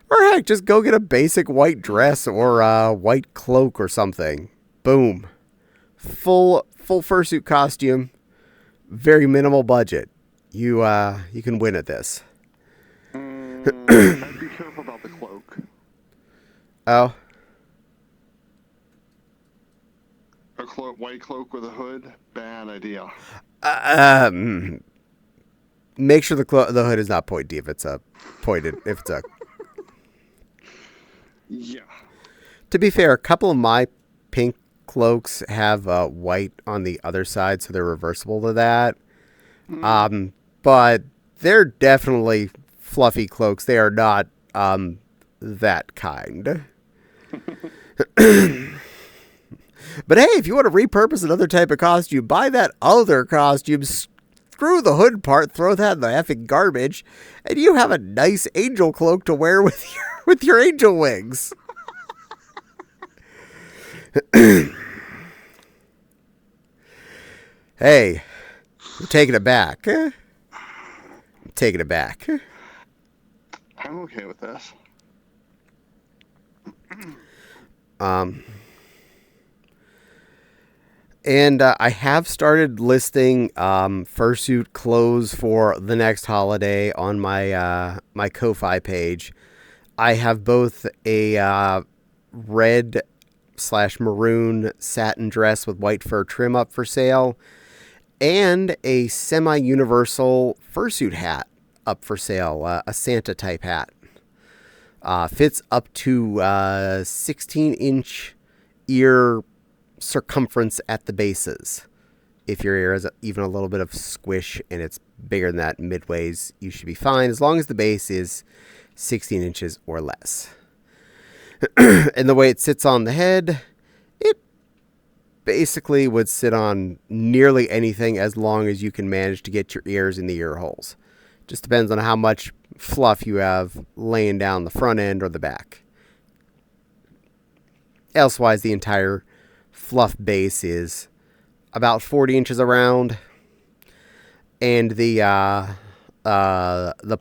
Or heck, just go get a basic white dress or a white cloak or something. Boom. Full fursuit costume. Very minimal budget. You can win at this. I'd be careful about the cloak. Oh. A white cloak with a hood? Bad idea. Make sure the hood is not pointy if it's pointed. If it's a. Yeah. To be fair, a couple of my pink cloaks have white on the other side, so they're reversible to that. But they're definitely fluffy cloaks. They are not that kind. But hey, if you want to repurpose another type of costume, buy that other costume, screw the hood part, throw that in the effing garbage, and you have a nice angel cloak to wear with your angel wings. Hey, I'm taking it back. I'm taking it back. I'm okay with this. And I have started listing fursuit clothes for the next holiday on my my Ko-Fi page. I have both a red/maroon satin dress with white fur trim up for sale, and a semi-universal fursuit hat up for sale, a Santa type hat. Fits up to 16-inch ear circumference at the bases. If your ear has even a little bit of squish and it's bigger than that midways, you should be fine as long as the base is 16 inches or less. And the way it sits on the head, it basically would sit on nearly anything as long as you can manage to get your ears in the ear holes. Just depends on how much fluff you have laying down the front end or the back. Elsewise, the entire fluff base is about 40 inches around, and the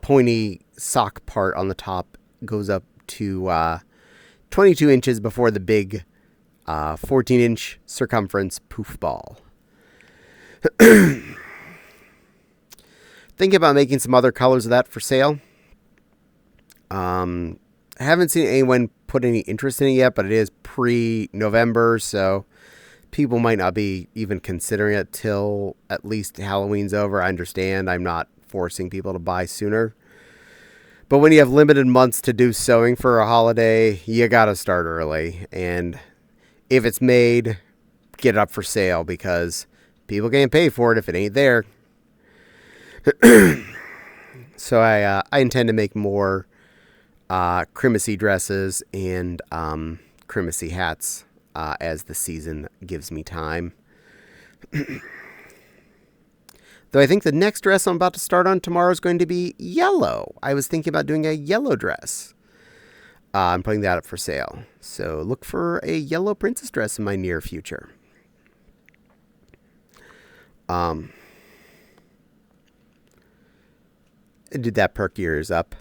pointy sock part on the top goes up to 22 inches before the big 14-inch circumference poof ball. Thinking about making some other colors of that for sale. I haven't seen anyone put any interest in it yet, but it is pre-November, so people might not be even considering it till at least Halloween's over. I understand. I'm not forcing people to buy sooner. But when you have limited months to do sewing for a holiday, you got to start early. And if it's made, get it up for sale because people can't pay for it if it ain't there. So I intend to make more Christmassy dresses and Christmassy hats as the season gives me time. Though I think the next dress I'm about to start on tomorrow is going to be yellow. I was thinking about doing a yellow dress. I'm putting that up for sale. So look for a yellow princess dress in my near future. Did that perk your ears up?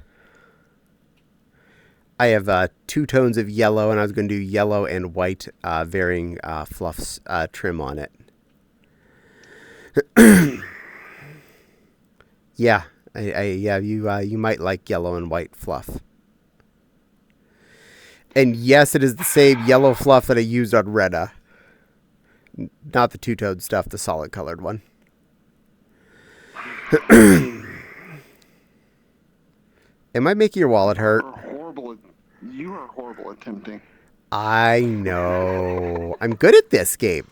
I have 2 tones of yellow, and I was going to do yellow and white varying fluffs trim on it. Yeah, you might like yellow and white fluff. And yes, it is the same yellow fluff that I used on Retta. Not the two-tone stuff, the solid colored one. Am I making your wallet hurt? You are horrible at tempting. I know. I'm good at this game.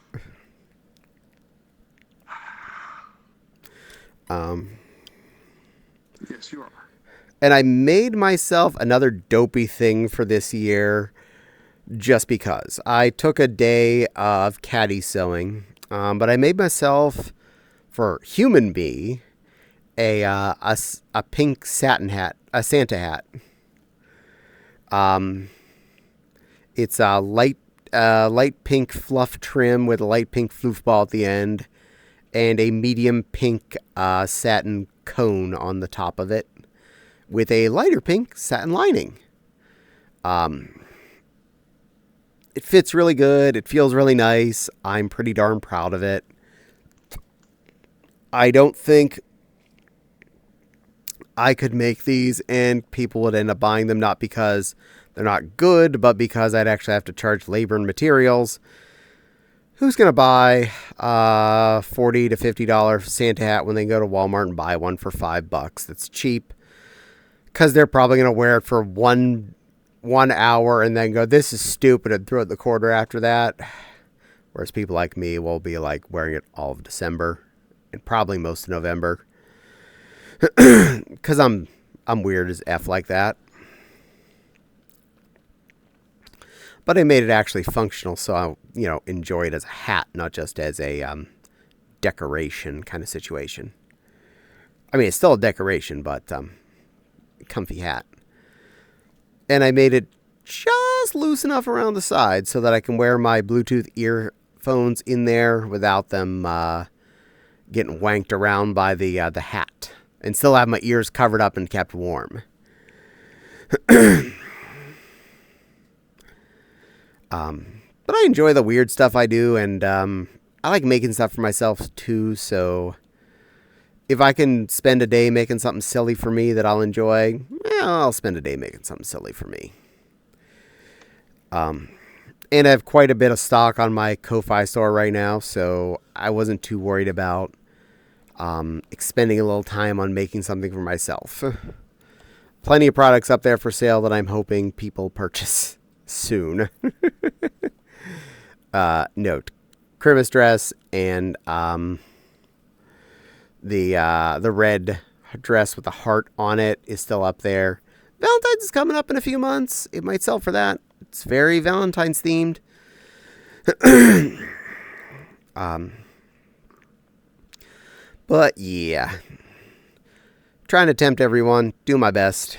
Yes, you are. And I made myself another dopey thing for this year just because. I took a day of Caddie sewing, but I made myself, for Human Bee, a pink satin hat, a Santa hat. It's a light pink fluff trim with a light pink floof ball at the end, and a medium pink satin cone on the top of it, with a lighter pink satin lining. It fits really good. It feels really nice. I'm pretty darn proud of it. I don't think I could make these and people would end up buying them, not because they're not good, but because I'd actually have to charge labor and materials. Who's going to buy a $40 to $50 Santa hat when they go to Walmart and buy one for $5? That's cheap. Because they're probably going to wear it for one hour and then go, this is stupid, and throw it in the corner after that. Whereas people like me will be like wearing it all of December and probably most of November. Because I'm weird as F like that. But I made it actually functional, so I, enjoy it as a hat, not just as a decoration kind of situation. I mean, it's still a decoration, but comfy hat. And I made it just loose enough around the side so that I can wear my Bluetooth earphones in there without them getting wanked around by the hat, and still have my ears covered up and kept warm. But I enjoy the weird stuff I do, and I like making stuff for myself too, so if I can spend a day making something silly for me that I'll enjoy, I'll spend a day making something silly for me. And I have quite a bit of stock on my Ko-Fi store right now, so I wasn't too worried about expending a little time on making something for myself. Plenty of products up there for sale that I'm hoping people purchase soon. Note, Christmas dress and the red dress with the heart on it is still up there. Valentine's is coming up in a few months. It might sell for that. It's very Valentine's themed. But yeah, trying to tempt everyone, do my best.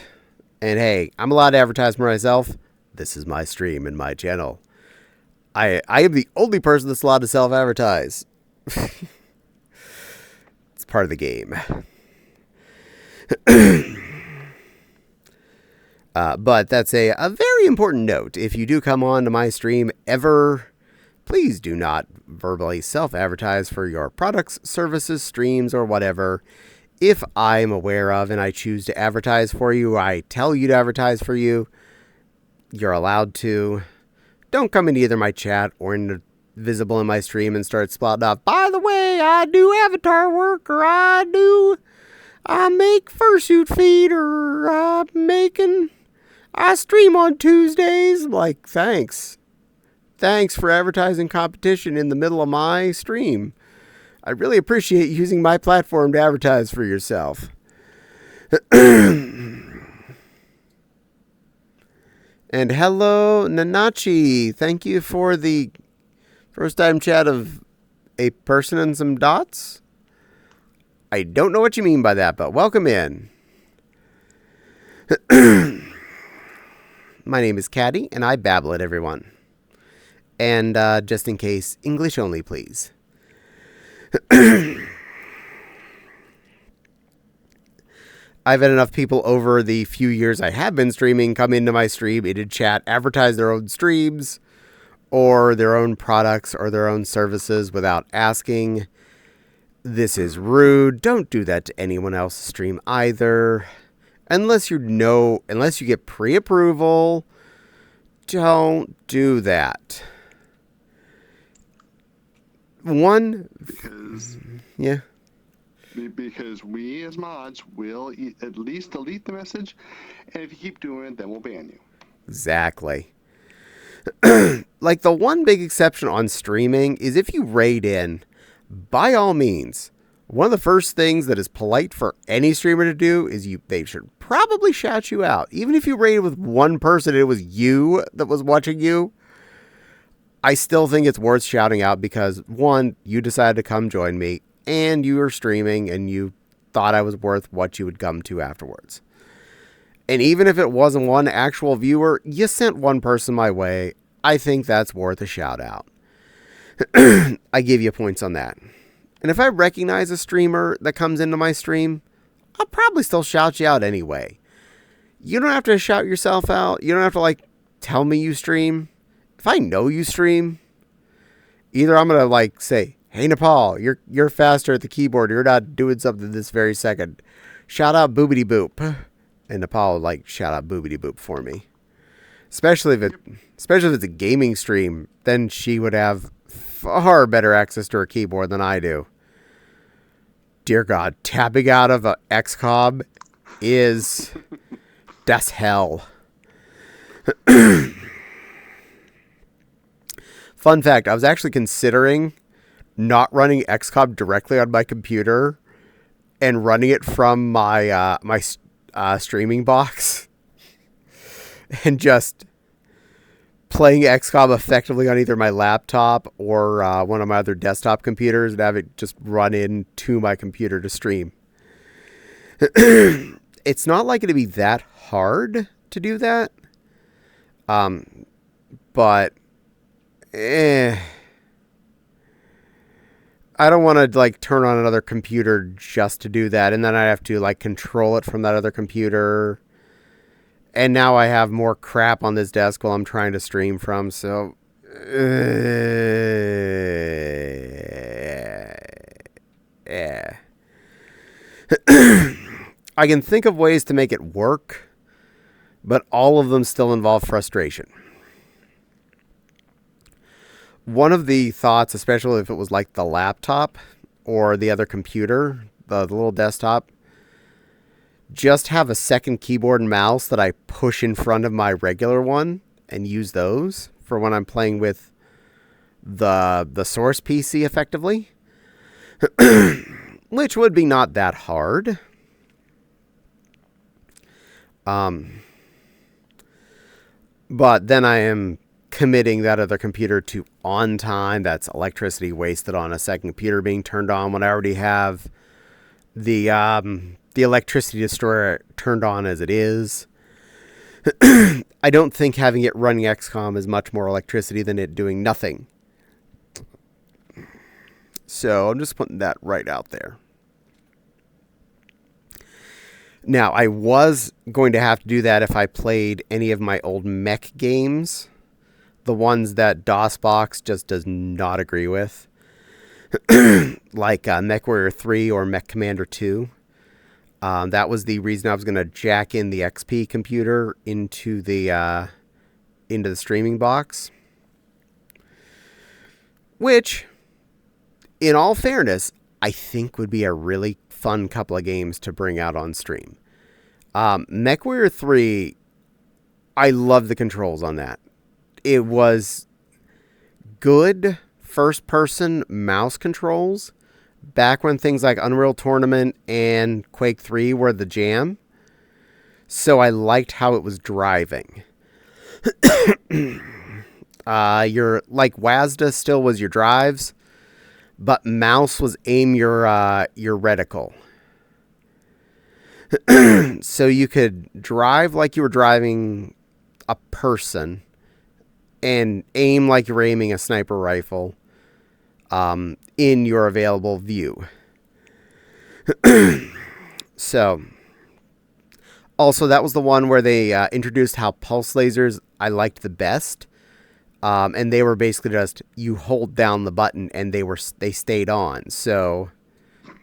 And hey, I'm allowed to advertise for myself. This is my stream and my channel. I am the only person that's allowed to self-advertise. It's part of the game. But that's a very important note. If you do come on to my stream ever, please do not verbally self-advertise for your products, services, streams, or whatever. If I'm aware of and I choose to advertise for you, I tell you to advertise for you, you're allowed to. Don't come into either my chat or visible in my stream and start spouting off, by the way, I do avatar work, or I make fursuit feed, or I stream on Tuesdays. I'm like, thanks. Thanks for advertising competition in the middle of my stream. I really appreciate using my platform to advertise for yourself. And hello, Nanachi. Thank you for the first time chat of a person and some dots. I don't know what you mean by that, but welcome in. My name is Caddie, and I babble at everyone. And just in case, English only, please. I've had enough people over the few years I have been streaming come into my stream, into chat, advertise their own streams or their own products or their own services without asking. This is rude. Don't do that to anyone else's stream either. Unless you get pre-approval, don't do that. Because we as mods will at least delete the message, and if you keep doing it, then we'll ban you. Exactly. Like, the one big exception on streaming is if you raid in, by all means, one of the first things that is polite for any streamer to do is they should probably shout you out. Even if you raided with one person and it was you that was watching you, I still think it's worth shouting out because, one, you decided to come join me, and you were streaming, and you thought I was worth what you would come to afterwards. And even if it wasn't one actual viewer, you sent one person my way. I think that's worth a shout out. I give you points on that. And if I recognize a streamer that comes into my stream, I'll probably still shout you out anyway. You don't have to shout yourself out. You don't have to, tell me you stream. If I know you stream, either I'm going to, say, hey, Nepal, you're faster at the keyboard. You're not doing something this very second. Shout out Boobity Boop. And Nepal would, shout out Boobity Boop for me. Especially if it's a gaming stream, then she would have far better access to her keyboard than I do. Dear God, tapping out of a XCOM is das hell. Fun fact, I was actually considering not running XCOM directly on my computer and running it from my streaming box and just playing XCOM effectively on either my laptop or one of my other desktop computers and have it just run into my computer to stream. It's not likely to be that hard to do that. But I don't want to turn on another computer just to do that, and then I have to control it from that other computer. And now I have more crap on this desk while I'm trying to stream from, so I can think of ways to make it work, but all of them still involve frustration. One of the thoughts, especially if it was the laptop or the other computer, the little desktop, just have a second keyboard and mouse that I push in front of my regular one and use those for when I'm playing with the source PC effectively, which would be not that hard. But then I am committing that other computer to on time. That's electricity wasted on a second computer being turned on when I already have the electricity destroyer turned on as it is. I don't think having it running XCOM is much more electricity than it doing nothing. So I'm just putting that right out there. Now, I was going to have to do that if I played any of my old mech games. The ones that DOSBox just does not agree with. Like MechWarrior 3 or Mech Commander 2. That was the reason I was going to jack in the XP computer into the streaming box. Which, in all fairness, I think would be a really fun couple of games to bring out on stream. MechWarrior 3, I love the controls on that. It was good first-person mouse controls back when things like Unreal Tournament and Quake 3 were the jam. So I liked how it was driving. Your like WASDA still was your drives, but mouse was aim your reticle. So you could drive like you were driving a person and aim like you're aiming a sniper rifle in your available view. So, also that was the one where they introduced how pulse lasers I liked the best. And they were basically just, you hold down the button and they stayed on. So,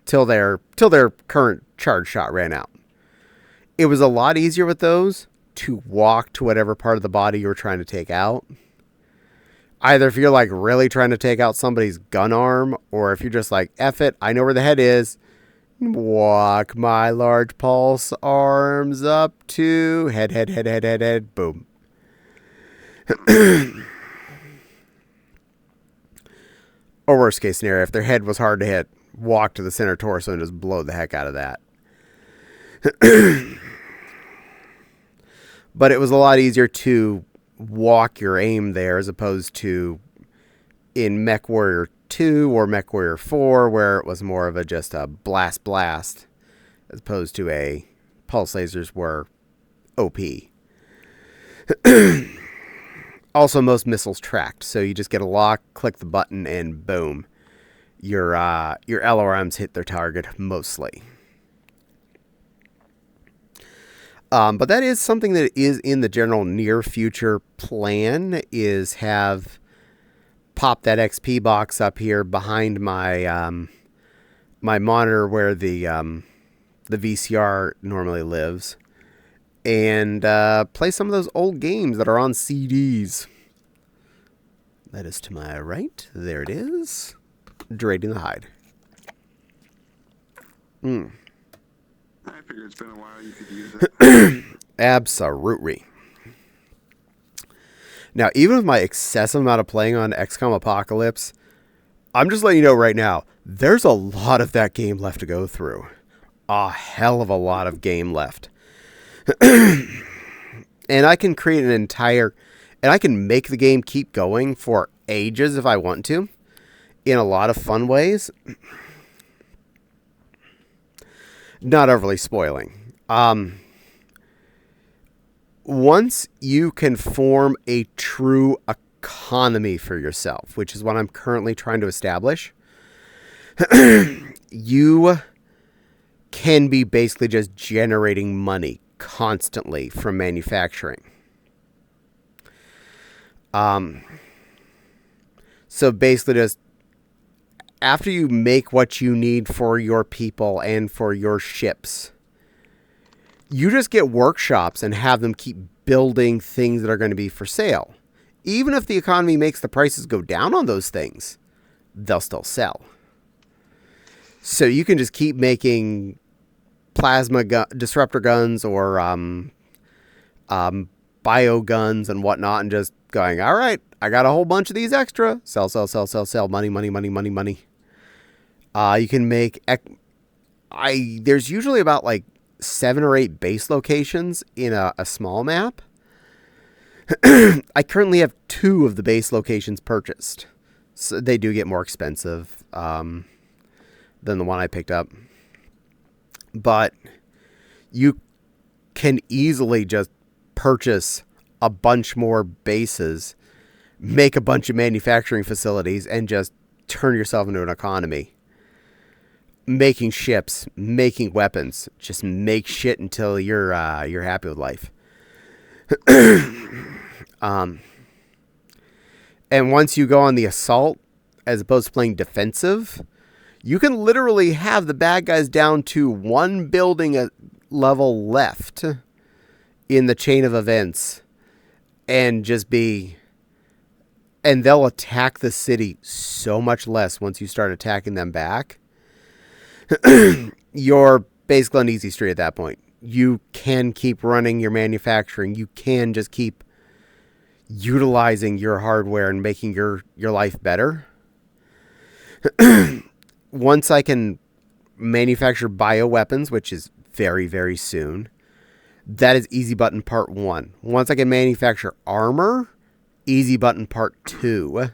till their current charge shot ran out. It was a lot easier with those to walk to whatever part of the body you were trying to take out. Either if you're like really trying to take out somebody's gun arm, or if you're just like, F it, I know where the head is. Walk my large pulse arms up to head, boom. Or worst case scenario, if their head was hard to hit, walk to the center torso and just blow the heck out of that. But it was a lot easier to walk your aim there as opposed to in MechWarrior 2 or MechWarrior 4, where it was more of just a blast as opposed to a pulse lasers were OP. Also, most missiles tracked, so you just get a lock, click the button, and boom, your LRMs hit their target mostly. But that is something that is in the general near future plan, is have pop that XP box up here behind my my monitor where the VCR normally lives, and play some of those old games that are on CDs. That is to my right. There it is. Derating the hide. I figured it's been a while you could use it. Absolutely. Now, even with my excessive amount of playing on XCOM Apocalypse, I'm just letting you know right now, there's a lot of that game left to go through. A hell of a lot of game left. And I can create and I can make the game keep going for ages if I want to, in a lot of fun ways. Not overly spoiling. Once you can form a true economy for yourself, which is what I'm currently trying to establish, you can be basically just generating money constantly from manufacturing. So basically just after you make what you need for your people and for your ships, you just get workshops and have them keep building things that are going to be for sale. Even if the economy makes the prices go down on those things, they'll still sell. So you can just keep making plasma disruptor guns or bio guns and whatnot and just going, all right, I got a whole bunch of these extra. Sell, sell, sell, sell, sell. Money, money, money, money, money. You can make... There's usually about like 7 or 8 base locations in a small map. I currently have 2 of the base locations purchased. So they do get more expensive than the one I picked up. But you can easily just purchase a bunch more bases, make a bunch of manufacturing facilities, and just turn yourself into an economy. Making ships, making weapons, just make shit until you're happy with life. And once you go on the assault, as opposed to playing defensive, you can literally have the bad guys down to 1 building level left in the chain of events, and and they'll attack the city so much less once you start attacking them back. You're basically on easy street at that point. You can keep running your manufacturing. You can just keep utilizing your hardware and making your life better. Once I can manufacture bioweapons, which is very, very soon, that is easy button part 1. Once I can manufacture armor, easy button part 2.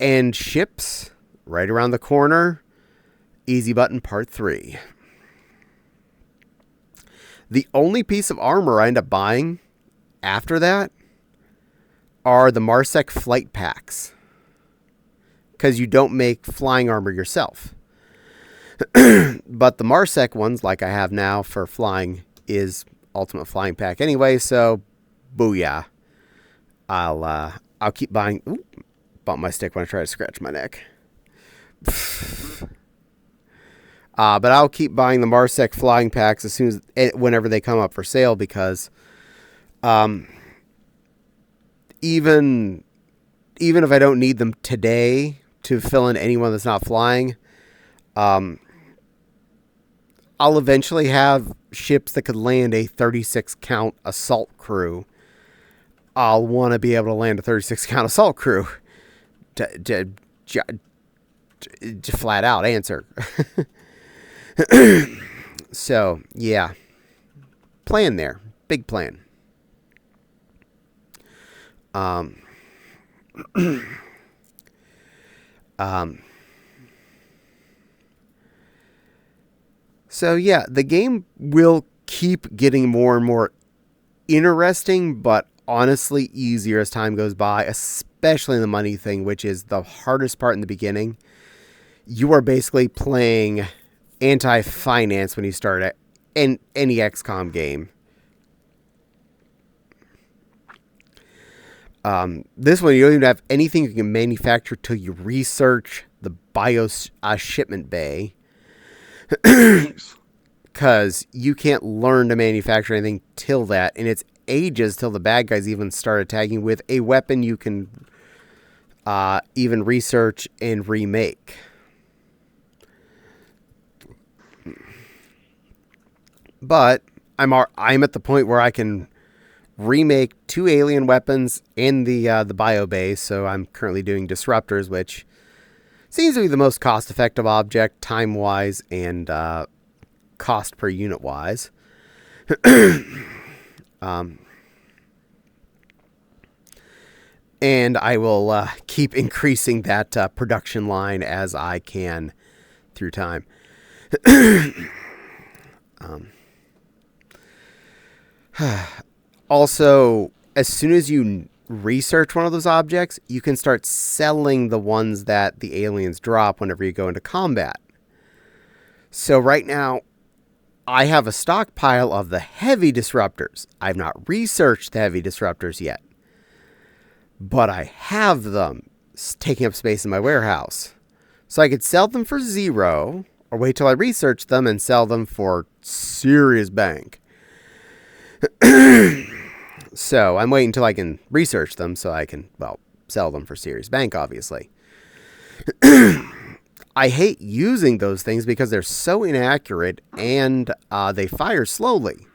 And ships, right around the corner, easy button part 3. The only piece of armor I end up buying after that are the Marsec flight packs, because you don't make flying armor yourself. But the Marsec ones, like I have now for flying, is ultimate flying pack anyway, so booyah. I'll keep buying. Ooh, bumped my stick when I try to scratch my neck. But I'll keep buying the Marsec flying packs whenever they come up for sale, because even if I don't need them today to fill in anyone that's not flying, I'll eventually have ships that could land a 36 count assault crew. I'll want to be able to land a 36 count assault crew to flat out answer. So, yeah. Plan there. Big plan. So, yeah, the game will keep getting more and more interesting, but honestly easier as time goes by, especially the money thing, which is the hardest part in the beginning. You are basically playing anti-finance when you start at any XCOM game. This one, you don't even have anything you can manufacture till you research the BIOS shipment bay. Because you can't learn to manufacture anything till that, and it's ages till the bad guys even start attacking with a weapon you can even research and remake. But I'm at the point where I can remake 2 alien weapons in the bio base, so I'm currently doing disruptors, which seems to be the most cost-effective object, time-wise and cost per unit-wise. And I will keep increasing that production line as I can through time. Also, as soon as you research one of those objects, you can start selling the ones that the aliens drop whenever you go into combat. So right now, I have a stockpile of the heavy disruptors. I've not researched the heavy disruptors yet, but I have them taking up space in my warehouse. So I could sell them for 0, or wait till I research them and sell them for serious bank. So I'm waiting until I can research them so I can, sell them for serious bank, obviously. I hate using those things because they're so inaccurate and they fire slowly.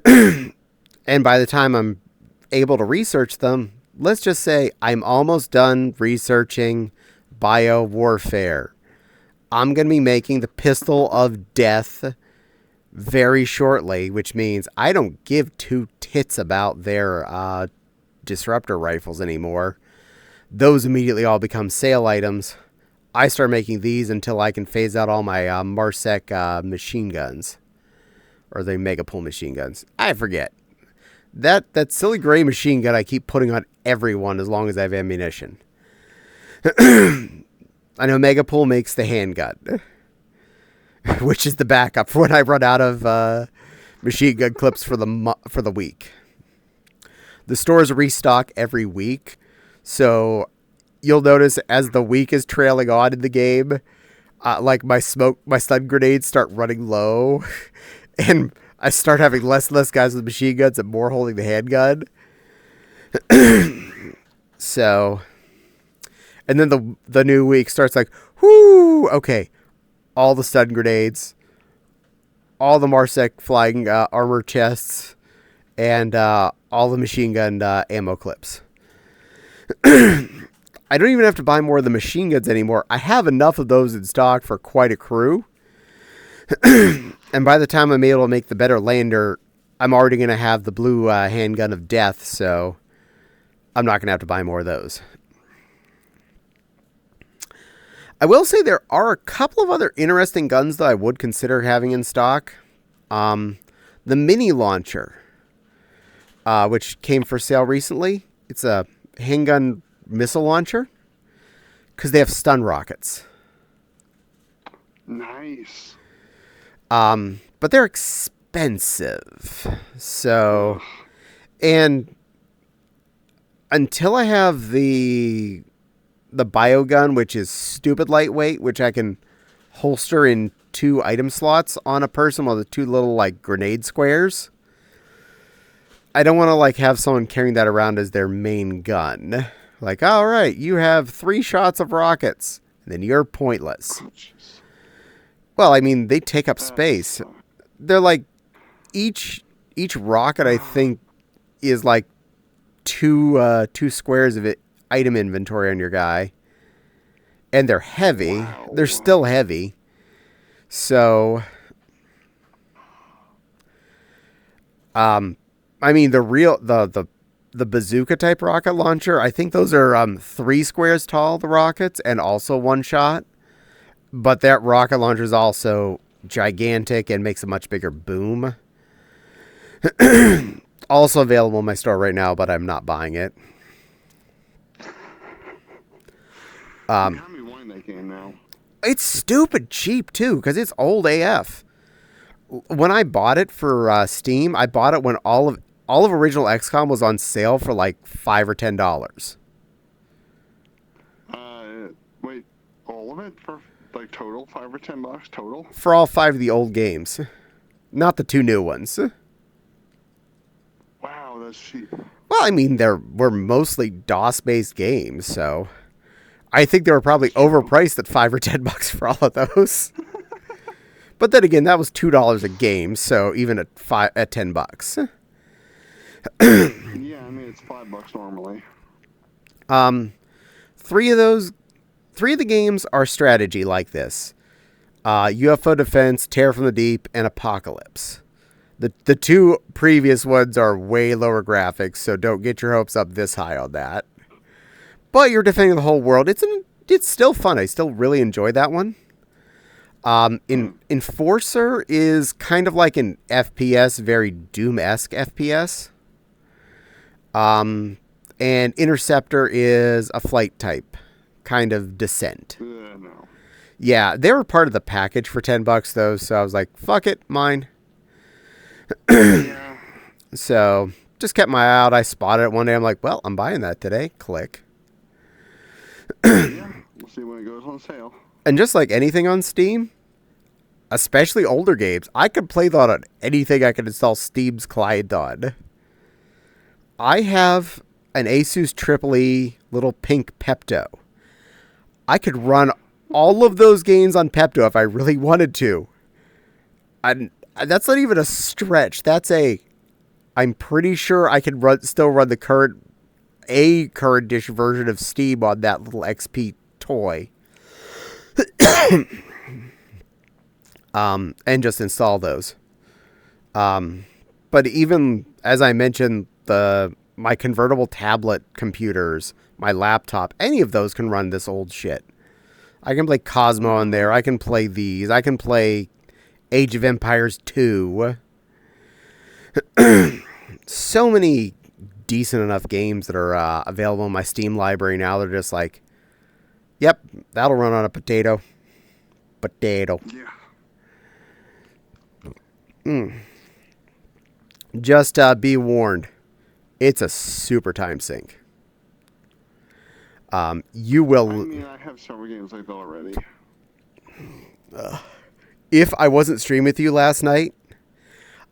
And by the time I'm able to research them, let's just say I'm almost done researching biowarfare. I'm going to be making the Pistol of Death very shortly, which means I don't give two tits about their disruptor rifles anymore. Those immediately all become sale items. I start making these until I can phase out all my Marsec machine guns. Or the Megapull machine guns. I forget. That silly gray machine gun I keep putting on everyone as long as I have ammunition. I know Megapull makes the handgun, which is the backup for when I run out of machine gun clips for the week. The stores restock every week, so you'll notice as the week is trailing on in the game, like my stun grenades start running low, and I start having less and less guys with machine guns and more holding the handgun. So, and then the new week starts like, whoo, okay, all the stun grenades, all the Marsec flying armor chests, and all the machine gun ammo clips. I don't even have to buy more of the machine guns anymore. I have enough of those in stock for quite a crew. And by the time I'm able to make the better lander, I'm already going to have the blue handgun of death, so I'm not going to have to buy more of those. I will say there are a couple of other interesting guns that I would consider having in stock. The mini launcher, which came for sale recently. It's a handgun missile launcher because they have stun rockets. Nice. But they're expensive. So, and until I have the biogun, which is stupid lightweight, which I can holster in 2 item slots on a person with the 2 little like grenade squares, I don't want to like have someone carrying that around as their main gun. Like, all right, you have 3 shots of rockets, and then you're pointless. Well, I mean, they take up space. They're like, each rocket, I think, is like 2 squares of item inventory on your guy. And they're heavy. Wow. They're still heavy. So, I mean, the bazooka type rocket launcher, I think those are 3 squares tall, the rockets, and also 1 shot. But that rocket launcher is also gigantic and makes a much bigger boom. Also available in my store right now, but I'm not buying it. You got me wanting that game now. It's stupid cheap too, because it's old AF. When I bought it for Steam, I bought it when all of original XCOM was on sale for like $5 or $10. Wait, all of it for like total $5 or $10 total? For all 5 of the old games, not the 2 new ones. Wow, that's cheap. Well, I mean, were mostly DOS-based games, so I think they were probably overpriced at $5 or $10 for all of those. But then again, that was $2 a game, so even at $10. Yeah, I mean it's $5 normally. 3 of the games are strategy like this: UFO Defense, Terror from the Deep, and Apocalypse. The 2 previous ones are way lower graphics, so don't get your hopes up this high on that. But you're defending the whole world. It's still fun. I still really enjoy that one. Enforcer is kind of like an FPS, very Doom-esque FPS. And Interceptor is a flight type, kind of Descent. No. Yeah, they were part of the package for $10 though, so I was like, fuck it, mine. Yeah. So just kept my eye out. I spotted it one day. I'm like, well, I'm buying that today. Click. Yeah, we'll see when it goes on sale. And just like anything on Steam, especially older games, I could play that on anything I could install Steam's client on. I have an Asus EEE little pink Pepto. I could run all of those games on Pepto if I really wanted to. And that's not even a stretch. That's a I'm pretty sure I could still run the current dish version of Steam on that little XP toy. And just install those. But even, as I mentioned, my convertible tablet computers, my laptop, any of those can run this old shit. I can play Cosmo on there. I can play these. I can play Age of Empires 2. So many decent enough games that are available in my Steam library now. They're just like, yep, that'll run on a potato. Potato. Yeah. Just be warned. It's a super time sink. You will... I mean, I have several games like that already. If I wasn't streaming with you last night,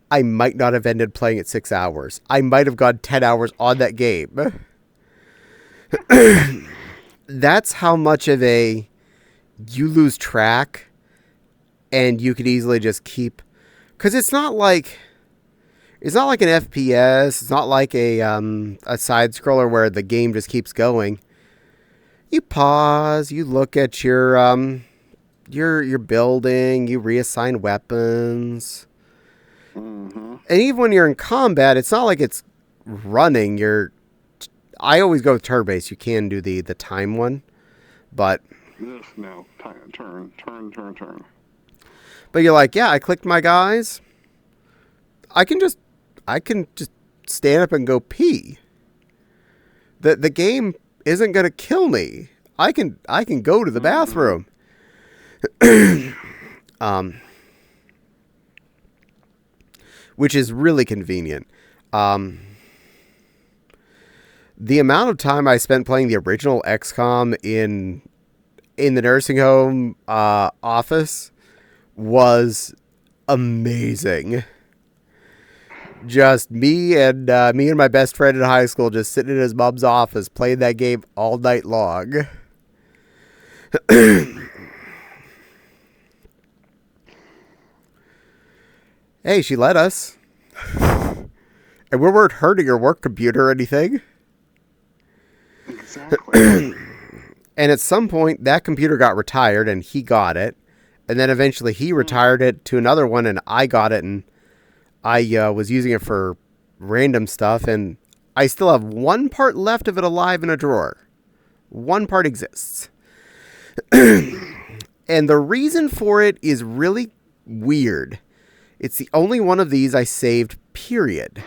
I might not have ended playing at 6 hours. I might have gone 10 hours on that game. That's how much of a... You lose track, and you could easily just keep... Because it's not like an FPS. It's not like a side scroller where the game just keeps going. You pause. You look at your building. You reassign weapons. Mm-hmm. And even when you're in combat, it's not like it's running. I always go with turn-based. You can do the time one, but No, turn. But you're like, yeah, I clicked my guys. I can just stand up and go pee. The game isn't gonna kill me. I can go to the bathroom. Which is really convenient. The amount of time I spent playing the original XCOM in the nursing home office was amazing. Just me and my best friend in high school just sitting in his mom's office playing that game all night long. Hey, she let us. And we weren't hurting her work computer or anything. Exactly. And at some point, that computer got retired, and he got it. And then eventually he retired it to another one, and I got it, and I was using it for random stuff, and I still have one part left of it alive in a drawer. One part exists. And the reason for it is really weird. It's the only one of these I saved, period.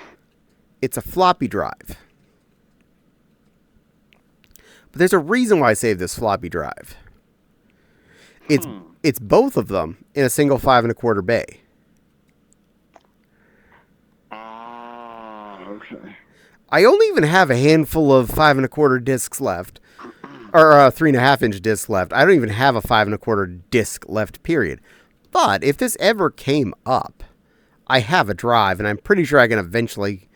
It's a floppy drive. But there's a reason why I saved this floppy drive. It's both of them in a single 5 1/4 bay. Okay. I only even have a handful of 5 1/4 discs left. Or 3.5-inch discs left. I don't even have a 5 1/4 disc left, period. But if this ever came up, I have a drive, and I'm pretty sure I can eventually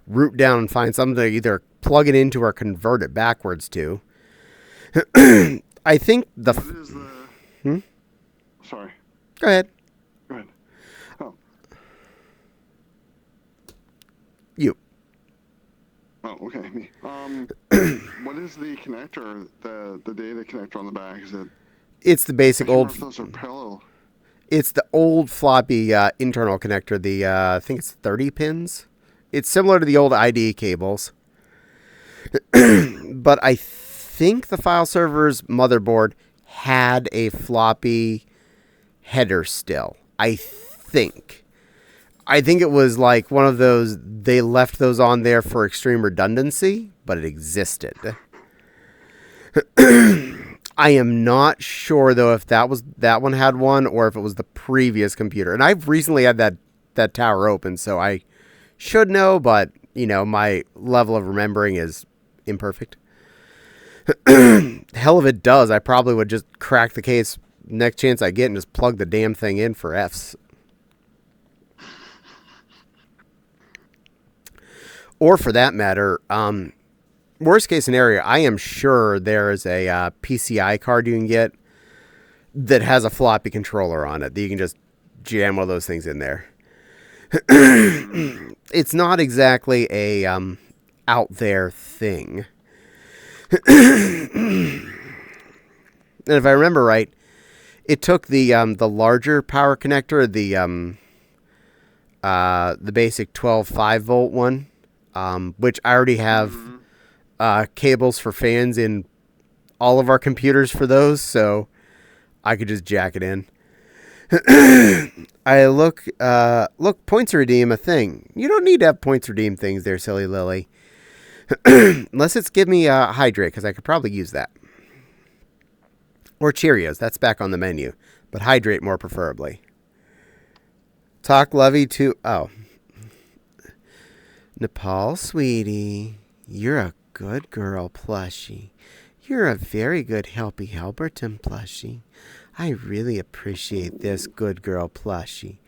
root down and find something to either plug it into or convert it backwards to. I think the... What is the... Sorry. Go ahead. Go ahead. Oh. You. Oh, okay. Me. What is the connector, the data connector on the back? Is it... It's the basic I can't old... remember if those are parallel. It's the old floppy internal connector. I think it's 30 pins. It's similar to the old IDE cables. But I think the file server's motherboard had a floppy header still. I think it was like one of those, they left those on there for extreme redundancy, but it existed. I am not sure, though, if that one had one or if it was the previous computer. And I've recently had that tower open, so I should know, but, my level of remembering is imperfect. Hell if it does, I probably would just crack the case next chance I get and just plug the damn thing in for Fs. Or for that matter, worst case scenario, I am sure there is a PCI card you can get that has a floppy controller on it that you can just jam one of those things in there. it's not exactly a out there thing. And if I remember right, it took the larger power connector, the basic 12 5-volt one, which I already have cables for fans in all of our computers for those, so I could just jack it in. Look, points redeem a thing. You don't need to have points redeem things there, silly Lily. Unless it's give me a hydrate, because I could probably use that. Or Cheerios, that's back on the menu. But hydrate more preferably. Talk lovey to... Oh. Nepal, sweetie. You're a good girl, plushie. You're a very good helpy Helberton, plushie. I really appreciate this good girl, plushie.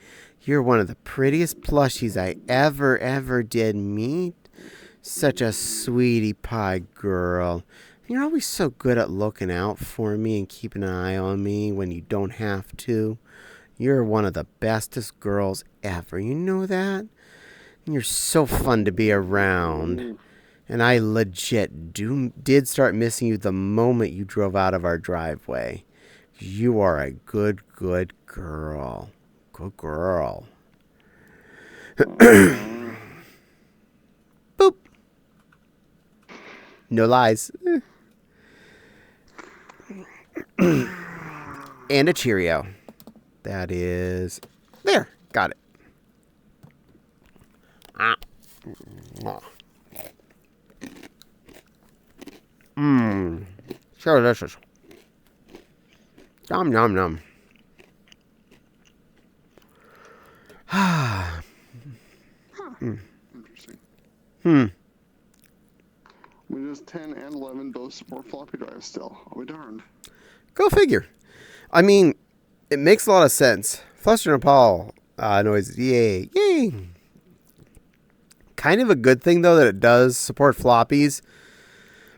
You're one of the prettiest plushies I ever did meet. Such a sweetie pie girl. You're always so good at looking out for me and keeping an eye on me when you don't have to. You're one of the bestest girls ever. You know that? And you're so fun to be around. And I legit did start missing you the moment you drove out of our driveway. You are a good girl. Good girl. Boop. No lies. And a Cheerio. That is... There. Got it. So delicious. Nom nom nom. Interesting. Windows 10 and 11 both support floppy drives still. I'll be darned. Go figure. I mean, it makes a lot of sense. Fluster Nepal noise. Yay. Yay. Kind of a good thing, though, that it does support floppies.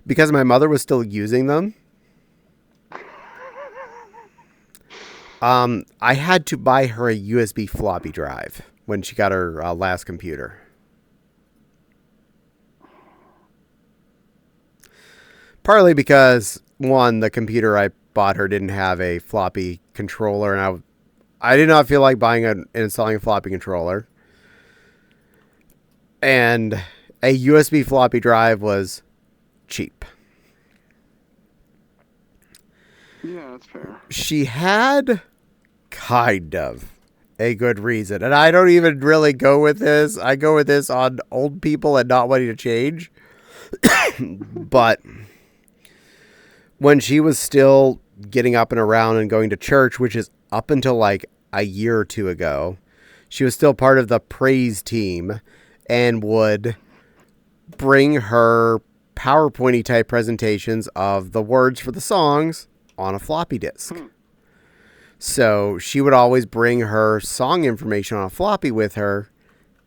Because my mother was still using them. I had to buy her a USB floppy drive when she got her last computer. Partly because, one, the computer I bought her didn't have a floppy controller, and I did not feel like buying and installing a floppy controller. And a USB floppy drive was cheap. Yeah, that's fair. She had kind of a good reason. And I don't even really go with this. I go with this on old people and not wanting to change. But when she was still getting up and around and going to church, which is up until like a year or two ago, she was still part of the praise team and would bring her PowerPoint-y type presentations of the words for the songs on a floppy disk. So she would always bring her song information on a floppy with her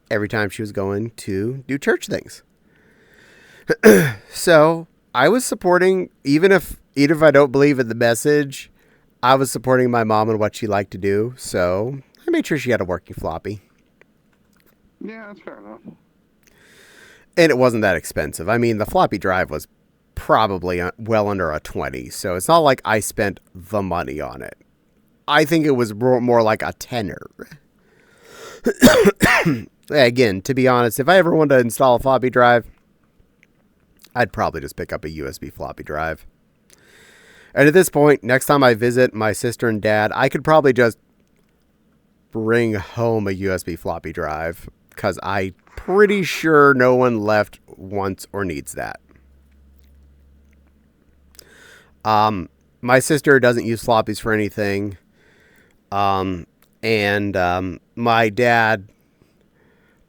every time she was going to do church things. So I was supporting, even if I don't believe in the message, I was supporting my mom and what she liked to do. So I made sure she had a working floppy. Yeah, that's fair enough. And it wasn't that expensive. I mean, the floppy drive was probably well under a 20. So it's not like I spent the money on it. I think it was more like a tenner. Again, to be honest, if I ever wanted to install a floppy drive, I'd probably just pick up a USB floppy drive. And at this point, next time I visit my sister and dad, I could probably just bring home a USB floppy drive, because I'm pretty sure no one left wants or needs that. My sister doesn't use floppies for anything. My dad,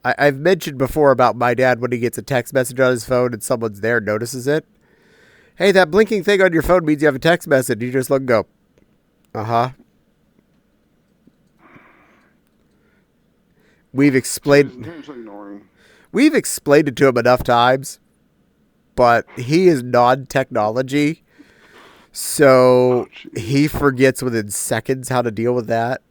I've mentioned before about my dad when he gets a text message on his phone and someone's there notices it. Hey, that blinking thing on your phone means you have a text message. You just look and go, uh-huh. We've explained it to him enough times, but he is non-technology, so he forgets within seconds how to deal with that.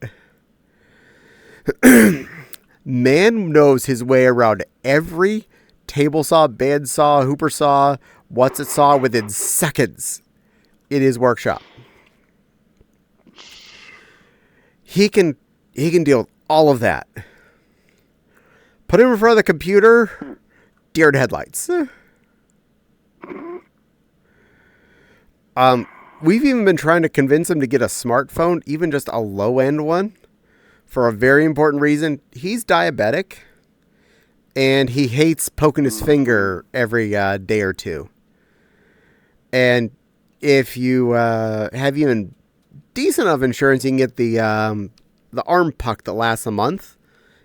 Man knows his way around every table saw, bandsaw, hooper saw, what's it saw within seconds in his workshop. He can deal with all of that. Put him in front of the computer, deer in headlights. We've even been trying to convince him to get a smartphone, even just a low-end one, for a very important reason. He's diabetic, and he hates poking his finger every day or two. And if you have even decent enough insurance, you can get the arm puck that lasts a month.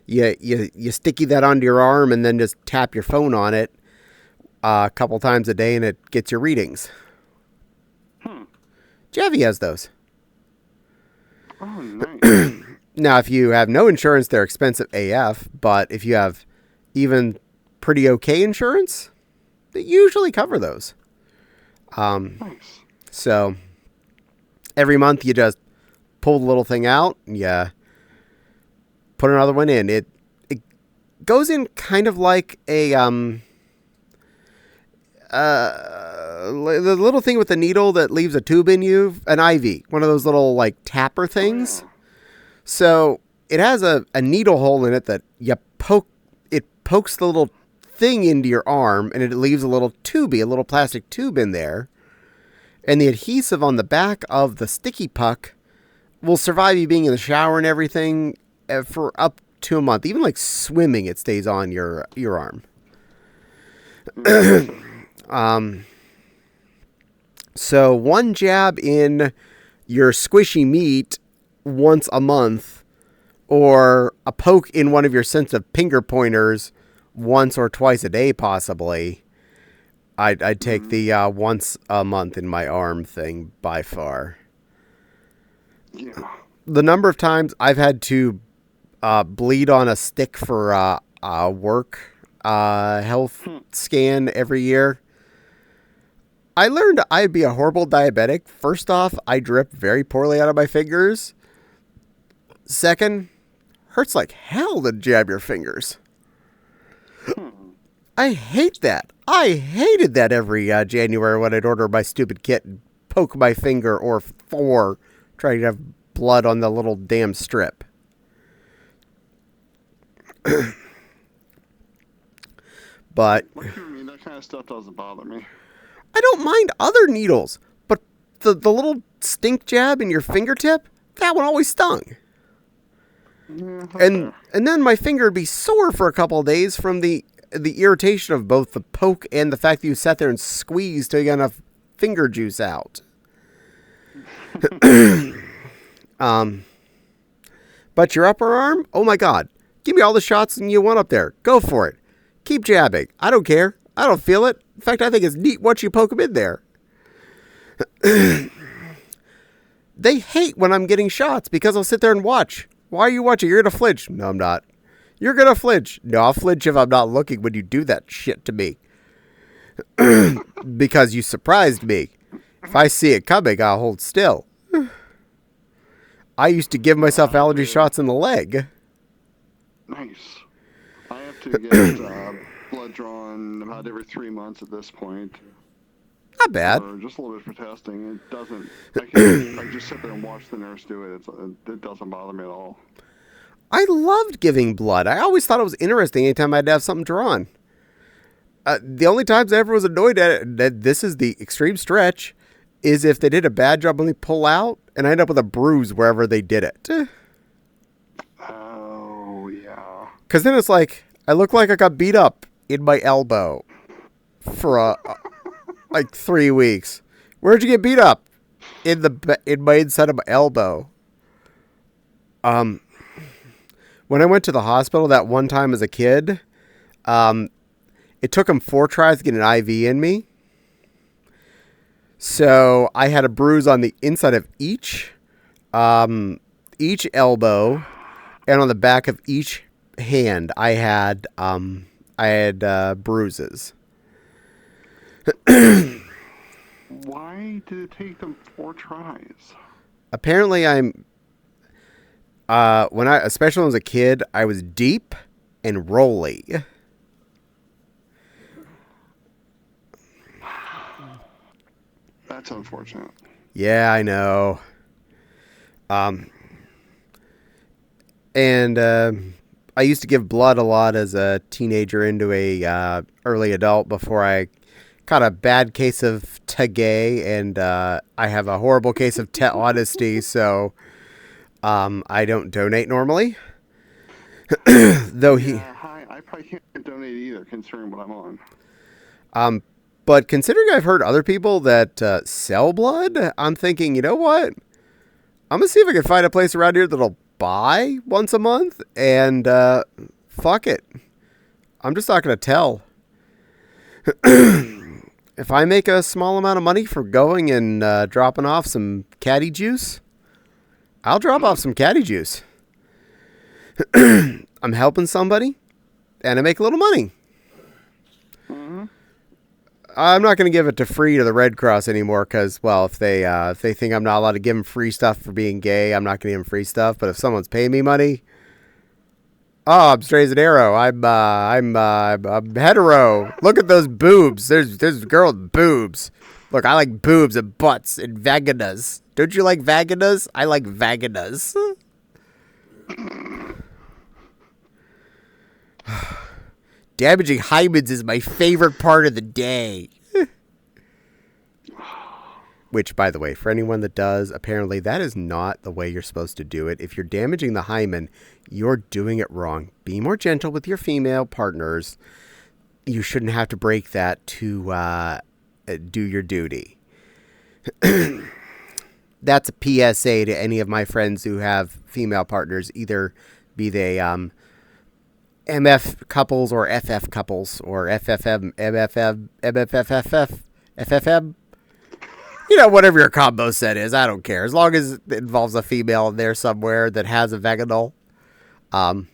You sticky that onto your arm and then just tap your phone on it a couple times a day, and it gets your readings. Javi has those. Oh, nice. Now, if you have no insurance, they're expensive AF. But if you have even pretty okay insurance, they usually cover those. Nice. So every month you just pull the little thing out and you put another one in. It goes in kind of like a the little thing with the needle that leaves a tube in you, an IV, one of those little like tapper things. Oh, yeah. So it has a needle hole in it that you poke. It pokes the little thing into your arm, and it leaves a little plastic tube in there. And the adhesive on the back of the sticky puck will survive you being in the shower and everything for up to a month. Even like swimming, it stays on your arm. So one jab in your squishy meat once a month, or a poke in one of your sensitive finger pointers once or twice a day, possibly. I'd take the once a month in my arm thing by far. Yeah. The number of times I've had to bleed on a stick for a work health scan every year. I learned I'd be a horrible diabetic. First off, I drip very poorly out of my fingers. Second, hurts like hell to jab your fingers. I hate that. I hated that every January when I'd order my stupid kit and poke my finger or four trying to have blood on the little damn strip. But What do you mean? That kind of stuff doesn't bother me. I don't mind other needles, but the little stink jab in your fingertip, that one always stung. Yeah, And then my finger would be sore for a couple of days from the irritation of both the poke and the fact that you sat there and squeezed till you got enough finger juice out. But your upper arm, oh my God, give me all the shots you want up there. Go for it. Keep jabbing. I don't care. I don't feel it. In fact, I think it's neat once you poke them in there. They hate when I'm getting shots because I'll sit there and watch. Why are you watching? You're going to flinch. No, I'm not. You're going to flinch. No, I'll flinch if I'm not looking when you do that shit to me. Because you surprised me. If I see it coming, I'll hold still. I used to give myself allergy shots in the leg. Nice. I have to get blood drawn about every 3 months at this point. Not bad. Or just a little bit for testing. It doesn't. I just sit there and watch the nurse do it. It doesn't bother me at all. I loved giving blood. I always thought it was interesting anytime I had to have something drawn. The only times I ever was annoyed at it, that this is the extreme stretch, is if they did a bad job when they pull out and I end up with a bruise wherever they did it. Oh, yeah. Because then it's like, I look like I got beat up in my elbow for like 3 weeks. Where'd you get beat up? In my inside of my elbow. When I went to the hospital that one time as a kid, it took them 4 tries to get an IV in me. So I had a bruise on the inside of each elbow, and on the back of each hand, I had bruises. Why did it take them 4 tries? Apparently, especially when I was a kid, I was deep and roly. That's unfortunate. Yeah, I know. And I used to give blood a lot as a teenager into a early adult before I caught a bad case of Tagay, and I have a horrible case of honesty, so I don't donate normally. Though I probably can't donate either, considering what I'm on. But considering I've heard other people that sell blood, I'm thinking, you know what? I'm gonna see if I can find a place around here that'll buy once a month, and fuck it. I'm just not gonna tell. If I make a small amount of money for going and dropping off some Caddie juice, I'll drop off some Caddie juice. I'm helping somebody, and I make a little money. Mm-hmm. I'm not going to give it to free to the Red Cross anymore because, well, if they think I'm not allowed to give them free stuff for being gay, I'm not going to give them free stuff. But if someone's paying me money, oh, I'm straight as an arrow. I'm hetero. Look at those boobs. There's a girl with boobs. Look, I like boobs and butts and vaginas. Don't you like vaginas? I like vaginas. Damaging hymens is my favorite part of the day. Which, by the way, for anyone that does, apparently that is not the way you're supposed to do it. If you're damaging the hymen, you're doing it wrong. Be more gentle with your female partners. You shouldn't have to break that to do your duty. That's a PSA to any of my friends who have female partners, either be they MF couples or FF couples or FFM, MFM, MFFFF, FFM. You know, whatever your combo set is, I don't care. As long as it involves a female in there somewhere that has a vaginal, you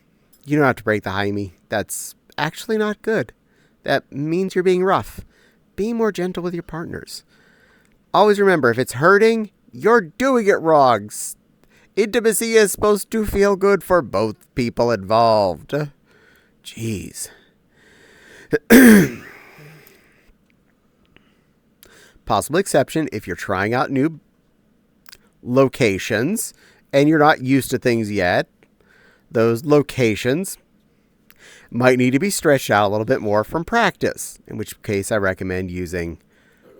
don't have to break the hyme. That's actually not good. That means you're being rough. Be more gentle with your partners. Always remember, if it's hurting, you're doing it wrong. Intimacy is supposed to feel good for both people involved. Jeez. Possible exception if you're trying out new locations and you're not used to things yet. Those locations might need to be stretched out a little bit more from practice, in which case I recommend using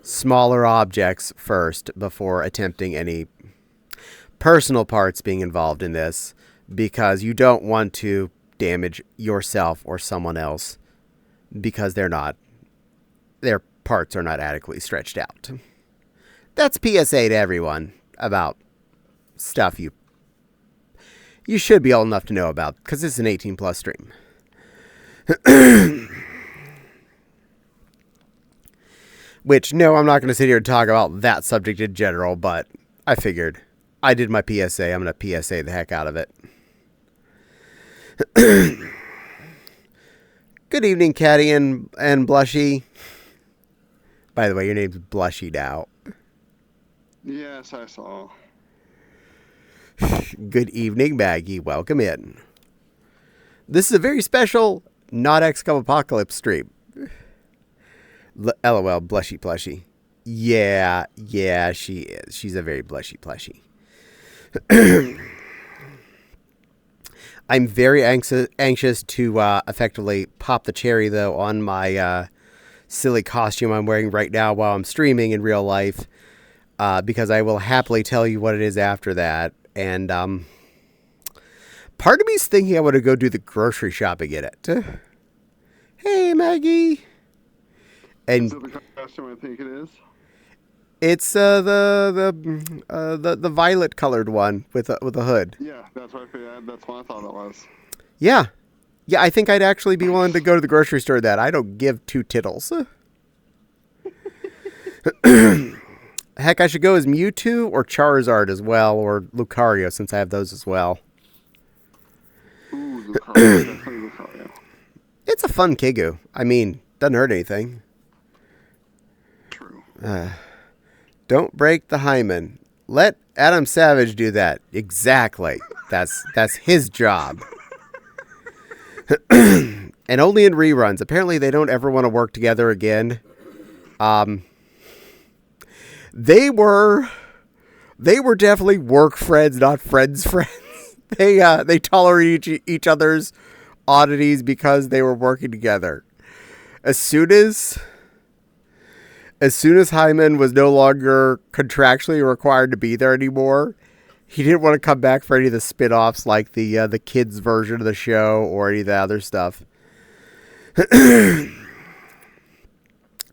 smaller objects first before attempting any personal parts being involved in this, because you don't want to damage yourself or someone else because their parts are not adequately stretched out. That's PSA to everyone about stuff you should be old enough to know about, because this is an 18 plus stream. Which, no, I'm not going to sit here and talk about that subject in general, but I figured I did my PSA. I'm going to PSA the heck out of it. Good evening, Caddie and Blushy. By the way, your name's Blushy now. Yes, I saw. Good evening, Maggie. Welcome in. This is a very special not XCOM Apocalypse stream. LOL, Blushy Plushy. Yeah, she is. She's a very blushy plushie. I'm very anxious to effectively pop the cherry, though, on my silly costume I'm wearing right now while I'm streaming in real life, because I will happily tell you what it is after that. And part of me's thinking I want to go do the grocery shopping in it. Hey, Maggie. And is it the costume I think it is? It's the violet colored one with a hood. Yeah, that's what I thought it was. Yeah, I think I'd actually be willing to go to the grocery store. That I don't give two tittles. Heck, I should go as Mewtwo or Charizard as well, or Lucario, since I have those as well. Ooh, Lucario, definitely Lucario. It's a fun Kigu. I mean, doesn't hurt anything. True. Don't break the hymen. Let Adam Savage do that. Exactly. That's his job. and only in reruns. Apparently, they don't ever want to work together again. They were definitely work friends, not friends friends. They tolerated each other's oddities because they were working together. As soon as Hyman was no longer contractually required to be there anymore, he didn't want to come back for any of the spin-offs like the kids version of the show or any of the other stuff.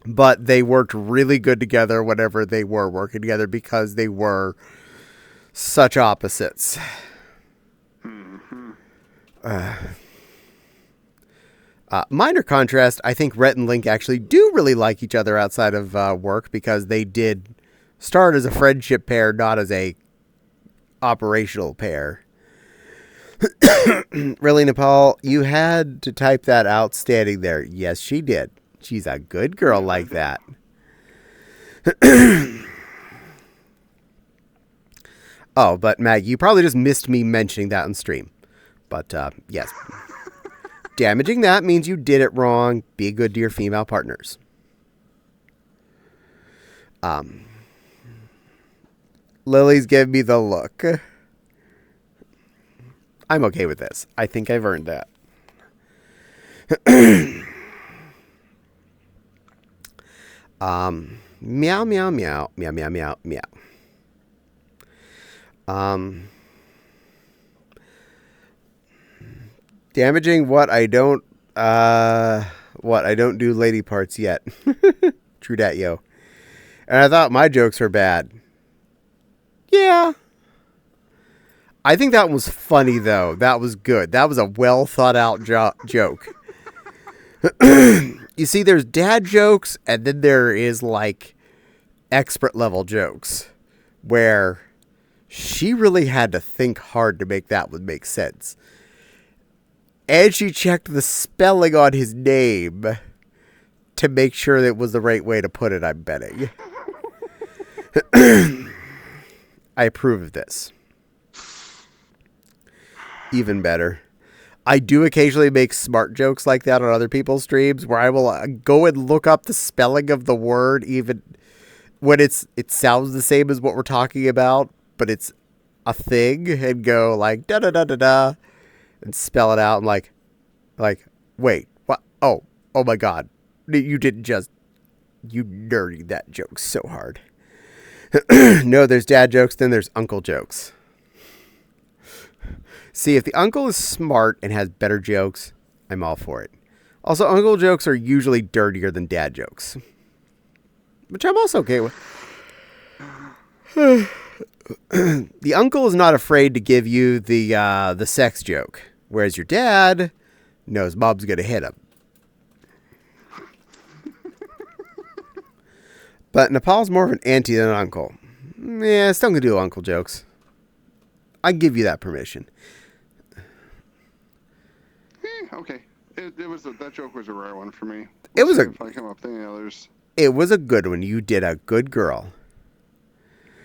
But they worked really good together whenever they were working together because they were such opposites. Minor contrast, I think Rhett and Link actually do really like each other outside of work because they did start as a friendship pair, not as a operational pair. Really, Nepal, you had to type that outstanding there. Yes, she did. She's a good girl like that. Oh, but Mag, you probably just missed me mentioning that on stream. But, yes. Damaging that means you did it wrong. Be good to your female partners. Lily's giving me the look. I'm okay with this. I think I've earned that. Meow, meow, meow, meow, meow, meow, meow. Damaging what I don't do lady parts yet. True dat, yo. And I thought my jokes were bad. Yeah. I think that was funny, though. That was good. That was a well thought out joke. You see, there's dad jokes, and then there is, like, expert level jokes, where she really had to think hard to make that one make sense. And she checked the spelling on his name to make sure that it was the right way to put it, I'm betting. I approve of this. Even better. I do occasionally make smart jokes like that on other people's streams where I will go and look up the spelling of the word even when it sounds the same as what we're talking about, but it's a thing, and go like da-da-da-da-da and spell it out and like, wait, what? Oh my God. You nerdied that joke so hard. No, there's dad jokes, then there's uncle jokes. See, if the uncle is smart and has better jokes, I'm all for it. Also, uncle jokes are usually dirtier than dad jokes, which I'm also okay with. The uncle is not afraid to give you the sex joke, whereas your dad knows mom's gonna hit him. But Nepal's more of an auntie than an uncle. Yeah, still gonna do uncle jokes. I give you that permission. Okay. That joke was a rare one for me. If I come up with any others. It was a good one. You did a good girl.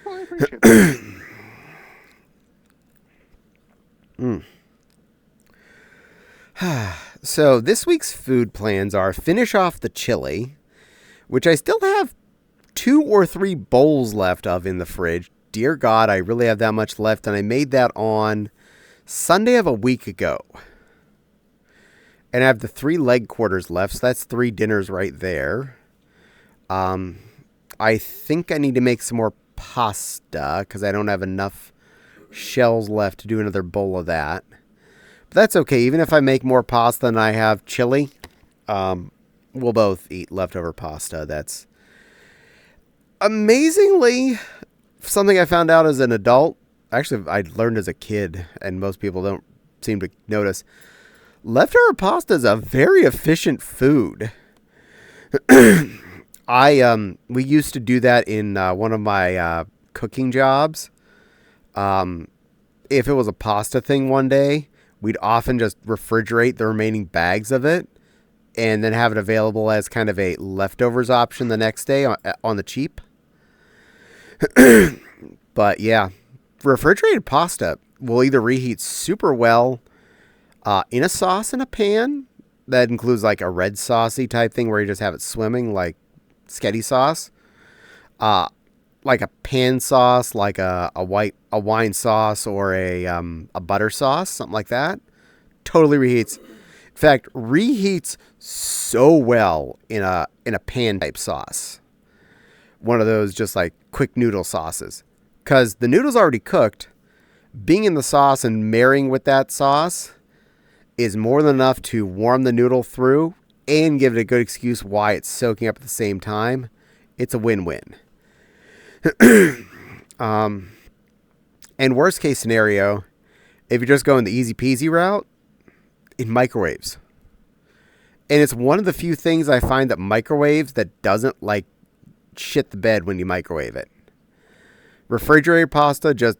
Well, I appreciate that. So this week's food plans are finish off the chili, which I still have 2 or 3 bowls left of in the fridge. Dear God, I really have that much left, and I made that on Sunday of a week ago. And I have the 3 leg quarters left, so that's 3 dinners right there. I think I need to make some more pasta, because I don't have enough shells left to do another bowl of that. But that's okay, even if I make more pasta and I have chili, we'll both eat leftover pasta. That's amazingly something I found out as an adult. Actually, I learned as a kid, and most people don't seem to notice. Leftover pasta is a very efficient food. We used to do that in one of my cooking jobs. If it was a pasta thing one day, we'd often just refrigerate the remaining bags of it and then have it available as kind of a leftovers option the next day on the cheap. But yeah, refrigerated pasta will either reheat super well in a sauce in a pan, that includes like a red saucy type thing where you just have it swimming, like sketty sauce. Like a pan sauce, like a wine sauce, or a butter sauce, something like that. Totally reheats. In fact, reheats so well in a pan type sauce. One of those just like quick noodle sauces, because the noodle's already cooked. Being in the sauce and marrying with that sauce is more than enough to warm the noodle through and give it a good excuse why it's soaking up at the same time. It's a win-win. And worst case scenario, if you're just going the easy peasy route, in microwaves. And it's one of the few things I find that microwaves that doesn't like shit the bed when you microwave it. Refrigerated pasta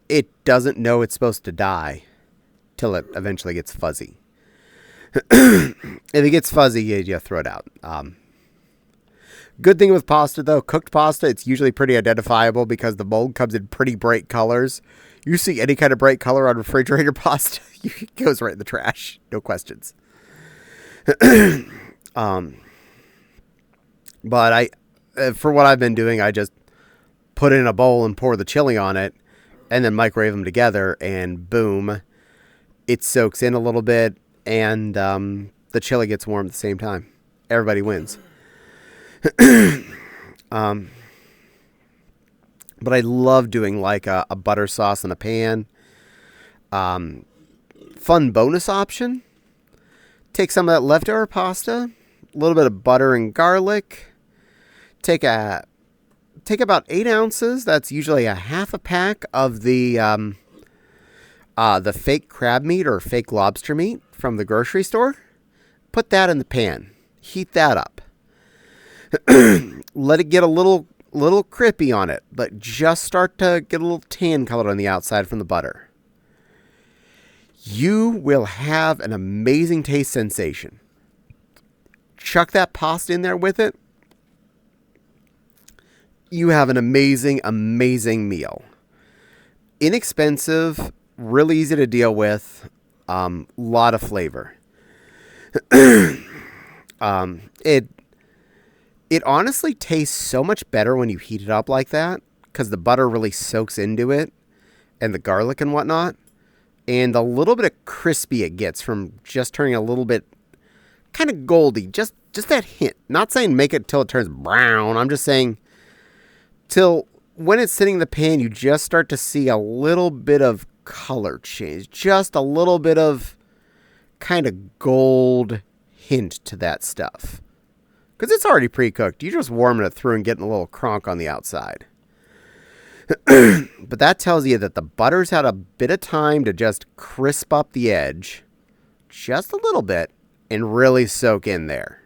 it doesn't know it's supposed to die till it eventually gets fuzzy. If it gets fuzzy, you throw it out. Good thing with pasta, though, cooked pasta, it's usually pretty identifiable because the mold comes in pretty bright colors. You see any kind of bright color on refrigerator pasta, it goes right in the trash. No questions. But for what I've been doing, I just put it in a bowl and pour the chili on it and then microwave them together, and boom, it soaks in a little bit, and the chili gets warm at the same time. Everybody wins. But I love doing like a butter sauce in a pan. Fun bonus option. Take some of that leftover pasta, a little bit of butter and garlic. Take about 8 ounces. That's usually a half a pack of the fake crab meat or fake lobster meat from the grocery store. Put that in the pan. Heat that up. Let it get a little crispy on it, but just start to get a little tan color on the outside from the butter. You will have an amazing taste sensation. Chuck that pasta in there with it. You have an amazing, amazing meal. Inexpensive, really easy to deal with, lot of flavor. It honestly tastes so much better when you heat it up like that, because the butter really soaks into it, and the garlic and whatnot, and the little bit of crispy it gets from just turning a little bit kind of goldy, just that hint. Not saying make it till it turns brown. I'm just saying till when it's sitting in the pan, you just start to see a little bit of color change, just a little bit of kind of gold hint to that stuff. Because it's already pre-cooked. You're just warming it through and getting a little cronk on the outside. But that tells you that the butter's had a bit of time to just crisp up the edge. Just a little bit. And really soak in there.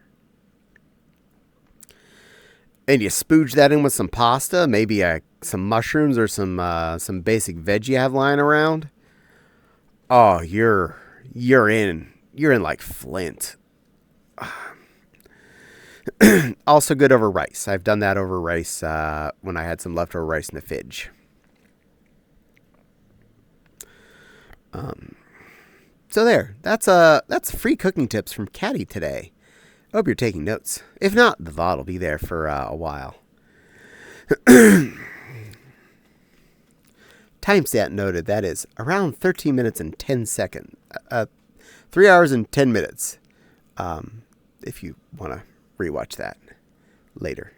And you spooge that in with some pasta. Maybe some mushrooms or some basic veg you have lying around. Oh, you're in like Flint. Also good over rice. I've done that over rice when I had some leftover rice in the fridge. So there. That's free cooking tips from Caddie today. I hope you're taking notes. If not, the VOD will be there for a while. Timestamp noted. That is around 13 minutes and 10 seconds. 3 hours and 10 minutes. If you want to rewatch that later.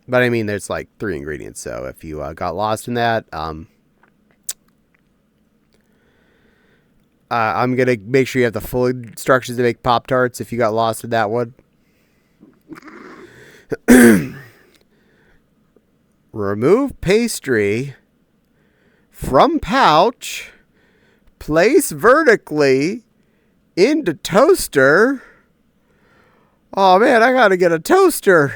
But I mean, there's like 3 ingredients, so if you got lost in that, I'm going to make sure you have the full instructions to make Pop-Tarts if you got lost in that one. Remove pastry from pouch, place vertically into toaster. Oh man, I gotta get a toaster.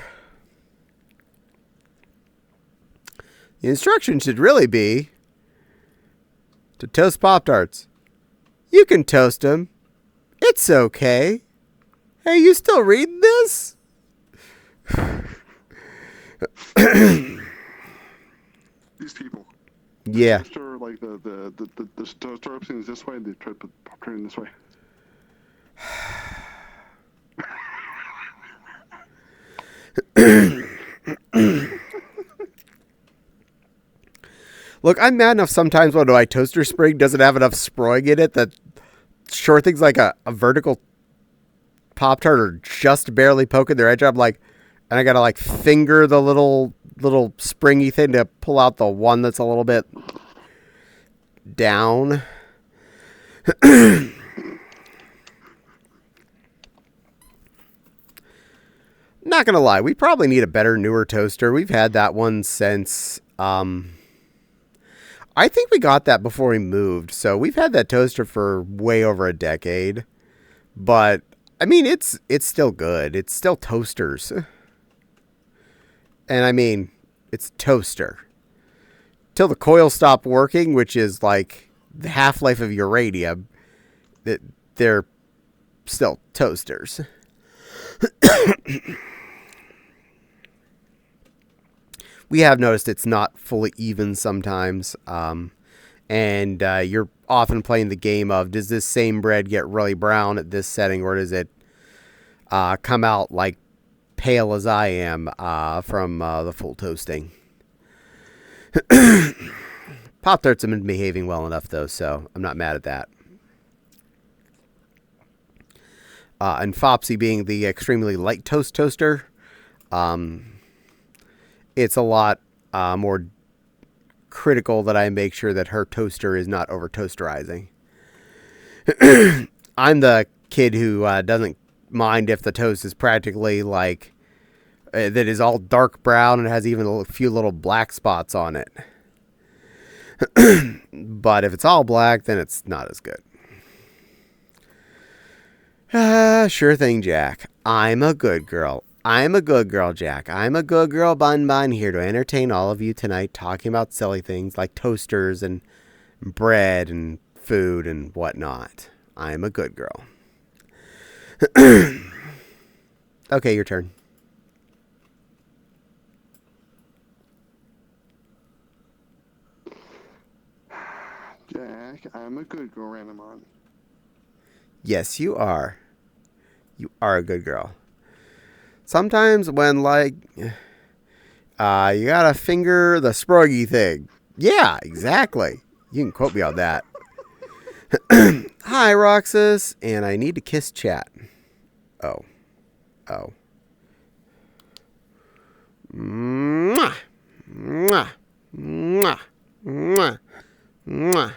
The instruction should really be to toast Pop-Tarts. You can toast them. It's okay. Hey, you still reading this? These people. Yeah. Toaster, like the the toaster opening is this way. They try to put the Pop-Tart in this way. Look, I'm mad enough sometimes when my toaster spring doesn't have enough sproing in it that sure things like a vertical Pop-Tart are just barely poking their edge up. Like, and I gotta like finger the little springy thing to pull out the one that's a little bit down. Not gonna lie, we probably need a better, newer toaster. We've had that one since I think we got that before we moved, so we've had that toaster for way over a decade. But I mean, it's still good. It's still toasters, and I mean, it's toaster till the coils stop working, which is like the half-life of uranium. That they're still toasters. We have noticed it's not fully even sometimes. And you're often playing the game of, does this same bread get really brown at this setting, or does it come out like pale as I am from the full toasting? Pop-Tarts have been behaving well enough, though, so I'm not mad at that. And Fopsy being the extremely light toast toaster, it's a lot more critical that I make sure that her toaster is not over toasterizing. I'm the kid who doesn't mind if the toast is practically like that is all dark brown and has even a few little black spots on it. But if it's all black, then it's not as good. Sure thing, Jack. I'm a good girl. I'm a good girl, Jack. I'm a good girl, Bun, here to entertain all of you tonight, talking about silly things like toasters and bread and food and whatnot. I'm a good girl. Okay, your turn. Jack, I'm a good girl, Randomon. Yes, you are. You are a good girl. Sometimes when, like, you gotta finger the sproggy thing. Yeah, exactly. You can quote me on that. Hi, Roxas, and I need to kiss chat. Oh. Mwah. Mwah. Mwah. Mwah. Mwah.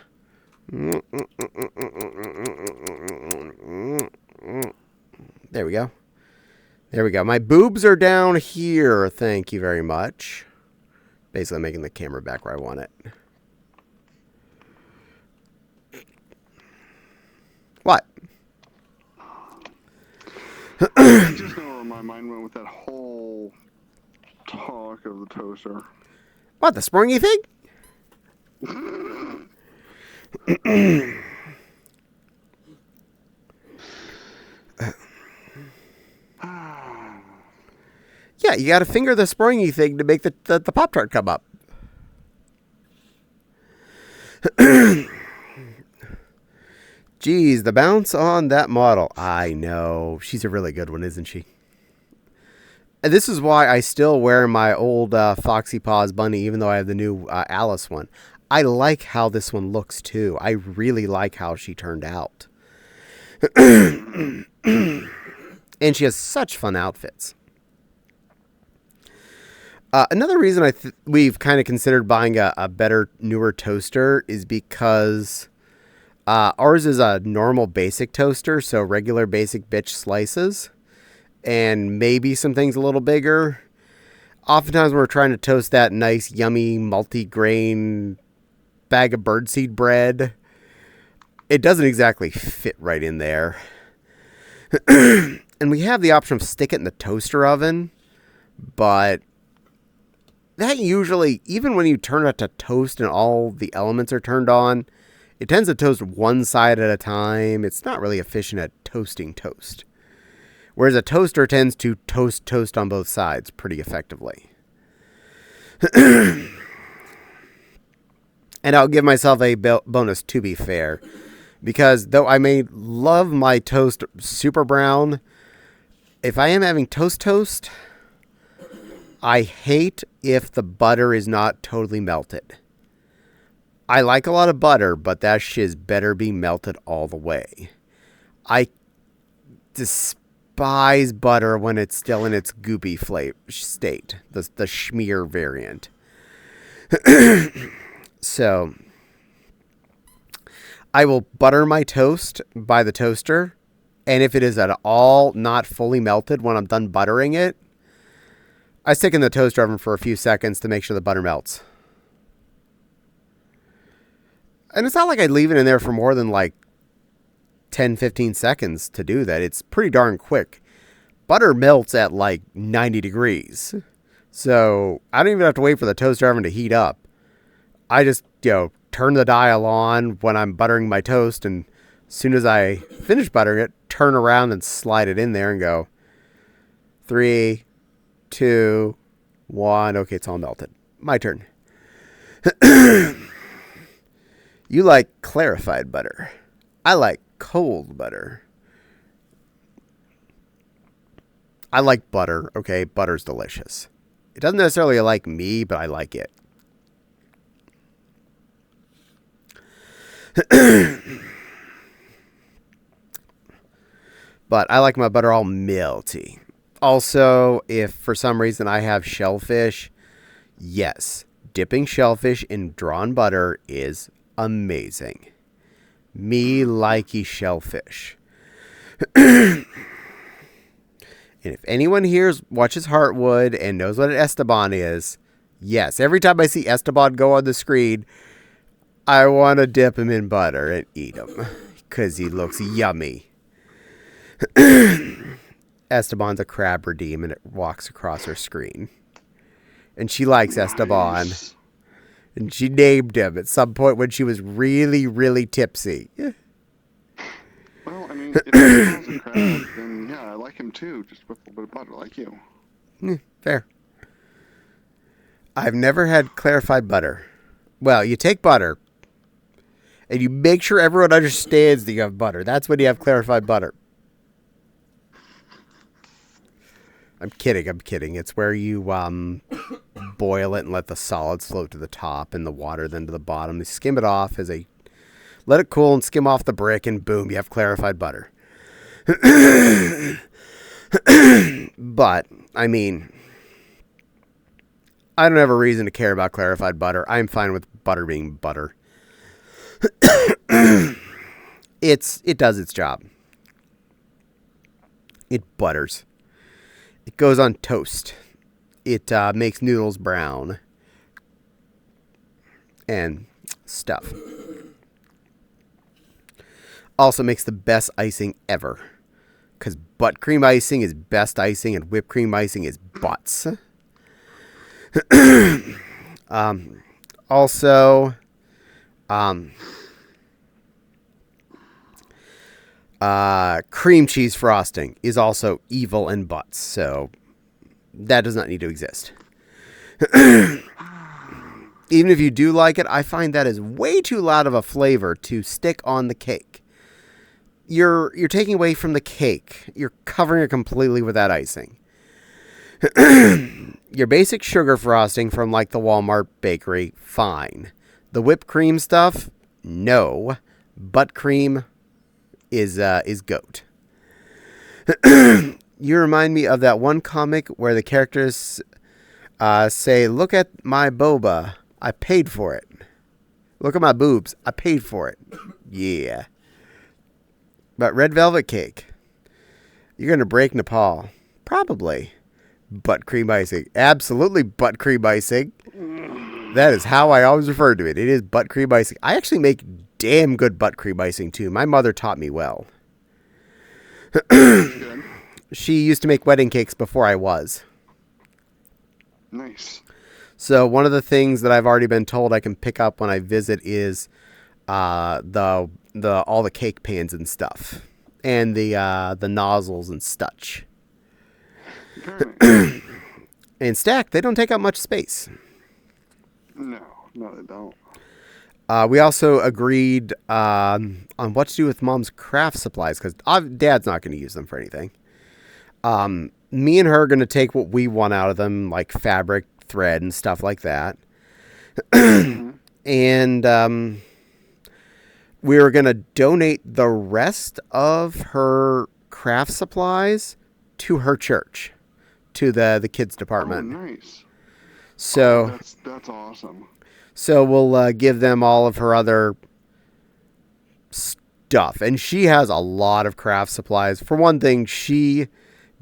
There we go. There we go. My boobs are down here. Thank you very much. Basically making the camera back where I want it. What? I just know where my mind went with that whole talk of the toaster. What, the springy thing? Yeah, you got to finger the springy thing to make the Pop-Tart come up. Geez, the bounce on that model. I know. She's a really good one, isn't she? And this is why I still wear my old Foxy Paws bunny, even though I have the new Alice one. I like how this one looks, too. I really like how she turned out. And she has such fun outfits. Another reason we've kind of considered buying a better, newer toaster is because ours is a normal basic toaster, so regular basic bitch slices, and maybe some things a little bigger. Oftentimes when we're trying to toast that nice, yummy, multi-grain bag of birdseed bread, it doesn't exactly fit right in there. And we have the option of stick it in the toaster oven, but that usually, even when you turn it to toast and all the elements are turned on, it tends to toast one side at a time. It's not really efficient at toasting toast. Whereas a toaster tends to toast on both sides pretty effectively. And I'll give myself a bonus to be fair. Because though I may love my toast super brown, if I am having toast, I hate if the butter is not totally melted. I like a lot of butter, but that shiz better be melted all the way. I despise butter when it's still in its goopy state, the schmear variant. So, I will butter my toast by the toaster, and if it is at all not fully melted when I'm done buttering it, I stick in the toaster oven for a few seconds to make sure the butter melts. And it's not like I leave it in there for more than like 10, 15 seconds to do that. It's pretty darn quick. Butter melts at like 90 degrees. So I don't even have to wait for the toaster oven to heat up. I just, turn the dial on when I'm buttering my toast, and as soon as I finish buttering it, turn around and slide it in there and go 3, 2, 1. Okay, it's all melted. My turn. You like clarified butter. I like cold butter. I like butter, okay? Butter's delicious. It doesn't necessarily like me, but I like it. But I like my butter all melty. Also, if for some reason I have shellfish, yes, dipping shellfish in drawn butter is amazing. Me likey shellfish. And if anyone here watches Heartwood and knows what an Esteban is, yes, every time I see Esteban go on the screen, I want to dip him in butter and eat him because he looks yummy. Esteban's a crab redeem, and it walks across her screen. And she likes Esteban. And she named him at some point when she was really, really tipsy. Well, I mean, if Esteban's a crab, then yeah, I like him too, just with a little bit of butter, like you. Fair. I've never had clarified butter. Well, you take butter, and you make sure everyone understands that you have butter. That's when you have clarified butter. I'm kidding. It's where you boil it and let the solids float to the top and the water then to the bottom. You skim it off let it cool and skim off the brick, and boom, you have clarified butter. But, I mean, I don't have a reason to care about clarified butter. I'm fine with butter being butter. It does its job. It butters. It goes on toast. It makes noodles brown. And stuff. Also makes the best icing ever. Because butt cream icing is best icing and whipped cream icing is butts. Also, cream cheese frosting is also evil and butts, so that does not need to exist. Even if you do like it, I find that is way too loud of a flavor to stick on the cake. You're taking away from the cake. You're covering it completely with that icing. Your basic sugar frosting from like the Walmart bakery, fine. The whipped cream stuff, no. Butt cream is goat. You remind me of that one comic where the characters say, "Look at my boba, I paid for it. Look at my boobs, I paid for it." Yeah. But red velvet cake, you're gonna break Nepal, probably. Butt cream icing, absolutely butt cream icing. That is how I always refer to it. It is butt cream icing. I actually make damn good butt cream icing too. My mother taught me well. She used to make wedding cakes before I was. Nice. So one of the things that I've already been told I can pick up when I visit is all the cake pans and stuff, and the nozzles and such. And stacked, they don't take up much space. No, they don't. We also agreed on what to do with Mom's craft supplies because Dad's not going to use them for anything. Me and her are going to take what we want out of them, like fabric, thread, and stuff like that. And we were going to donate the rest of her craft supplies to her church, to the kids department. Oh, nice. So that's awesome. So we'll give them all of her other stuff. And she has a lot of craft supplies. For one thing, she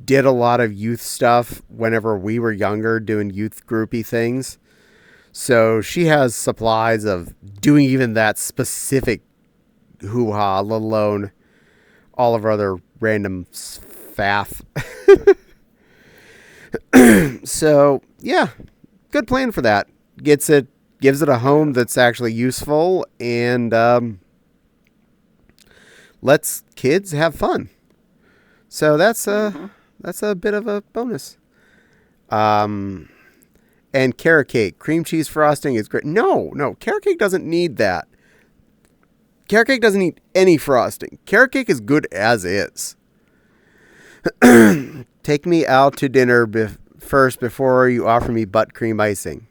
did a lot of youth stuff whenever we were younger, doing youth groupie things. So she has supplies of doing even that specific hoo-ha, let alone all of her other random faff. So, yeah, good plan for that. Gives it a home that's actually useful and lets kids have fun. So that's a bit of a bonus. And carrot cake, cream cheese frosting is great. No, carrot cake doesn't need that. Carrot cake doesn't need any frosting. Carrot cake is good as is. Take me out to dinner first before you offer me butt cream icing.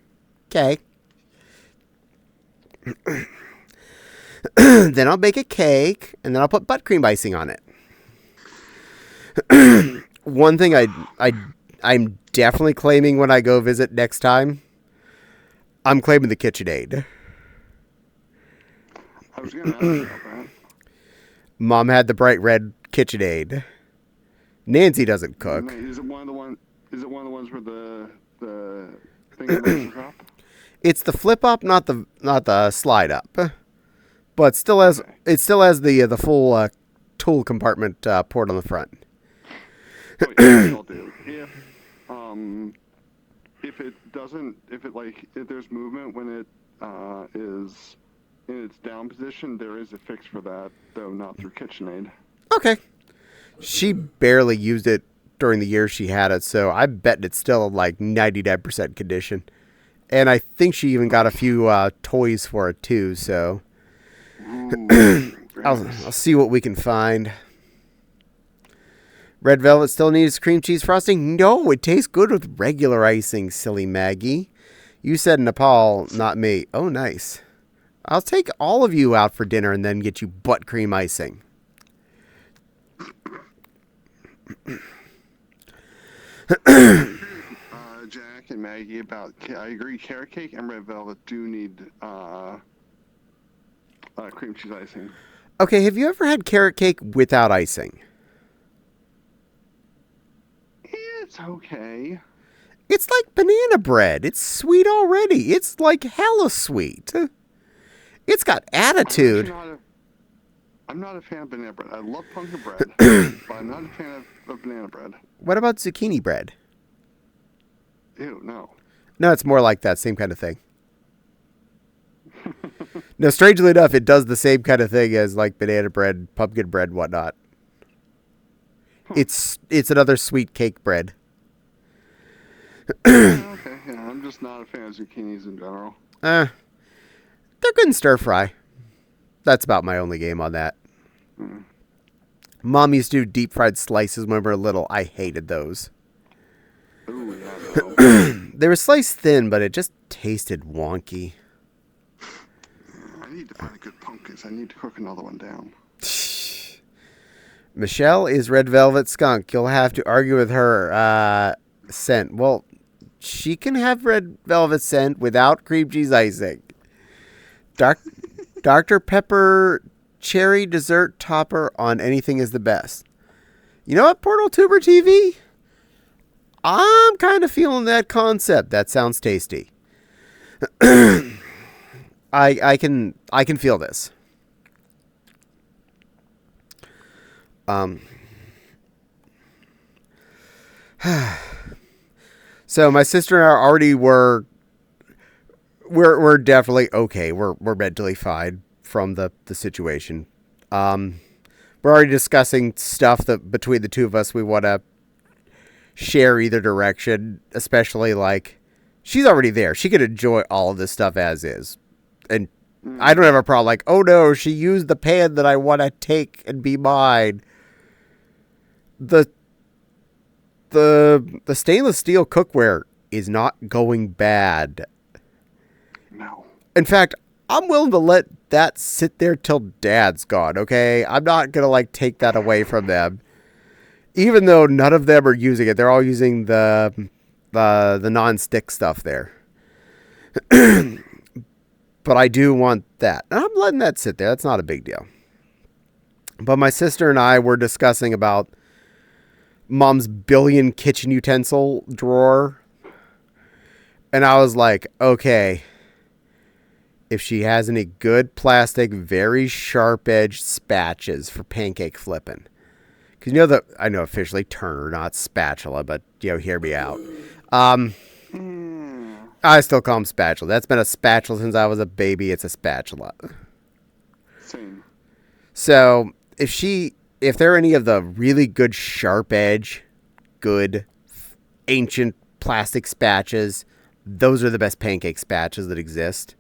Okay. Then I'll bake a cake, and then I'll put butt cream icing on it. One thing I'm definitely claiming when I go visit next time, I'm claiming the KitchenAid. I was going to ask you about that. Mom had the bright red KitchenAid. Nancy doesn't cook. Is it one of the ones where the thing is up? It's the flip up, not the slide up, but it still has the full tool compartment port on the front. Oh, yeah, they all do. If there's movement when it is in its down position, there is a fix for that, though not through KitchenAid. Okay. She barely used it during the year she had it, so I bet it's still in like 99% condition. And I think she even got a few toys for it too, so I'll see what we can find. Red Velvet still needs cream cheese frosting? No, it tastes good with regular icing, silly Maggie. You said Nepal, not me. Oh, nice. I'll take all of you out for dinner and then get you butt cream icing. Jack and Maggie I agree, carrot cake and red velvet do need cream cheese icing. Okay, have you ever had carrot cake without icing? It's okay. It's like banana bread. It's sweet already. It's like hella sweet. It's got attitude. I'm not a fan of banana bread. I love pumpkin bread, but I'm not a fan of banana bread. What about zucchini bread? Ew, no. No, it's more like that same kind of thing. No, strangely enough, it does the same kind of thing as like banana bread, pumpkin bread, whatnot. It's another sweet cake bread. Okay, yeah, I'm just not a fan of zucchinis in general. They're good in stir fry. That's about my only game on that. Mom used to do deep fried slices when we were little. I hated those. Ooh, yeah, no. They were sliced thin, but it just tasted wonky. I need to find a good pumpkin. I need to cook another one down. Michelle is red velvet skunk. You'll have to argue with her scent. Well, she can have red velvet scent without cream cheese icing. Dr. Pepper cherry dessert topper on anything is the best. You know what, Portal Tuber TV? I'm kind of feeling that concept. That sounds tasty. I can feel this. So my sister and I already we're definitely okay. We're mentally fine from the situation. We're already discussing stuff that between the two of us we want to share either direction, especially like she's already there. She could enjoy all of this stuff as is. And I don't have a problem. Like, oh no, she used the pan that I want to take and be mine. The stainless steel cookware is not going bad. No. In fact, I'm willing to let that sit there till Dad's gone, okay? I'm not going to, like, take that away from them. Even though none of them are using it. They're all using the non-stick stuff there. But I do want that. And I'm letting that sit there. That's not a big deal. But my sister and I were discussing about Mom's billion kitchen utensil drawer. And I was like, okay, if she has any good plastic, very sharp-edged spatches for pancake flipping. Because I know officially Turner, not spatula, but, hear me out. I still call them spatula. That's been a spatula since I was a baby. It's a spatula. Same. So, if there are any of the really good sharp edge, good ancient plastic spatches, those are the best pancake spatches that exist.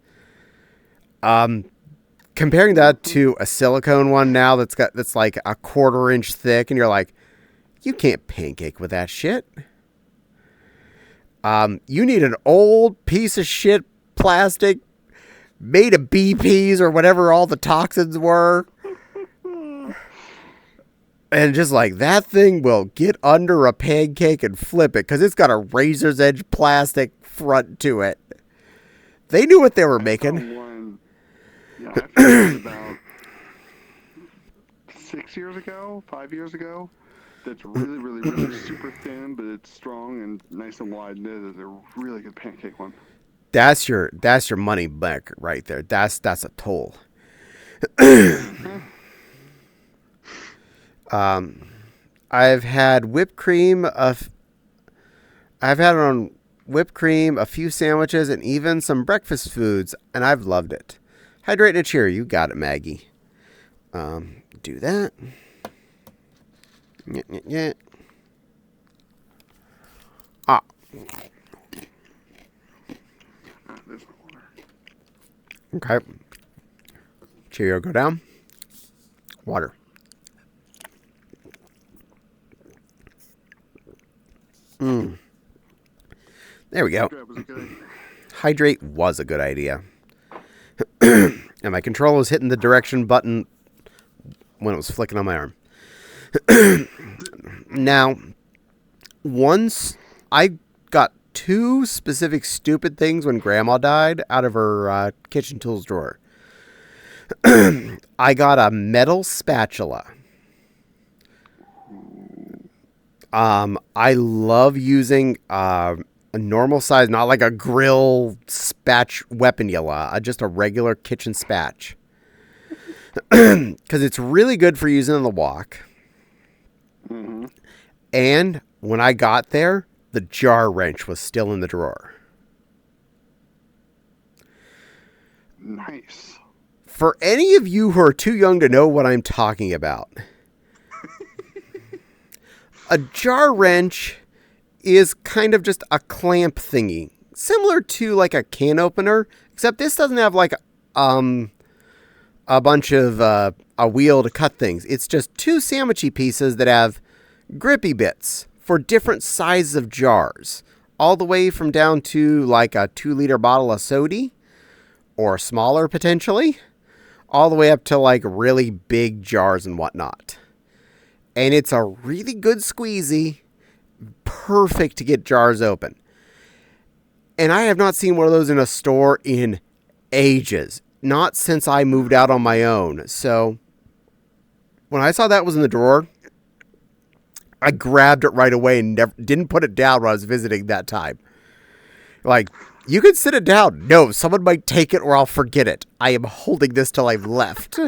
Comparing that to a silicone one now that's like a 1/4 inch thick, and you're like, you can't pancake with that shit. You need an old piece of shit plastic made of BPs or whatever all the toxins were. And just like that thing will get under a pancake and flip it because it's got a razor's edge plastic front to it. They knew what they were making. I found about 5 years ago. That's really, really, really super thin, but it's strong and nice and wide. It's a really good pancake one. That's your money back right there. That's a toll. I've had whipped cream. I've had it on whipped cream, a few sandwiches, and even some breakfast foods, and I've loved it. Hydrate and cheer. You got it, Maggie. Do that. Yeah. Ah. Okay. Cheerio, go down. Water. There we go. Hydrate was a good idea. And my controller was hitting the direction button when it was flicking on my arm. Now, once I got 2 specific stupid things when Grandma died out of her kitchen tools drawer. I got a metal spatula. I love using a normal size, not like a grill weaponula, just a regular kitchen spatch. Because it's really good for using in the wok. Mm-hmm. And when I got there, the jar wrench was still in the drawer. Nice. For any of you who are too young to know what I'm talking about, a jar wrench is kind of just a clamp thingy, similar to like a can opener, except this doesn't have like a bunch of a wheel to cut things. It's just 2 sandwichy pieces that have grippy bits for different sizes of jars, all the way from down to like a 2-liter bottle of soda, or smaller potentially, all the way up to like really big jars and whatnot. And it's a really good squeezy, perfect to get jars open. And I have not seen one of those in a store in ages. Not since I moved out on my own. So when I saw that was in the drawer, I grabbed it right away and didn't put it down when I was visiting that time. Like, you can sit it down. No, someone might take it or I'll forget it. I am holding this till I've left.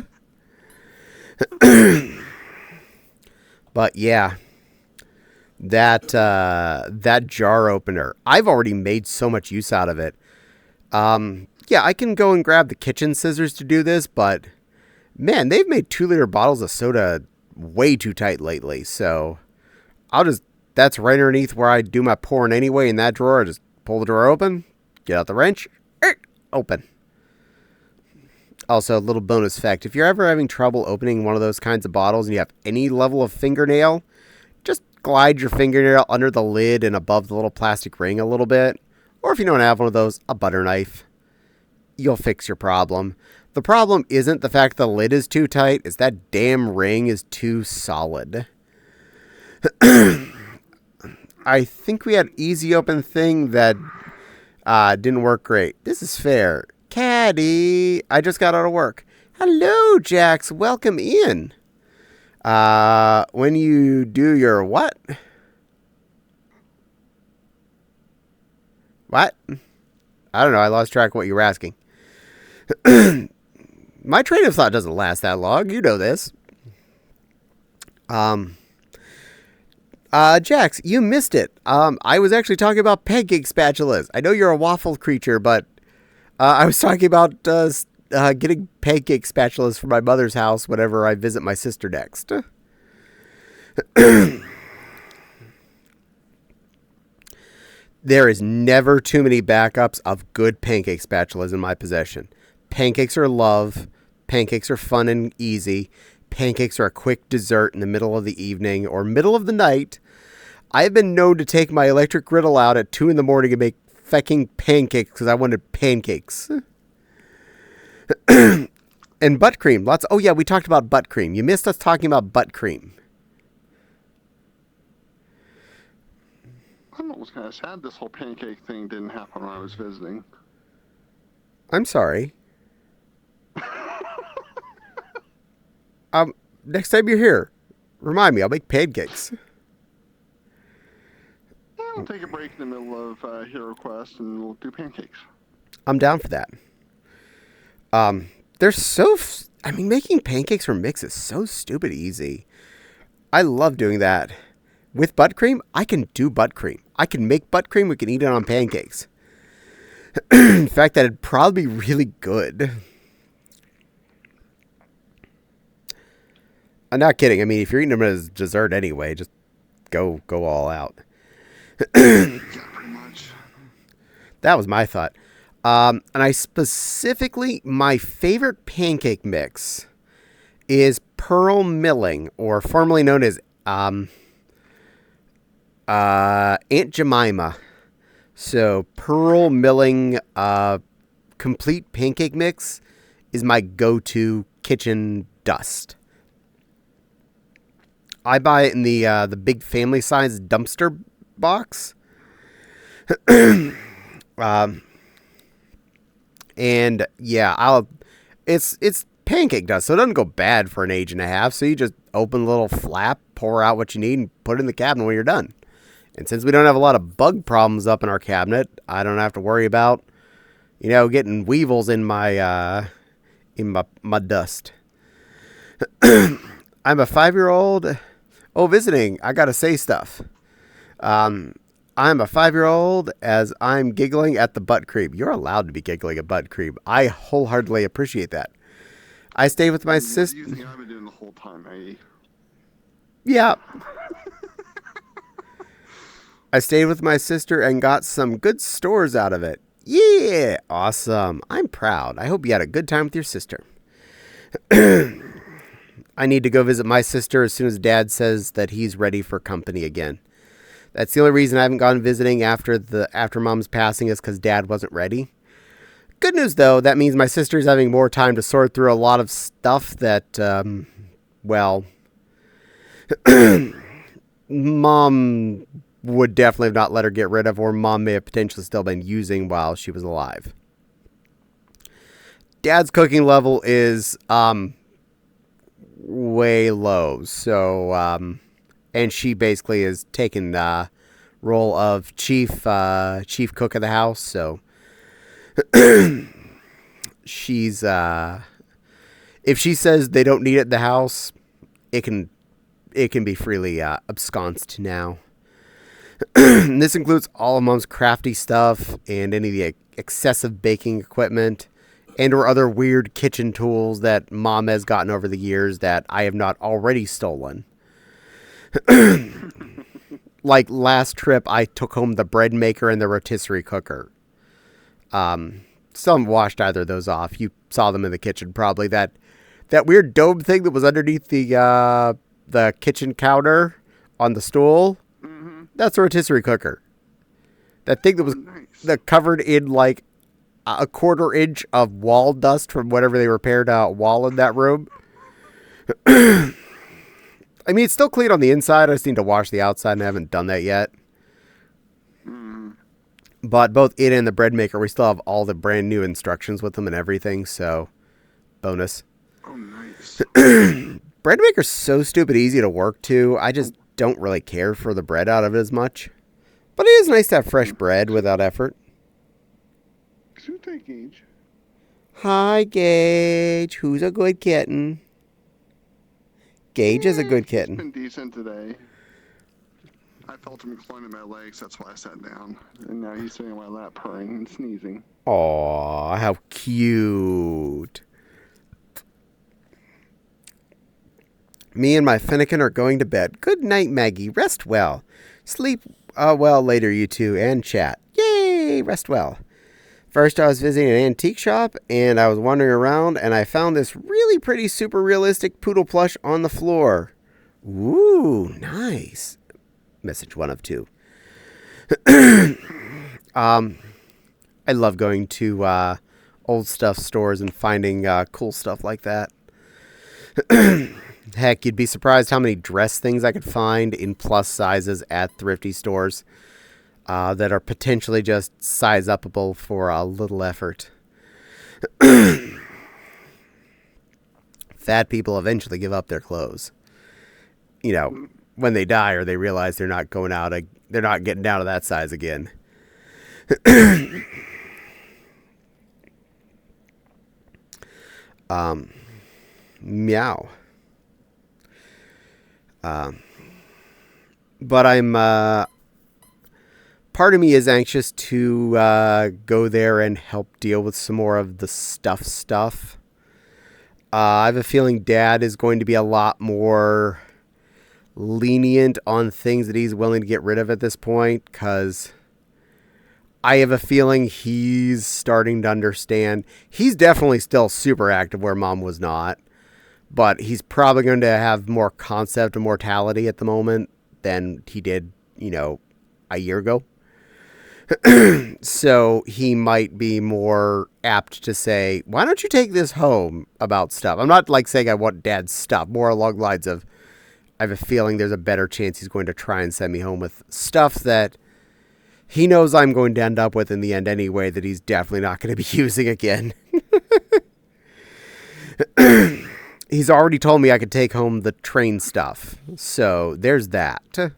But yeah, that jar opener, I've already made so much use out of it. Yeah, I can go and grab the kitchen scissors to do this, but man, they've made 2-liter bottles of soda way too tight lately. So that's right underneath where I do my pouring anyway in that drawer. I just pull the drawer open, get out the wrench, open. Also, a little bonus fact. If you're ever having trouble opening one of those kinds of bottles and you have any level of fingernail, just glide your fingernail under the lid and above the little plastic ring a little bit. Or if you don't have one of those, a butter knife. You'll fix your problem. The problem isn't the fact the lid is too tight, it's that damn ring is too solid. I think we had easy open thing that didn't work great. This is fair. Caddie, I just got out of work. Hello, Jax. Welcome in. When you do your what? What? I don't know. I lost track of what you were asking. My train of thought doesn't last that long. You know this. Jax, you missed it. I was actually talking about pancake spatulas. I know you're a waffle creature, but I was talking about getting pancake spatulas from my mother's house whenever I visit my sister next. There is never too many backups of good pancake spatulas in my possession. Pancakes are love. Pancakes are fun and easy. Pancakes are a quick dessert in the middle of the evening or middle of the night. I have been known to take my electric griddle out at 2 in the morning and make fecking pancakes because I wanted pancakes. And butt cream. Oh yeah, we talked about butt cream. You missed us talking about butt cream. I was kind of sad this whole pancake thing didn't happen when I was visiting. I'm sorry. Next time you're here, remind me. I'll make pancakes. Yeah, we'll take a break in the middle of Hero Quest and we'll do pancakes. I'm down for that. Making pancakes from mix is so stupid easy. I love doing that. With butt cream, I can do butt cream. I can make butt cream. We can eat it on pancakes. In fact, that'd probably be really good. I'm not kidding. I mean, if you're eating them as dessert anyway, just go all out. Yeah, pretty much. That was my thought. And my favorite pancake mix is pearl milling, or formerly known as Aunt Jemima. So pearl milling complete pancake mix is my go-to kitchen dust. I buy it in the big family size dumpster box. And yeah, it's pancake dust, so it doesn't go bad for an age and a half. So you just open a little flap, pour out what you need, and put it in the cabinet when you're done. And since we don't have a lot of bug problems up in our cabinet, I don't have to worry about, getting weevils in my dust. I'm a 5-year-old. Oh, visiting. I gotta say stuff. I'm a 5-year-old as I'm giggling at the butt cream. You're allowed to be giggling at butt cream. I wholeheartedly appreciate that. I stayed with my sister. You think I've been doing the whole time, eh? Yeah. I stayed with my sister and got some good stores out of it. Yeah, awesome. I'm proud. I hope you had a good time with your sister. I need to go visit my sister as soon as Dad says that he's ready for company again. That's the only reason I haven't gone visiting after Mom's passing is because Dad wasn't ready. Good news, though, that means my sister's having more time to sort through a lot of stuff that, Mom would definitely have not let her get rid of, or Mom may have potentially still been using while she was alive. Dad's cooking level is way low, so and she basically is taking the role of chief cook of the house. So she's if she says they don't need it in the house, it can be freely absconced now. This includes all of Mom's crafty stuff and any of the excessive baking equipment and or other weird kitchen tools that Mom has gotten over the years that I have not already stolen. Like last trip, I took home the bread maker and the rotisserie cooker. still haven't washed either of those off. You saw them in the kitchen probably. That weird dome thing that was underneath the kitchen counter on the stool. Mm-hmm. That's a rotisserie cooker. That thing that was covered in like a 1/4 inch of wall dust from whatever they repaired a wall in that room. I mean, it's still clean on the inside. I just need to wash the outside, and I haven't done that yet. But both it and the bread maker, we still have all the brand new instructions with them and everything, so bonus. Oh, nice. Bread maker's so stupid easy to work to. I just don't really care for the bread out of it as much. But it is nice to have fresh bread without effort. Gage. Hi, Gage. Who's a good kitten? Gage is a good kitten. He's been decent today. I felt him clawing my legs, that's why I sat down. And now he's sitting on my lap purring and sneezing. Aw, how cute. Me and my Finnegan are going to bed. Good night, Maggie. Rest well. Sleep well later, you two, and chat. Yay! Rest well. First, I was visiting an antique shop, and I was wandering around, and I found this really pretty, super realistic poodle plush on the floor. Ooh, nice. Message 1 of 2. I love going to old stuff stores and finding cool stuff like that. Heck, you'd be surprised how many dress things I could find in plus sizes at thrifty stores that are potentially just size upable for a little effort. Fat people eventually give up their clothes. You know, when they die or they realize they're not going out, they're not getting down to that size again. Meow. But I'm, part of me is anxious to go there and help deal with some more of the stuff. I have a feeling Dad is going to be a lot more lenient on things that he's willing to get rid of at this point, because I have a feeling he's starting to understand. He's definitely still super active where Mom was not, but he's probably going to have more concept of mortality at the moment than he did, a year ago. So he might be more apt to say, why don't you take this home about stuff? I'm not saying I want Dad's stuff, more along the lines of, I have a feeling there's a better chance he's going to try and send me home with stuff that he knows I'm going to end up with in the end anyway, that he's definitely not going to be using again. He's already told me I could take home the train stuff. So there's that.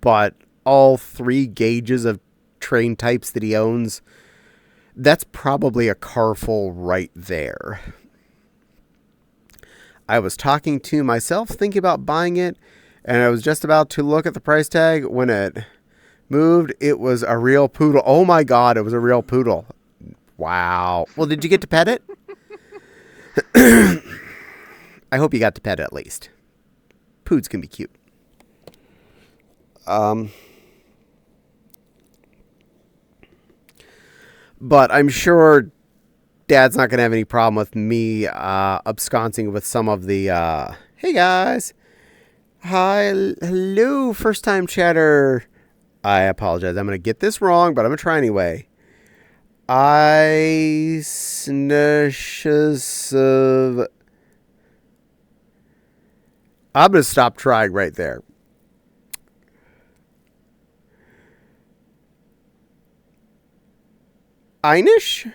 But all 3 gauges of train types that he owns, that's probably a car full right there. I was talking to myself, thinking about buying it, and I was just about to look at the price tag when it moved. It was a real poodle. Oh my God, it was a real poodle. Wow. Well, did you get to pet it? I hope you got to pet it at least. Poods can be cute. But I'm sure Dad's not going to have any problem with me absconcing with some of the, hey guys. Hi, hello, first time chatter. I apologize. I'm going to get this wrong, but I'm going to try anyway. I'm going to stop trying right there. Einish?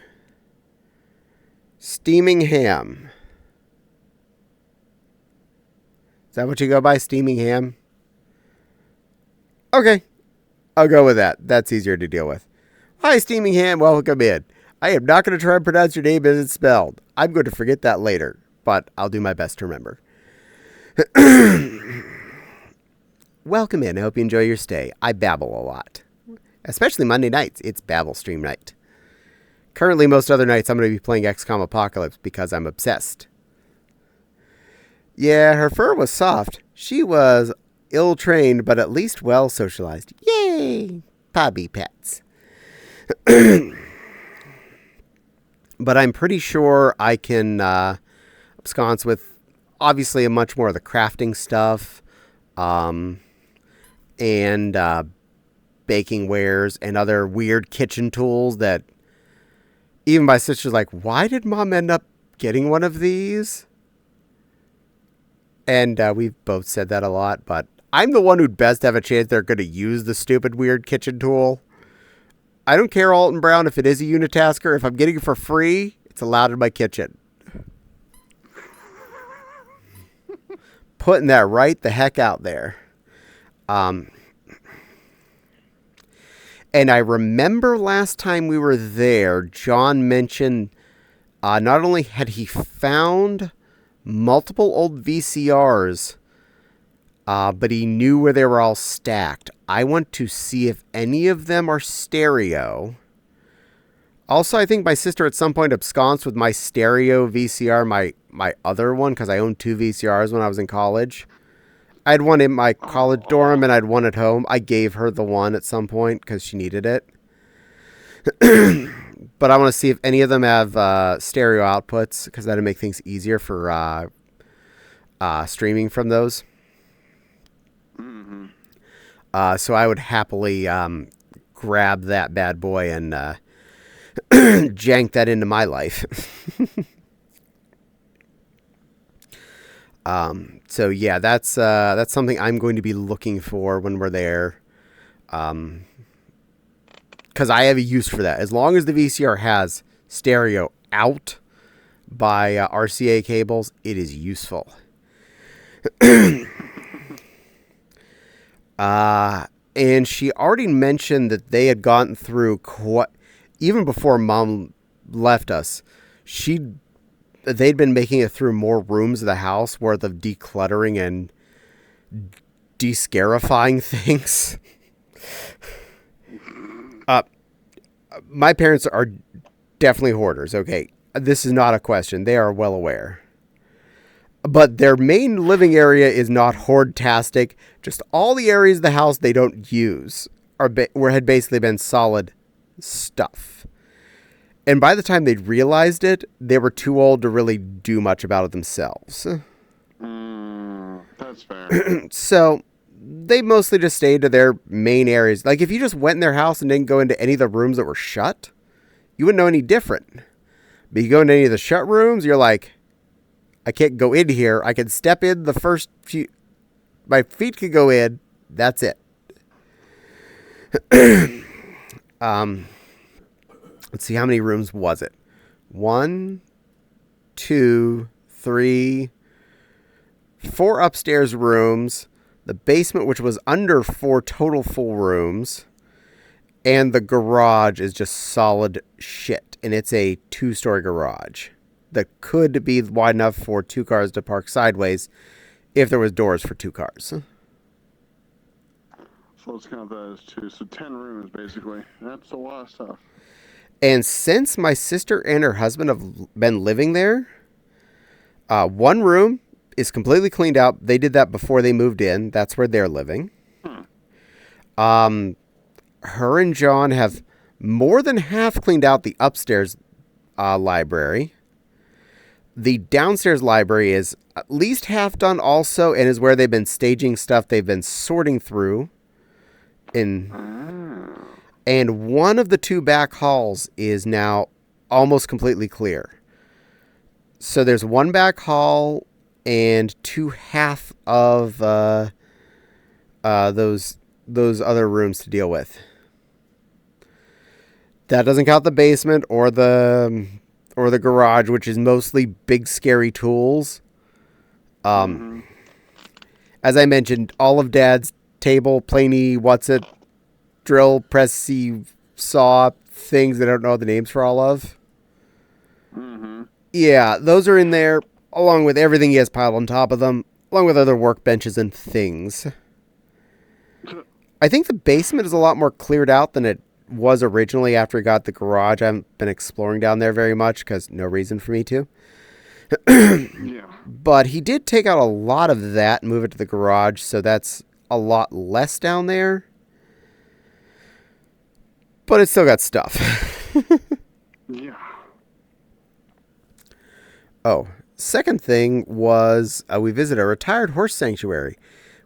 Steaming ham. Is that what you go by, steaming ham? Okay. I'll go with that. That's easier to deal with. Hi, steaming ham. Welcome in. I am not going to try and pronounce your name as it's spelled. I'm going to forget that later, but I'll do my best to remember. Welcome in. I hope you enjoy your stay. I babble a lot. Especially Monday nights. It's Babble Stream night. Currently, most other nights, I'm going to be playing XCOM Apocalypse because I'm obsessed. Yeah, her fur was soft. She was ill-trained, but at least well-socialized. Yay! Puppy pets. But I'm pretty sure I can absconce with obviously a much more of the crafting stuff, and baking wares and other weird kitchen tools that even my sister's like, why did mom end up getting one of these? And we've both said that a lot, but I'm the one who'd best have a chance they're going to use the stupid weird kitchen tool. I don't care, Alton Brown, if it is a unitasker. If I'm getting it for free, it's allowed in my kitchen. Putting that right the heck out there. And I remember last time we were there, John mentioned not only had he found multiple old VCRs, but he knew where they were all stacked. I want to see if any of them are stereo. Also, I think my sister at some point absconsed with my stereo VCR, my other one, because I owned 2 VCRs when I was in college. I had one in my college dorm, and I had one at home. I gave her the one at some point because she needed it. But I want to see if any of them have stereo outputs, because that'd make things easier for streaming from those. Mm-hmm. So I would happily grab that bad boy and jank that into my life. So yeah, that's something I'm going to be looking for when we're there. Because I have a use for that. As long as the VCR has stereo out by RCA cables, it is useful. And she already mentioned that they had gotten through even before Mom left us. They'd been making it through more rooms of the house worth of decluttering and de-scarifying things. My parents are definitely hoarders, okay? This is not a question. They are well aware. But their main living area is not hoard-tastic. Just all the areas of the house they don't use had basically been solid stuff. And by the time they'd realized it, they were too old to really do much about it themselves. That's fair. So they mostly just stayed to their main areas. Like, if you just went in their house and didn't go into any of the rooms that were shut, you wouldn't know any different. But you go into any of the shut rooms, you're like, I can't go in here. I can step in the first few. My feet can go in. That's it. Let's see, how many rooms was it? 1, 2, 3, 4 upstairs rooms. The basement, which was under 4 total full rooms. And the garage is just solid shit. And it's a 2-story garage that could be wide enough for 2 cars to park sideways if there was doors for 2 cars. So let's count that as 2. So 10 rooms, basically. That's a lot of stuff. And since my sister and her husband have been living there, 1 room is completely cleaned out. They did that before they moved in. That's where they're living. Her and John have more than half cleaned out the upstairs library. The downstairs library is at least half done also, and is where they've been staging stuff they've been sorting through. And one of the 2 back halls is now almost completely clear. So there's 1 back hall and 2 half of those other rooms to deal with. That doesn't count the basement or the garage, which is mostly big scary tools. As I mentioned, all of Dad's table, planey, drill, pressy, saw things that I don't know the names for all of. Yeah, those are in there, along with everything he has piled on top of them, along with other workbenches and things. I think the basement is a lot more cleared out than it was originally after he got the garage. I haven't been exploring down there very much because no reason for me to. Yeah. But he did take out a lot of that and move it to the garage, so that's a lot less down there. but it's still got stuff. Yeah. Oh, second thing was we visited a retired horse sanctuary.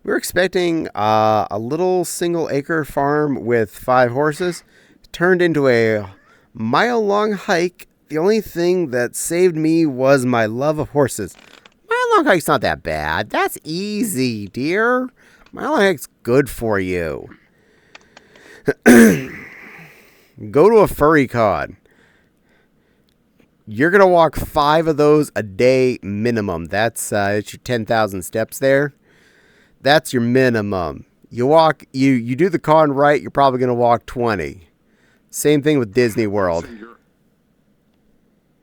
We were expecting a little single-acre farm with 5 horses. It turned into a mile-long hike. The only thing that saved me was my love of horses. Mile-long hike's not that bad. That's easy, dear. Mile-long hike's good for you. Go to a furry con. You're going to walk 5 of those a day minimum. That's your 10,000 steps there. That's your minimum. You do the con right, you're probably going to walk 20. Same thing with Disney World.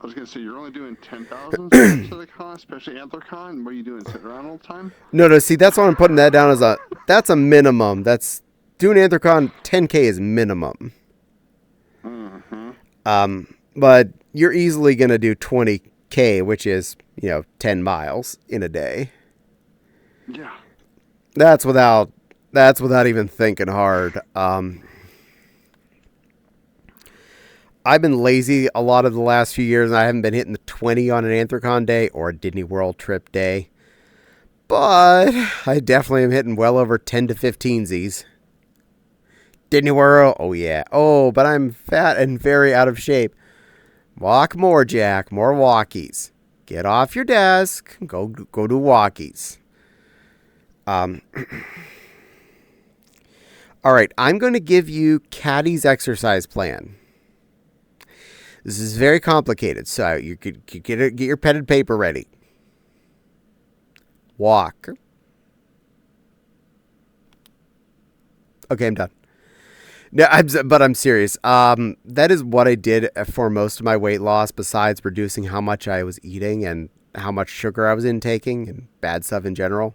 I was going to say, you're only doing 10,000 steps at a con, especially Antler Con. What are you doing, sitting around all the time? No, see, that's why I'm putting that down as that's a minimum. That's, doing Anthrocon, 10K is minimum. Mm-hmm. But you're easily going to do 20K, which is, 10 miles in a day. Yeah. That's without even thinking hard. I've been lazy a lot of the last few years, and I haven't been hitting the 20 on an Anthrocon day or a Disney World trip day. But I definitely am hitting well over 10 to 15 Z's. Disney World, oh yeah. Oh, but I'm fat and very out of shape. Walk more, Jack. More walkies. Get off your desk. Go do walkies. All right, I'm going to give you Caddie's exercise plan. This is very complicated, so you could get your pen and paper ready. Walk. Okay, I'm done. No, but I'm serious. That is what I did for most of my weight loss, besides reducing how much I was eating and how much sugar I was intaking and bad stuff in general.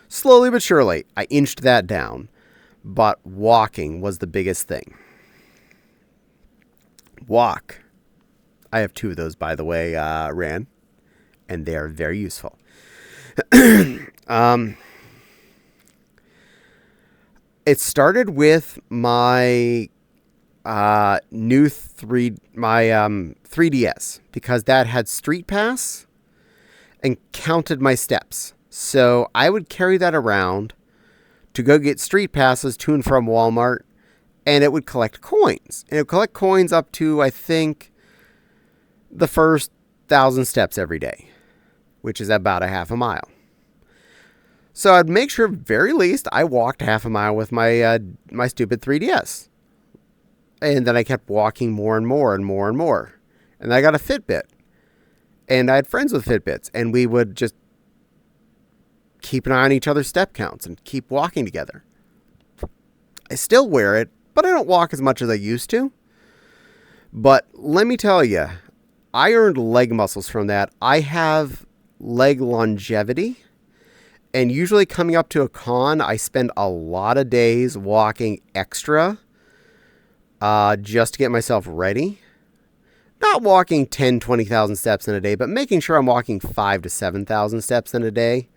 Slowly but surely, I inched that down. But walking was the biggest thing. Walk. I have 2 of those, by the way, Ran. And they are very useful. It started with my new 3DS, because that had Street Pass and counted my steps. So I would carry that around to go get Street Passes to and from Walmart, and it would collect coins. And it would collect coins up to, I think, the first 1,000 steps every day, which is about a half a mile. So I'd make sure, very least, I walked half a mile with my my stupid 3DS. And then I kept walking more and more and more and more. And I got a Fitbit. And I had friends with Fitbits. And we would just keep an eye on each other's step counts and keep walking together. I still wear it, but I don't walk as much as I used to. But let me tell you, I earned leg muscles from that. I have leg longevity. And usually coming up to a con, I spend a lot of days walking extra just to get myself ready. Not walking 10, 20,000 steps in a day, but making sure I'm walking 5,000 to 7,000 steps in a day.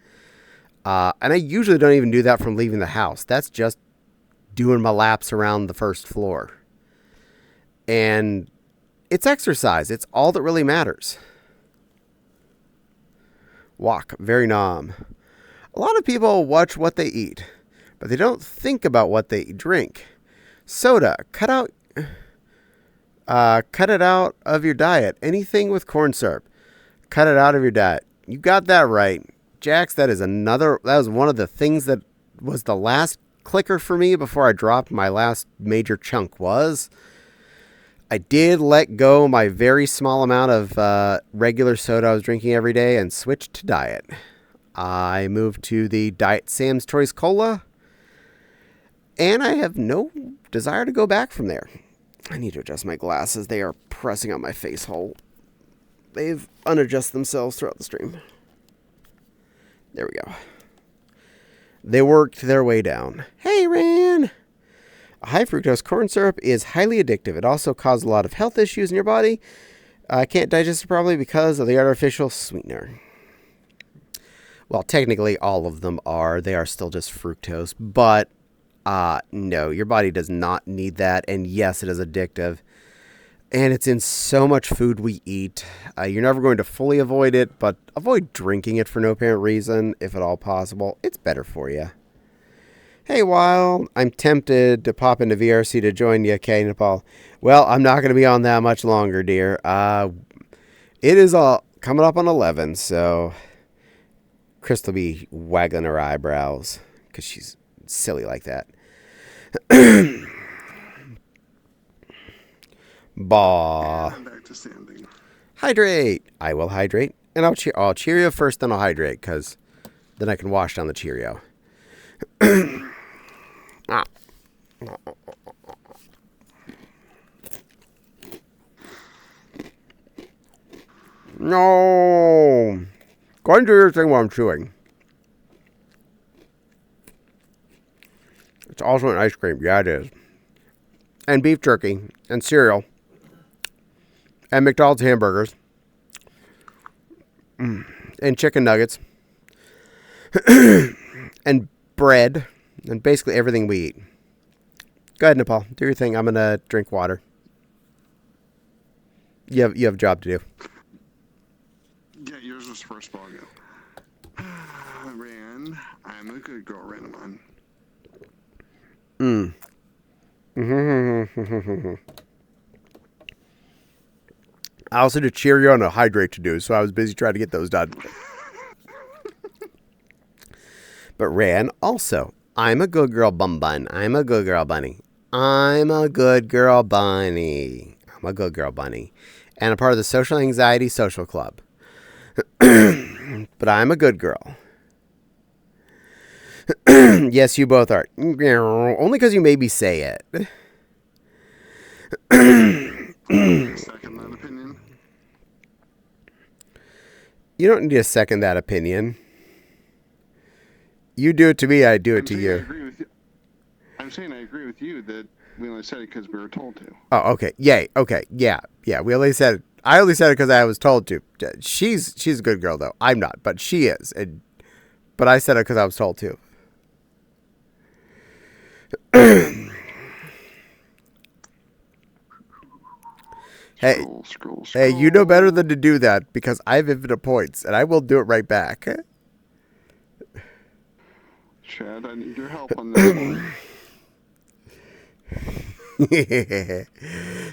And I usually don't even do that from leaving the house. That's just doing my laps around the first floor. And it's exercise. It's all that really matters. Walk. Very nom. A lot of people watch what they eat, but they don't think about what they drink. Soda. Cut it out of your diet. Anything with corn syrup. Cut it out of your diet. You got that right. Jax, that was one of the things that was the last clicker for me before I dropped my last major chunk I did let go my very small amount of regular soda I was drinking every day and switched to diet. I moved to the Diet Sam's Choice Cola, and I have no desire to go back from there. I need to adjust my glasses. They are pressing on my face hole. They've unadjusted themselves throughout the stream. There we go. They worked their way down. Hey, Ran! High fructose corn syrup is highly addictive. It also causes a lot of health issues in your body. Can't digest it properly because of the artificial sweetener. Well, technically all of them are. They are still just fructose. But No, your body does not need that. And yes, it is addictive. And it's in so much food we eat. You're never going to fully avoid it, but avoid drinking it for no apparent reason, if at all possible. It's better for you. Hey, Wild, I'm tempted to pop into VRC to join you, okay, Nepal? Well, I'm not going to be on that much longer, dear. It is coming up on 11, so Chris will be waggling her eyebrows because she's silly like that. Bah. I'm back to standing. Hydrate. I will hydrate, and I'll Cheerio first, then I'll hydrate, because then I can wash down the Cheerio. No. Go and do your thing while I'm chewing. It's also an ice cream. Yeah, it is. And beef jerky. And cereal. And McDonald's hamburgers. And chicken nuggets. And bread. And basically everything we eat. Go ahead, Nepal. Do your thing. I'm going to drink water. You have a job to do. Yeah, yours was first ball go. Ran. I'm a good girl, Ranamon. I also did Cheerio and a hydrate to do, so I was busy trying to get those done. But Ran also. I'm a good girl, bun. I'm a good girl, bunny. I'm a good girl, bunny. I'm a good girl, bunny. And I'm part of the Social Anxiety Social Club. But I'm a good girl. Yes, you both are. Only because you made me say it. Second that opinion. You don't need to second that opinion. You do it to me, I do it to you. I agree with you. I'm saying I agree with you that we only said it because we were told to. Oh, okay. Yay. Okay. Yeah. We only said it. I only said it because I was told to. She's a good girl, though. I'm not, but she is. But I said it because I was told to. Hey, Scroll. hey, you know better than to do that because I have infinite points, and I will do it right back. Chad, I need your help on this one.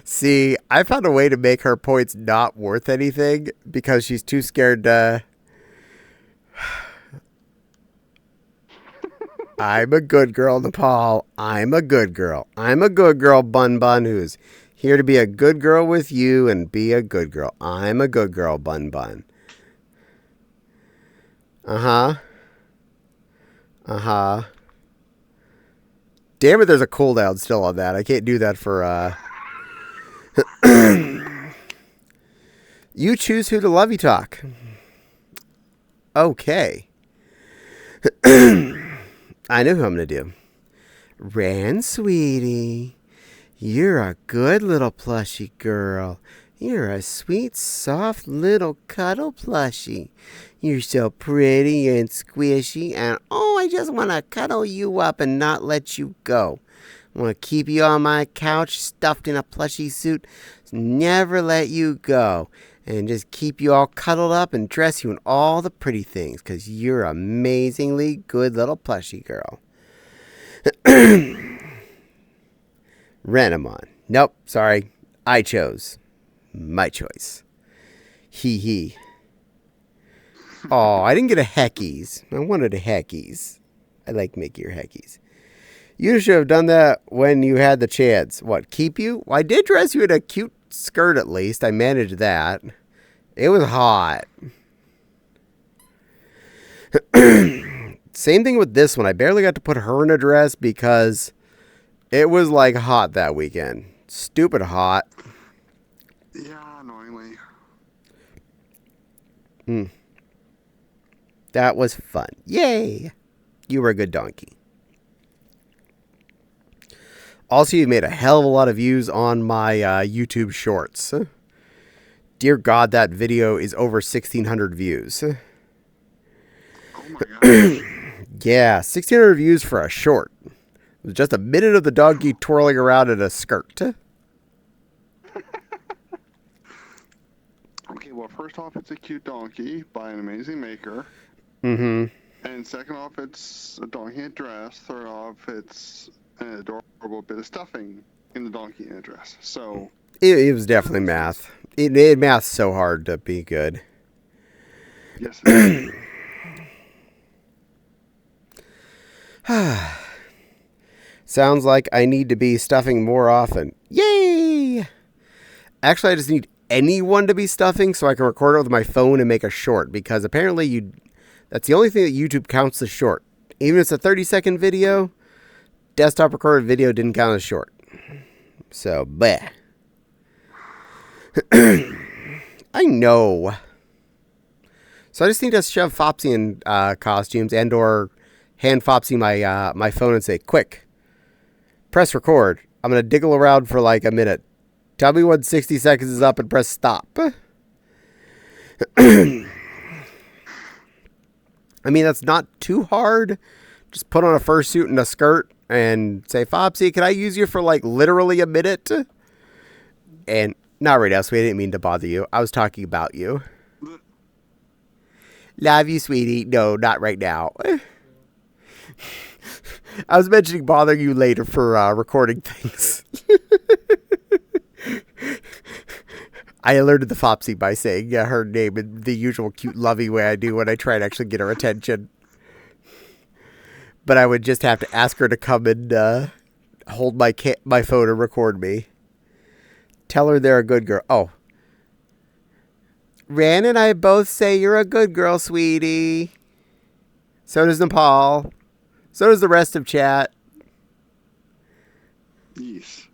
See, I found a way to make her points not worth anything because she's too scared to... I'm a good girl, Nepal. I'm a good girl. I'm a good girl, Bun, who's here to be a good girl with you and be a good girl. I'm a good girl, Bun. Uh-huh. Damn it, there's a cooldown still on that. I can't do that for, You choose who to lovey talk. Okay. I know who I'm going to do. Ran, sweetie. You're a good little plushie girl. You're a sweet, soft little cuddle plushie. You're so pretty and squishy, and oh, I just want to cuddle you up and not let you go. I want to keep you on my couch stuffed in a plushie suit, never let you go, and just keep you all cuddled up and dress you in all the pretty things, because you're an amazingly good little plushie girl. Renamon. Nope, sorry. I chose. My choice. Hee. Oh, I didn't get a Heckies. I wanted a Heckies. I like Mickey or Heckies. You should have done that when you had the chance. What, keep you? Well, I did dress you in a cute skirt at least. I managed that. It was hot. Same thing with this one. I barely got to put her in a dress because it was like hot that weekend. Stupid hot. Yeah, annoyingly. That was fun. Yay! You were a good donkey. Also, you made a hell of a lot of views on my YouTube shorts. Dear God, that video is over 1,600 views. Oh my gosh. Yeah, 1,600 views for a short. was just a minute of the donkey twirling around in a skirt. Okay, well, first off, it's a cute donkey by an amazing maker. Mm-hmm. And second off, it's a donkey in a dress. Third off, it's an adorable bit of stuffing in the donkey in a dress. So it was definitely math. It made math so hard to be good. Yes, it is. Sounds like I need to be stuffing more often. Yay! Actually, I just need anyone to be stuffing so I can record it with my phone and make a short, because apparently that's the only thing that YouTube counts as short. Even if it's a 30-second video, desktop recorded video didn't count as short. So, bleh. I know. So I just need to shove Fopsy in costumes and or hand Fopsy my phone and say, quick, press record. I'm going to diggle around for like a minute. Tell me when 60 seconds is up and press stop. I mean, that's not too hard. Just put on a fursuit and a skirt and say, Fopsy, can I use you for like literally a minute? And not right now, sweetie. I didn't mean to bother you. I was talking about you. Love you, sweetie. No, not right now. I was mentioning bothering you later for recording things. I alerted the Fopsy by saying her name in the usual cute, lovey way I do when I try to actually get her attention. But I would just have to ask her to come and hold my phone and record me. Tell her they're a good girl. Oh. Ran and I both say you're a good girl, sweetie. So does Nepal. So does the rest of chat. Yes.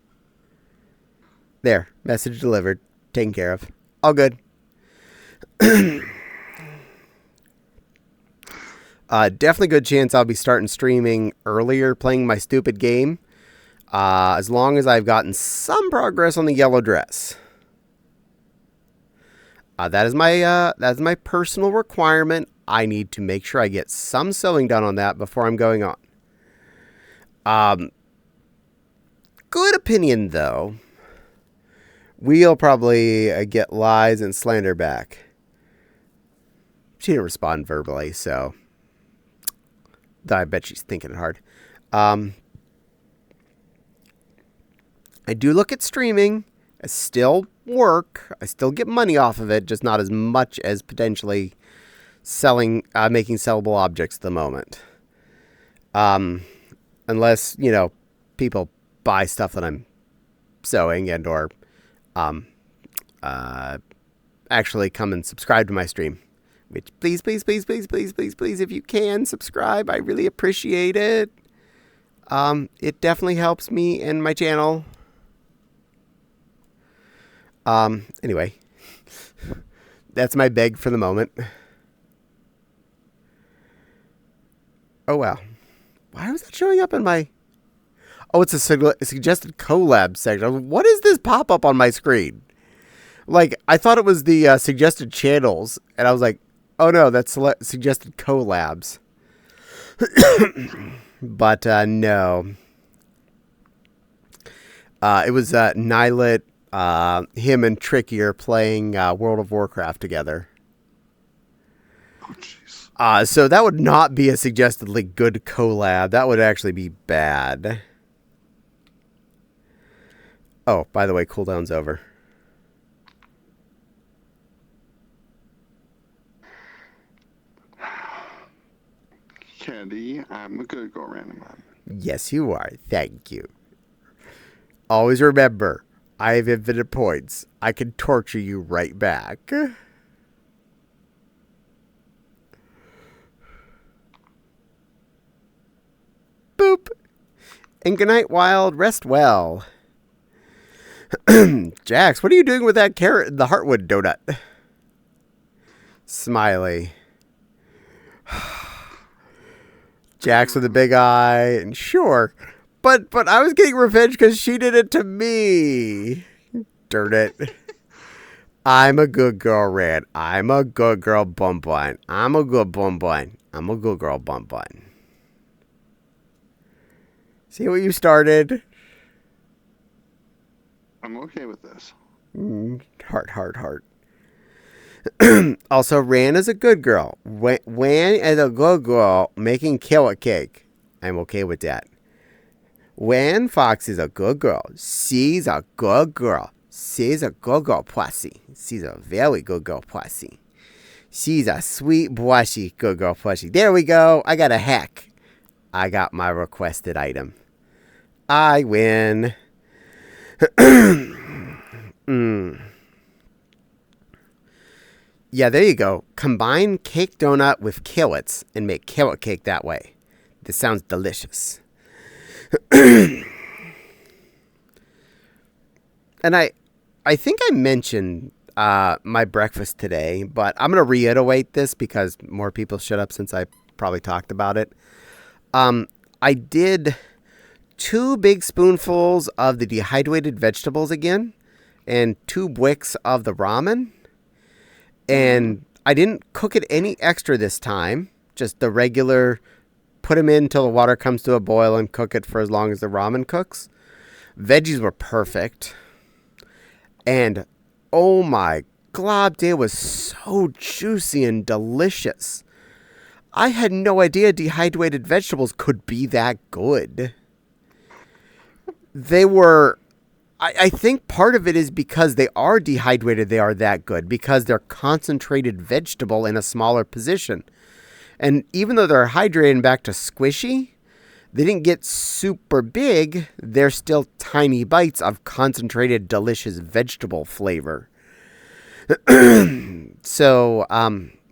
There. Message delivered. Taken care of. All good. Definitely good chance I'll be starting streaming earlier, playing my stupid game. As long as I've gotten some progress on the yellow dress. That's my personal requirement. I need to make sure I get some sewing done on that before I'm going on. Good opinion, though. We'll probably get lies and slander back. She didn't respond verbally, so I bet she's thinking it hard. I do look at streaming. I still work. I still get money off of it, just not as much as potentially making sellable objects at the moment. Unless, people buy stuff that I'm sewing and or actually come and subscribe to my stream. Which please, if you can subscribe, I really appreciate it. It definitely helps me and my channel. Anyway, that's my beg for the moment. Oh, wow. Why was that showing up in my... Oh, it's a suggested collab section. What is this pop-up on my screen? Like, I thought it was the suggested channels, and I was like, oh no, that's suggested collabs. But, no. It was Nylet, him and Tricky are playing World of Warcraft together. Oh, jeez. So that would not be a suggestedly good collab. That would actually be bad. Oh, by the way, cooldown's over. Caddie, I'm a good girl, random. Yes, you are. Thank you. Always remember, I have infinite points. I can torture you right back. Boop. And good night, Wild. Rest well. Jax, what are you doing with that carrot in the Heartwood donut? Smiley. Jax with a big eye, and sure. But I was getting revenge because she did it to me. Darn it. I'm a good girl, Red. I'm a good girl, Bumbine. I'm a good Bumbine. I'm a good girl, Bumbine. See what you started. I'm okay with this. Heart. Also, Ran is a good girl. Wan is a good girl making carrot cake. I'm okay with that. Wan Fox is a good girl. She's a good girl. She's a good girl pussy. She's a very good girl pussy. She's a sweet, brushy good girl pussy. There we go. I got a hack. I got my requested item. I win. Yeah, there you go. Combine cake donut with carrots and make carrot cake that way. This sounds delicious. And I think I mentioned my breakfast today, but I'm going to reiterate this because more people shut up since I probably talked about it. I did 2 big spoonfuls of the dehydrated vegetables again and 2 wicks of the ramen. And I didn't cook it any extra this time. Just the regular, put them in until the water comes to a boil and cook it for as long as the ramen cooks. Veggies were perfect. And oh my glob, it was so juicy and delicious. I had no idea dehydrated vegetables could be that good. They were... I think part of it is because they are dehydrated, they are that good. Because they're concentrated vegetable in a smaller position. And even though they're hydrated and back to squishy, they didn't get super big. They're still tiny bites of concentrated, delicious vegetable flavor. So,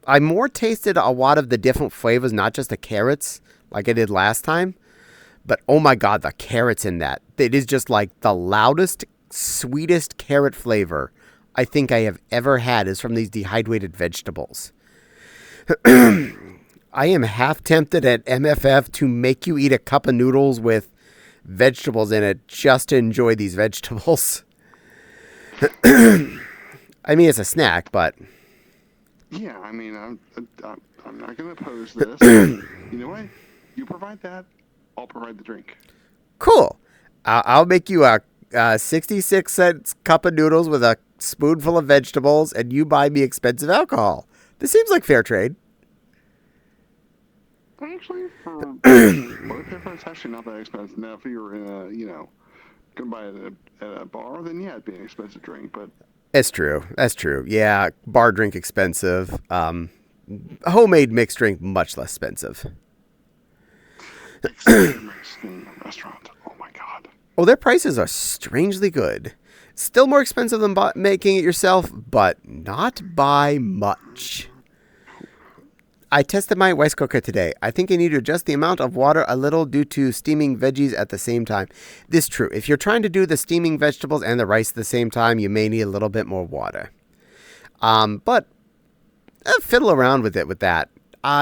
I more tasted a lot of the different flavors, not just the carrots like I did last time. But oh my God, the carrots in that. It is just like the loudest, sweetest carrot flavor I think I have ever had is from these dehydrated vegetables. I am half tempted at MFF to make you eat a cup of noodles with vegetables in it just to enjoy these vegetables. I mean, it's a snack, but... Yeah, I mean, I'm not going to oppose this. You know what? You provide that, I'll provide the drink. Cool. I'll make you a 66-cent cup of noodles with a spoonful of vegetables, and you buy me expensive alcohol. This seems like fair trade. Actually, for both paper, it's actually not that expensive. Now, if you're in a, going to buy it at a bar, then yeah, it'd be an expensive drink, but... That's true. Yeah, bar drink expensive. Homemade mixed drink much less expensive. Mixed in a restaurant. Oh my God. Oh, their prices are strangely good. Still more expensive than making it yourself, but not by much. I tested my rice cooker today. I think I need to adjust the amount of water a little due to steaming veggies at the same time. This is true. If you're trying to do the steaming vegetables and the rice at the same time, you may need a little bit more water. But fiddle around with it with that.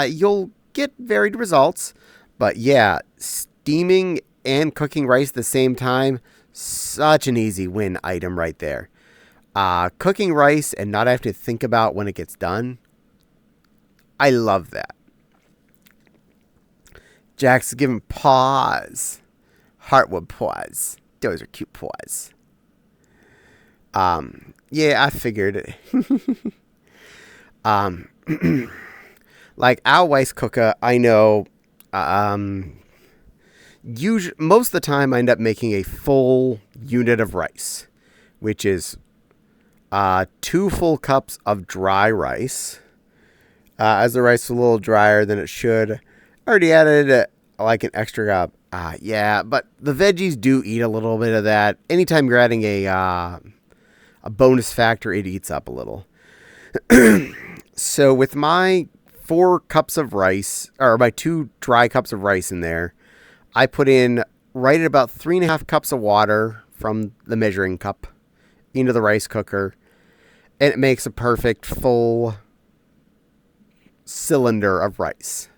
You'll get varied results. But yeah, steaming and cooking rice at the same time, such an easy win item right there. Cooking rice and not have to think about when it gets done. I love that. Jack's giving paws. Heartwood paws. Those are cute paws. Yeah, I figured it. Like our rice cooker, I know, most of the time I end up making a full unit of rice, which is 2 full cups of dry rice. As the rice is a little drier than it should. I already added like an extra cup. Yeah, but the veggies do eat a little bit of that. Anytime you're adding a bonus factor, it eats up a little. So with my 4 cups of rice, or my 2 dry cups of rice in there, I put in right at about 3.5 cups of water from the measuring cup into the rice cooker. And it makes a perfect full cylinder of rice,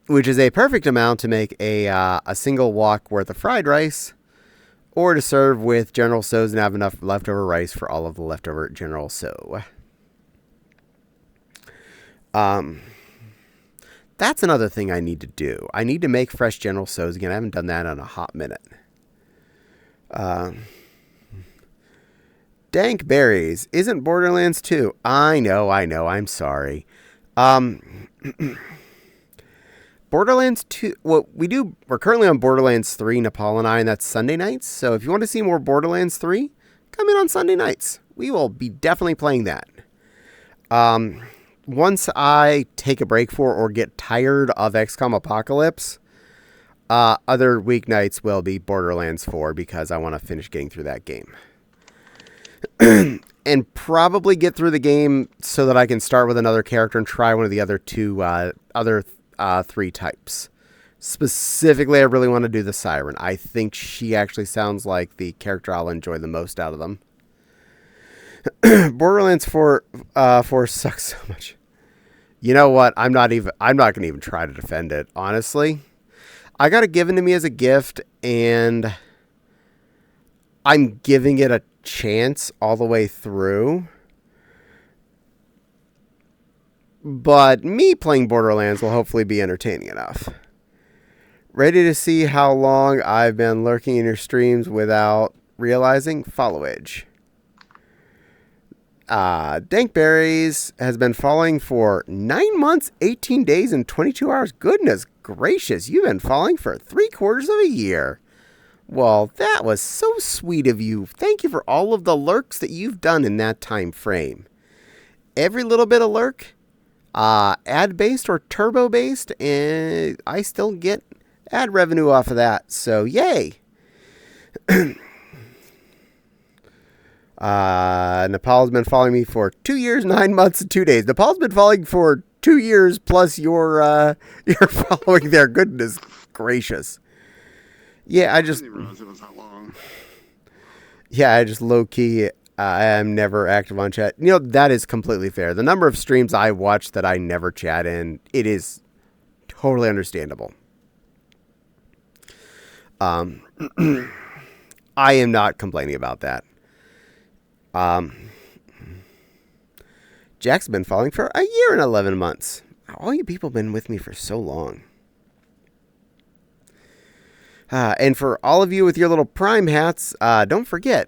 which is a perfect amount to make a single wok worth of fried rice, or to serve with General Tso's and have enough leftover rice for all of the leftover General Tso. that's another thing I need to do. I need to make fresh General So's again. I haven't done that in a hot minute. Dank Berries isn't Borderlands 2. I know. I'm sorry. Borderlands 2, we're currently on Borderlands 3, Nepal and I, and that's Sunday nights. So if you want to see more Borderlands 3, come in on Sunday nights. We will be definitely playing that. Once I take a break for or get tired of XCOM Apocalypse, other weeknights will be Borderlands 4 because I want to finish getting through that game. And probably get through the game so that I can start with another character and try one of the other three types. Specifically, I really want to do the Siren. I think she actually sounds like the character I'll enjoy the most out of them. Borderlands 4 sucks so much. You know what? I'm not going to even try to defend it, honestly. I got it given to me as a gift, and I'm giving it a chance all the way through. But me playing Borderlands will hopefully be entertaining enough. Ready to see how long I've been lurking in your streams without realizing? Follow Edge. Dankberries has been following for 9 months, 18 days, and 22 hours. Goodness gracious, you've been following for 3/4 of a year. Well, that was so sweet of you. Thank you for all of the lurks that you've done in that time frame. Every little bit of lurk, ad-based or turbo-based, and I still get ad revenue off of that. So, yay! Nepal's been following me for 2 years, 9 months, and 2 days. Nepal's been following for 2 years plus your following there. Goodness gracious. Yeah, I didn't realize it was that long. Yeah, I just low-key, I am never active on chat. You know, that is completely fair. The number of streams I watch that I never chat in, it is totally understandable. I am not complaining about that. Jack's been following for a year and 11 months. All you people have been with me for so long. And for all of you with your little Prime hats, don't forget,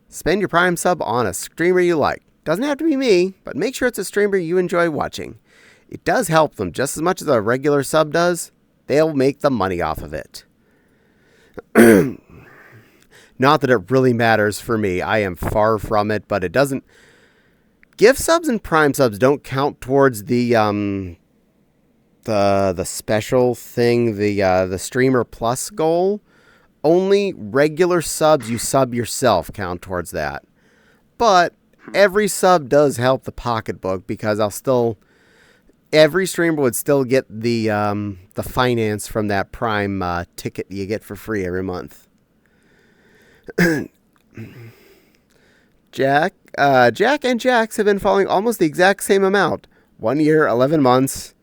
spend your Prime sub on a streamer you like. Doesn't have to be me, but make sure it's a streamer you enjoy watching. It does help them just as much as a regular sub does. They'll make the money off of it. Not that it really matters for me. I am far from it, but it doesn't. Gift subs and Prime subs don't count towards the special thing, the Streamer Plus goal. Only regular subs you sub yourself count towards that. But every sub does help the pocketbook because every streamer would still get the finance from that Prime ticket you get for free every month. Jack and Jax have been following almost the exact same amount. 1 year, 11 months,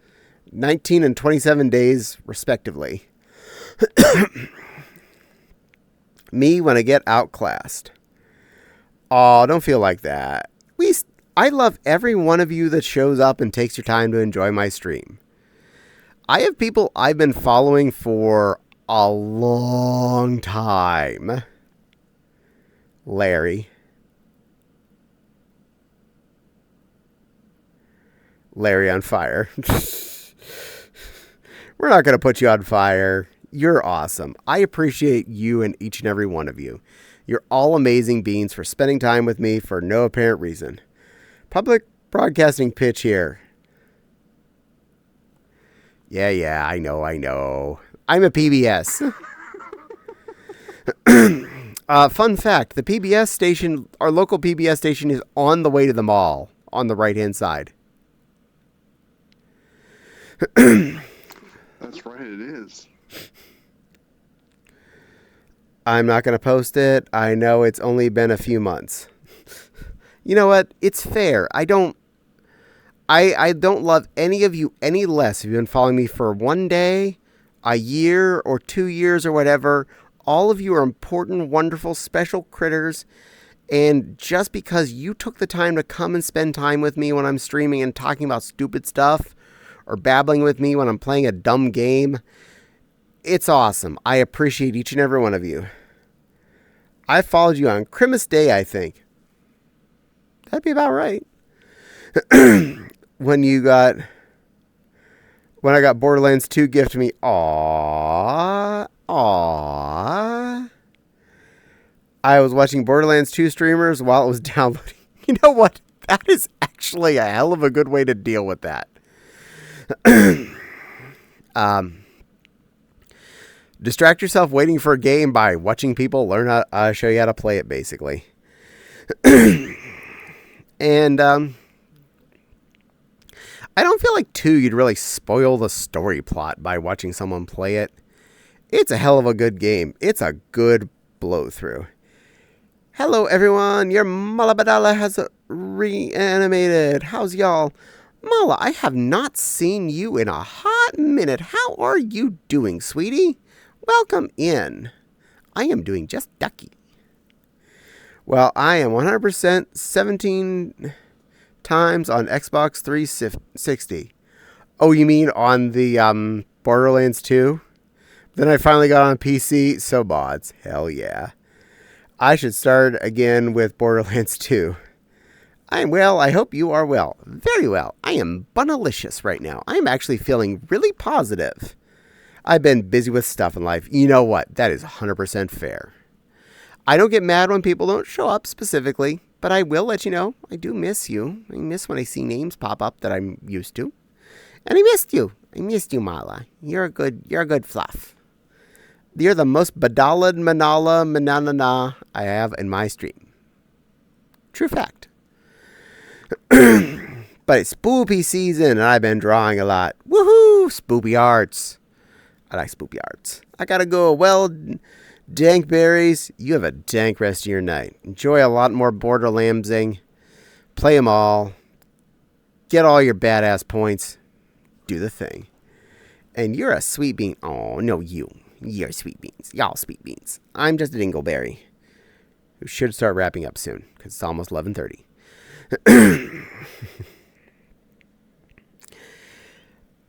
19 and 27 days, respectively. Me when I get outclassed. Oh, don't feel like that. I love every one of you that shows up and takes your time to enjoy my stream. I have people I've been following for a long time. Larry on fire. We're not going to put you on fire. You're awesome. I appreciate you and each and every one of you. You're all amazing beings for spending time with me for no apparent reason. Public broadcasting pitch here. Yeah, I know. I'm a PBS. Fun fact, the PBS station, our local PBS station, is on the way to the mall, on the right-hand side. That's right, it is. I'm not going to post it. I know it's only been a few months. You know what? It's fair. I don't love any of you any less if you've been following me for 1 day, a year, or 2 years, or whatever. All of you are important, wonderful, special critters. And just because you took the time to come and spend time with me when I'm streaming and talking about stupid stuff, or babbling with me when I'm playing a dumb game. It's awesome. I appreciate each and every one of you. I followed you on Christmas Day, I think. That'd be about right. When I got Borderlands 2 gifted me. Aww. I was watching Borderlands 2 streamers while it was downloading. You know what? That is actually a hell of a good way to deal with that. Distract yourself waiting for a game by watching people learn how show you how to play it, basically. And I don't feel like 2 you'd really spoil the story plot by watching someone play it. It's a hell of a good game. It's a good blow through. Hello everyone, your Malabadala has reanimated. How's y'all? Mala, I have not seen you in a hot minute. How are you doing, sweetie? Welcome in. I am doing just ducky. Well, I am 100% 17 times on Xbox 360. Oh, you mean on the Borderlands 2? Then I finally got on PC, so mods. Hell yeah. I should start again with Borderlands 2. I am well. I hope you are well. Very well. I am bunalicious right now. I am actually feeling really positive. I've been busy with stuff in life. You know what? That is 100% fair. I don't get mad when people don't show up specifically, but I will let you know I do miss you. I miss when I see names pop up that I'm used to. And I missed you. I missed you, Mala. You're a good fluff. You're the most badalad manala manana I have in my stream. True fact. But it's spoopy season and I've been drawing a lot. Woohoo! Spoopy arts. I like spoopy arts. I gotta go. Well, dank berries, you have a dank rest of your night. Enjoy a lot more Borderlandsing. Play them all. Get all your badass points. Do the thing. And you're a sweet bean. Oh, no, you're sweet beans. Y'all sweet beans. I'm just a dingleberry who should start wrapping up soon because it's almost 11:30.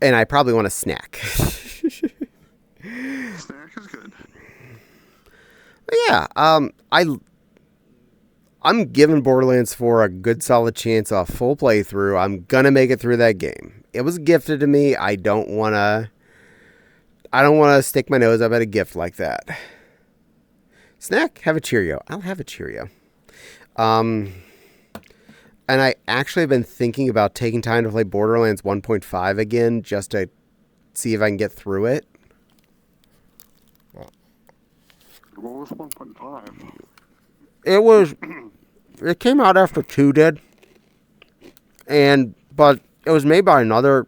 And I probably want a snack. Snack is good. Yeah, I'm giving Borderlands 4 a good solid chance off full playthrough. I'm gonna make it through that game. It was gifted to me. I don't wanna stick my nose up at a gift like that. Snack, have a Cheerio. I'll have a Cheerio. And I actually have been thinking about taking time to play Borderlands 1.5 again just to see if I can get through it. What was 1.5? It came out after 2 did. But it was made by another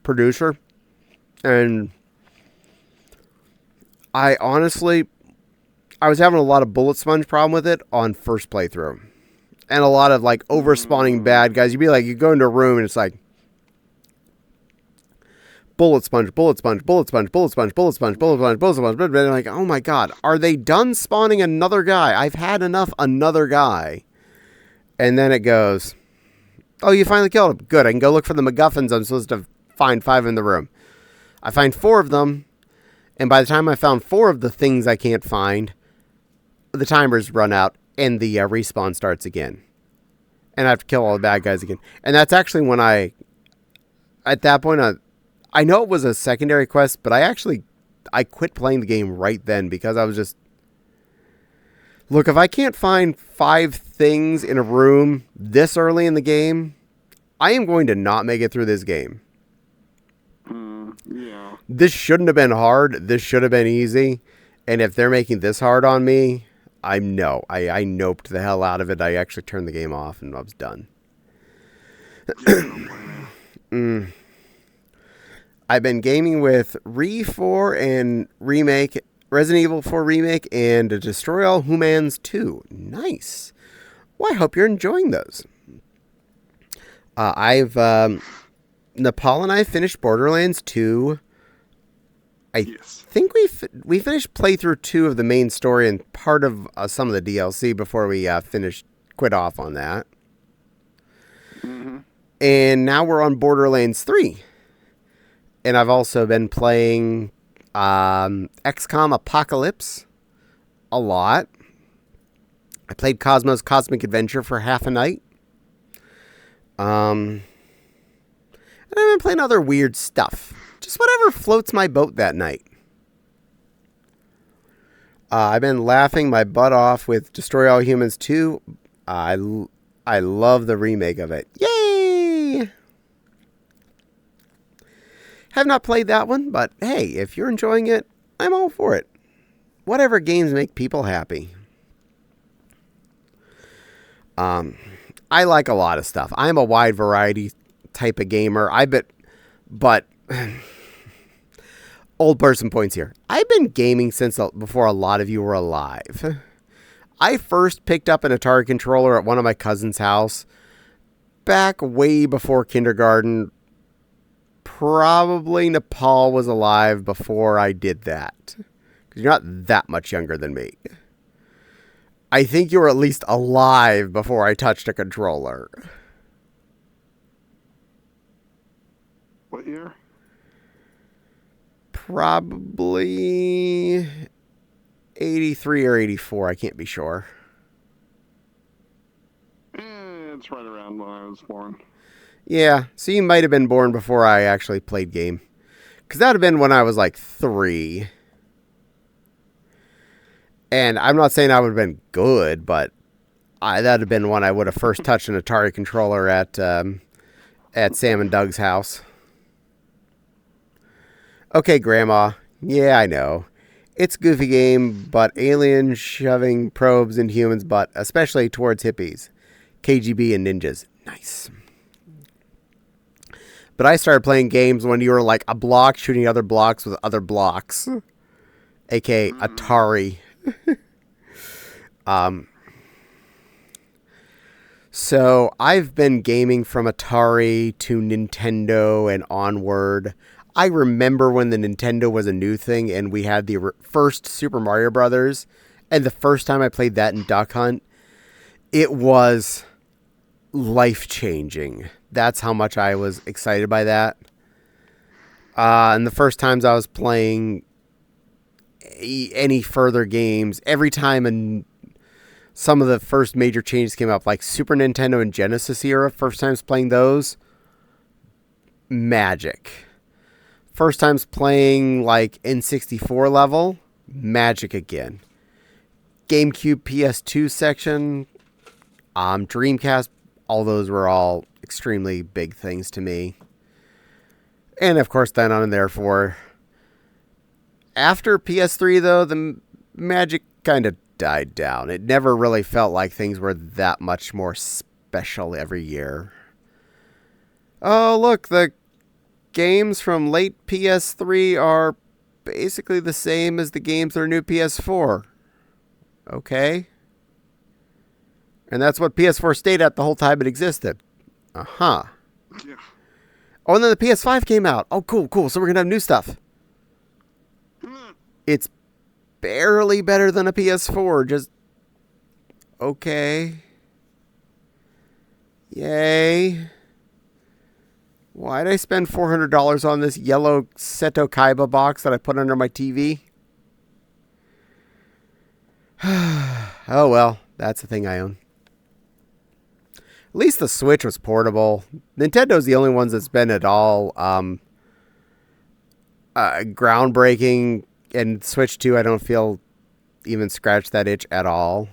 producer. And I was having a lot of bullet sponge problem with it on first playthrough. And a lot of like over spawning bad guys. You go into a room and it's like bullet sponge, bullet sponge, bullet sponge, bullet sponge, bullet sponge, bullet sponge, bullet sponge. And I'm like, oh my god, are they done spawning another guy? I've had enough another guy. And then it goes, oh, you finally killed him. Good, I can go look for the MacGuffins I'm supposed to find 5 in the room. I find 4 of them, and by the time I found 4 of the things I can't find, the timer's run out, and the respawn starts again. And I have to kill all the bad guys again. And that's actually when at that point, I know it was a secondary quest, but I quit playing the game right then because I was just, look, if I can't find 5 things in a room this early in the game, I am going to not make it through this game. Yeah. This shouldn't have been hard. This should have been easy. And if they're making this hard on me, I noped the hell out of it. I actually turned the game off and I was done. I've been gaming with Re4 and Remake, Resident Evil 4 Remake, and Destroy All Humans 2. Nice. Well, I hope you're enjoying those. Nepal and I finished Borderlands 2. I think we finished playthrough 2 of the main story and part of some of the DLC before we quit off on that. Mm-hmm. And now we're on Borderlands 3. And I've also been playing XCOM Apocalypse a lot. I played Cosmos Cosmic Adventure for half a night. And I've been playing other weird stuff. Just whatever floats my boat that night. I've been laughing my butt off with Destroy All Humans 2. I love the remake of it. Yay! Have not played that one, but hey, if you're enjoying it, I'm all for it. Whatever games make people happy. I like a lot of stuff. I'm a wide variety type of gamer. But old person points here. I've been gaming since before a lot of you were alive. I first picked up an Atari controller at one of my cousin's house back way before kindergarten. Probably Nepal was alive before I did that. Because you're not that much younger than me. I think you were at least alive before I touched a controller. What year? Probably 83 or 84. I can't be sure. It's right around when I was born. Yeah, so you might have been born before I actually played game. Because that would have been when I was like 3. And I'm not saying I would have been good, but that would have been when I would have first touched an Atari controller at Sam and Doug's house. Okay, Grandma. Yeah, I know. It's a goofy game, but aliens shoving probes in humans' butt, especially towards hippies, KGB, and ninjas. Nice. But I started playing games when you were like a block shooting other blocks with other blocks, aka Atari. So I've been gaming from Atari to Nintendo and onward. I remember when the Nintendo was a new thing and we had the first Super Mario Brothers, and the first time I played that in Duck Hunt, it was life-changing. That's how much I was excited by that. And the first times I was playing any further games, every time some of the first major changes came up, like Super Nintendo and Genesis era, first times playing those, magic. First times playing like N64 level, magic again. GameCube, PS2 section, Dreamcast, all those were all extremely big things to me. And of course, then on and therefore. After PS3, though, the magic kind of died down. It never really felt like things were that much more special every year. Oh, look, the games from late PS3 are basically the same as the games that are new PS4. Okay. And that's what PS4 stayed at the whole time it existed. Uh-huh. Yeah. Oh, and then the PS5 came out. Oh, cool. So we're going to have new stuff. It's barely better than a PS4. Just okay. Yay. Why'd I spend $400 on this yellow Seto Kaiba box that I put under my TV? Oh, well. That's the thing I own. At least the Switch was portable. Nintendo's the only ones that's been at all groundbreaking. And Switch 2, I don't feel even scratch that itch at all.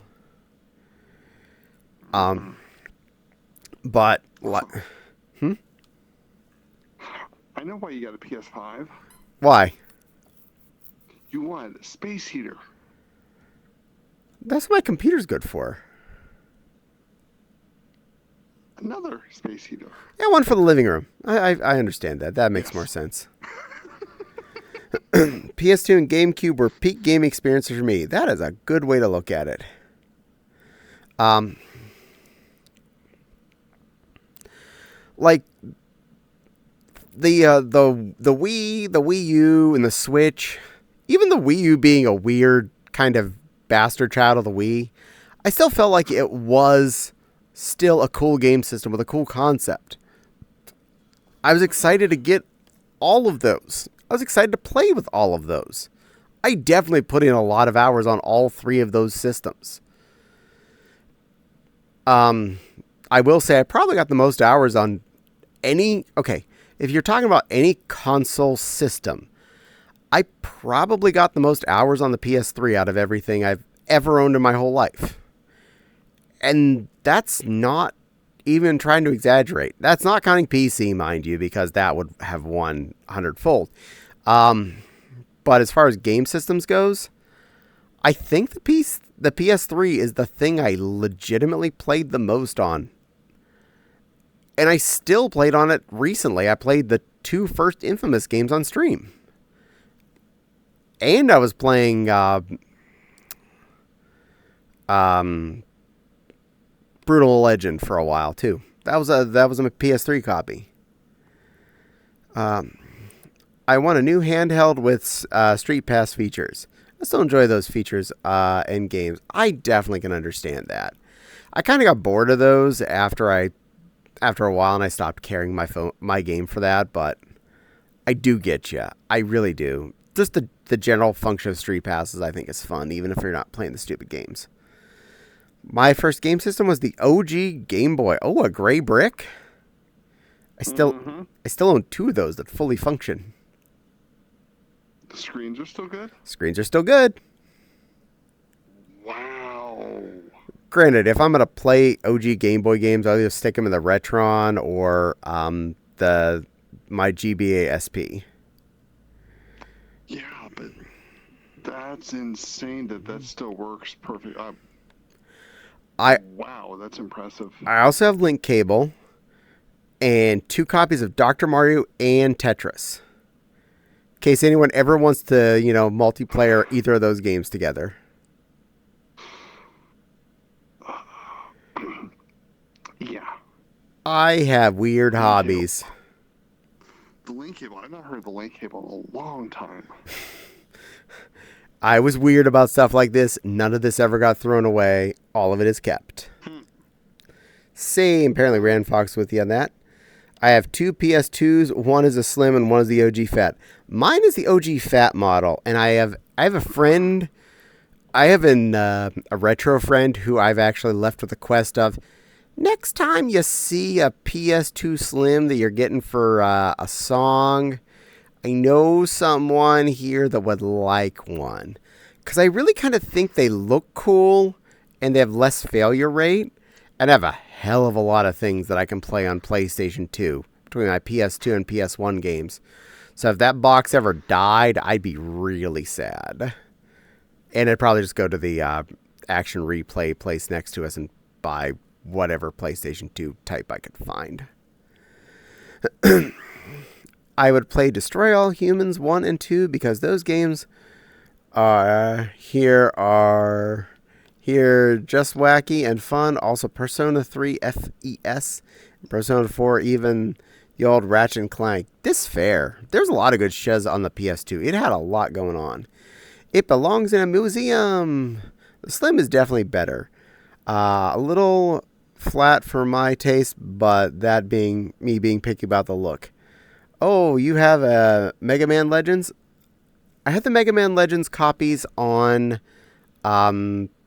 But what? I know why you got a PS5. Why? You wanted a space heater. That's what my computer's good for. Another space heater. Yeah, one for the living room. I understand that. That makes more sense. PS2 and GameCube were peak game experiences for me. That is a good way to look at it. Like the Wii, the Wii U, and the Switch, even the Wii U being a weird kind of bastard child of the Wii, I still felt like it was still a cool game system with a cool concept. I was excited to get all of those. I was excited to play with all of those. I definitely put in a lot of hours on all 3 of those systems. I will say I probably got the most hours on any... Okay, if you're talking about any console system, I probably got the most hours on the PS3 out of everything I've ever owned in my whole life. And that's not even trying to exaggerate. That's not counting PC, mind you, because that would have won 100-fold. But as far as game systems goes, I think the PS3 is the thing I legitimately played the most on. And I still played on it recently. I played the 2 first Infamous games on stream. And I was playing Brutal Legend for a while too. That was a PS3 copy. I want a new handheld with Street Pass features. I still enjoy those features in games. I definitely can understand that. I kind of got bored of those after a while, and I stopped carrying my game for that. But I do get you. I really do. Just the general function of Street Passes, I think, is fun, even if you're not playing the stupid games. My first game system was the OG Game Boy. Oh, a gray brick. I still own 2 of those that fully function. The screens are still good? Screens are still good. Wow. Granted, if I'm going to play OG Game Boy games, I'll either stick them in the Retron or my GBA SP. Yeah, but that's insane that still works perfect. Wow, that's impressive. I also have link cable and 2 copies of Dr. Mario and Tetris. In case anyone ever wants to, multiplayer either of those games together. Yeah. I have weird hobbies. The link cable. I've not heard of the link cable in a long time. I was weird about stuff like this. None of this ever got thrown away. All of it is kept. Same. Apparently, Rand Fox with you on that. I have 2 PS2s. One is a slim and one is the OG fat. Mine is the OG fat model, and I have a friend. I have a retro friend who I've actually left with a quest of. Next time you see a PS2 slim that you're getting for a song, I know someone here that would like one. Because I really kind of think they look cool and they have less failure rate. And I have a hell of a lot of things that I can play on PlayStation 2 between my PS2 and PS1 games. So if that box ever died, I'd be really sad. And I'd probably just go to the Action Replay place next to us and buy whatever PlayStation 2 type I could find. I would play Destroy All Humans 1 and 2 because those games are just wacky and fun. Also Persona 3 FES, Persona 4, even the old Ratchet and Clank. This fair. There's a lot of good shiz on the PS2. It had a lot going on. It belongs in a museum. The Slim is definitely better. A little flat for my taste, but that being me being picky about the look. Oh, you have a Mega Man Legends? I have the Mega Man Legends copies on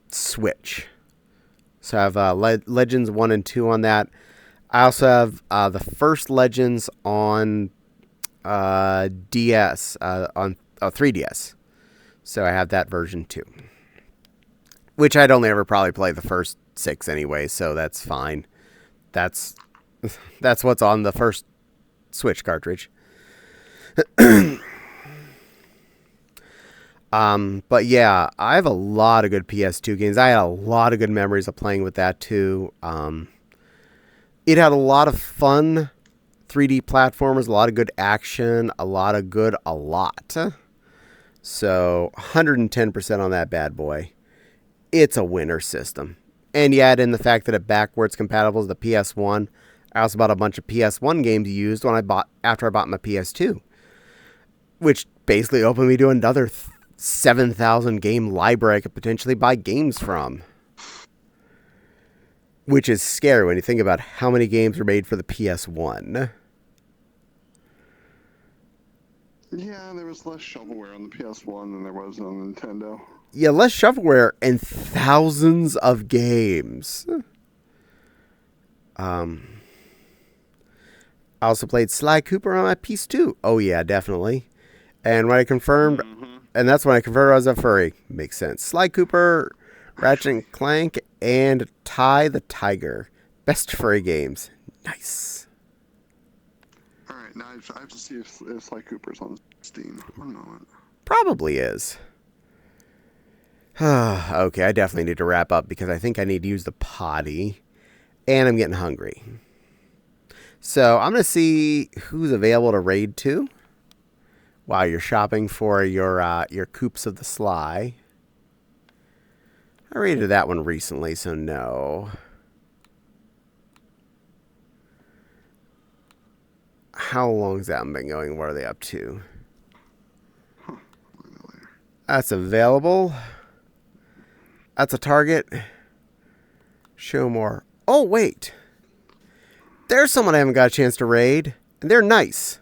Switch. So I have Legends 1 and 2 on that. I also have the first Legends on DS, on 3DS. So I have that version too. Which I'd only ever probably play the first 6 anyway, so that's fine. That's what's on the first Switch cartridge. But yeah, I have a lot of good PS2 games. I had a lot of good memories of playing with that too. It had a lot of fun 3D platformers, a lot of good action, a lot. So 110% on that bad boy. It's a winner system. And you add in the fact that it backwards compatible is the PS1. I also bought a bunch of PS1 games used after I bought my PS2, which basically opened me to another 7,000 game library I could potentially buy games from. Which is scary when you think about how many games were made for the PS1. Yeah, there was less shovelware on the PS1 than there was on Nintendo. Yeah, less shovelware and thousands of games. I also played Sly Cooper on my PS2. Oh yeah, definitely. And when I confirmed, and that's when I confirmed I was a furry. Makes sense. Sly Cooper, Ratchet and Clank, and Ty the Tiger. Best furry games. Nice. All right, now I have to see if Sly Cooper's on Steam. 1 moment. Probably is. Okay, I definitely need to wrap up because I think I need to use the potty. And I'm getting hungry. So I'm going to see who's available to raid to while you're shopping for your Coops of the Sly. I raided that one recently, so no. How long's that been going? What are they up to? That's available. That's a target. Show more. Oh, wait. There's someone I haven't got a chance to raid. And they're nice.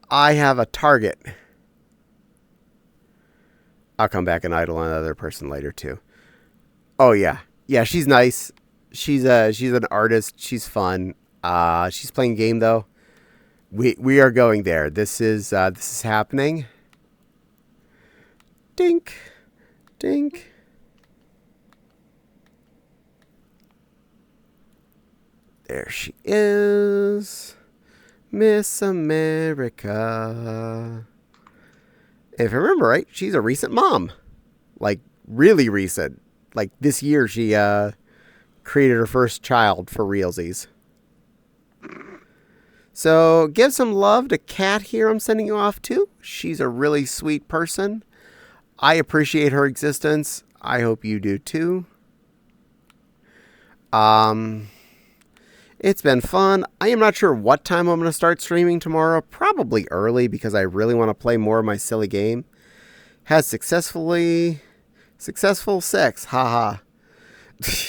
I have a target. I'll come back and idle another person later, too. Oh, yeah. Yeah, she's nice. She's an artist. She's fun. She's playing game, though. We are going there. This is happening. Dink. Dink. There she is. Miss America. If I remember right, she's a recent mom. Like, really recent. Like, this year she created her first child for realsies. So, give some love to Kat here I'm sending you off to. She's a really sweet person. I appreciate her existence. I hope you do too. It's been fun. I am not sure what time I'm going to start streaming tomorrow. Probably early because I really want to play more of my silly game. Has successful sex. Haha.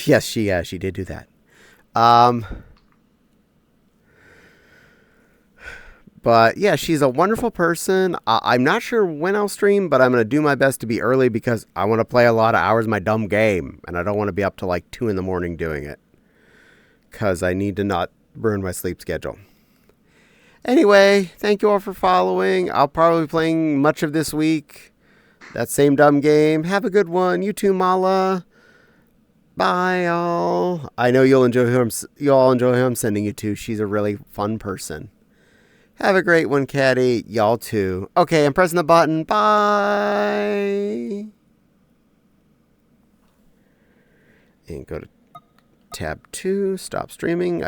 Yes, she did do that. But yeah, she's a wonderful person. I'm not sure when I'll stream, but I'm going to do my best to be early because I want to play a lot of hours of my dumb game. And I don't want to be up to like 2 in the morning doing it. Because I need to not ruin my sleep schedule. Anyway, thank you all for following. I'll probably be playing much of this week. That same dumb game. Have a good one. You too, Mala. Bye, all. I know you'll enjoy who I'm sending you to. She's a really fun person. Have a great one, Caddie. Y'all too. Okay, I'm pressing the button. Bye. And go to tab 2. Stop streaming.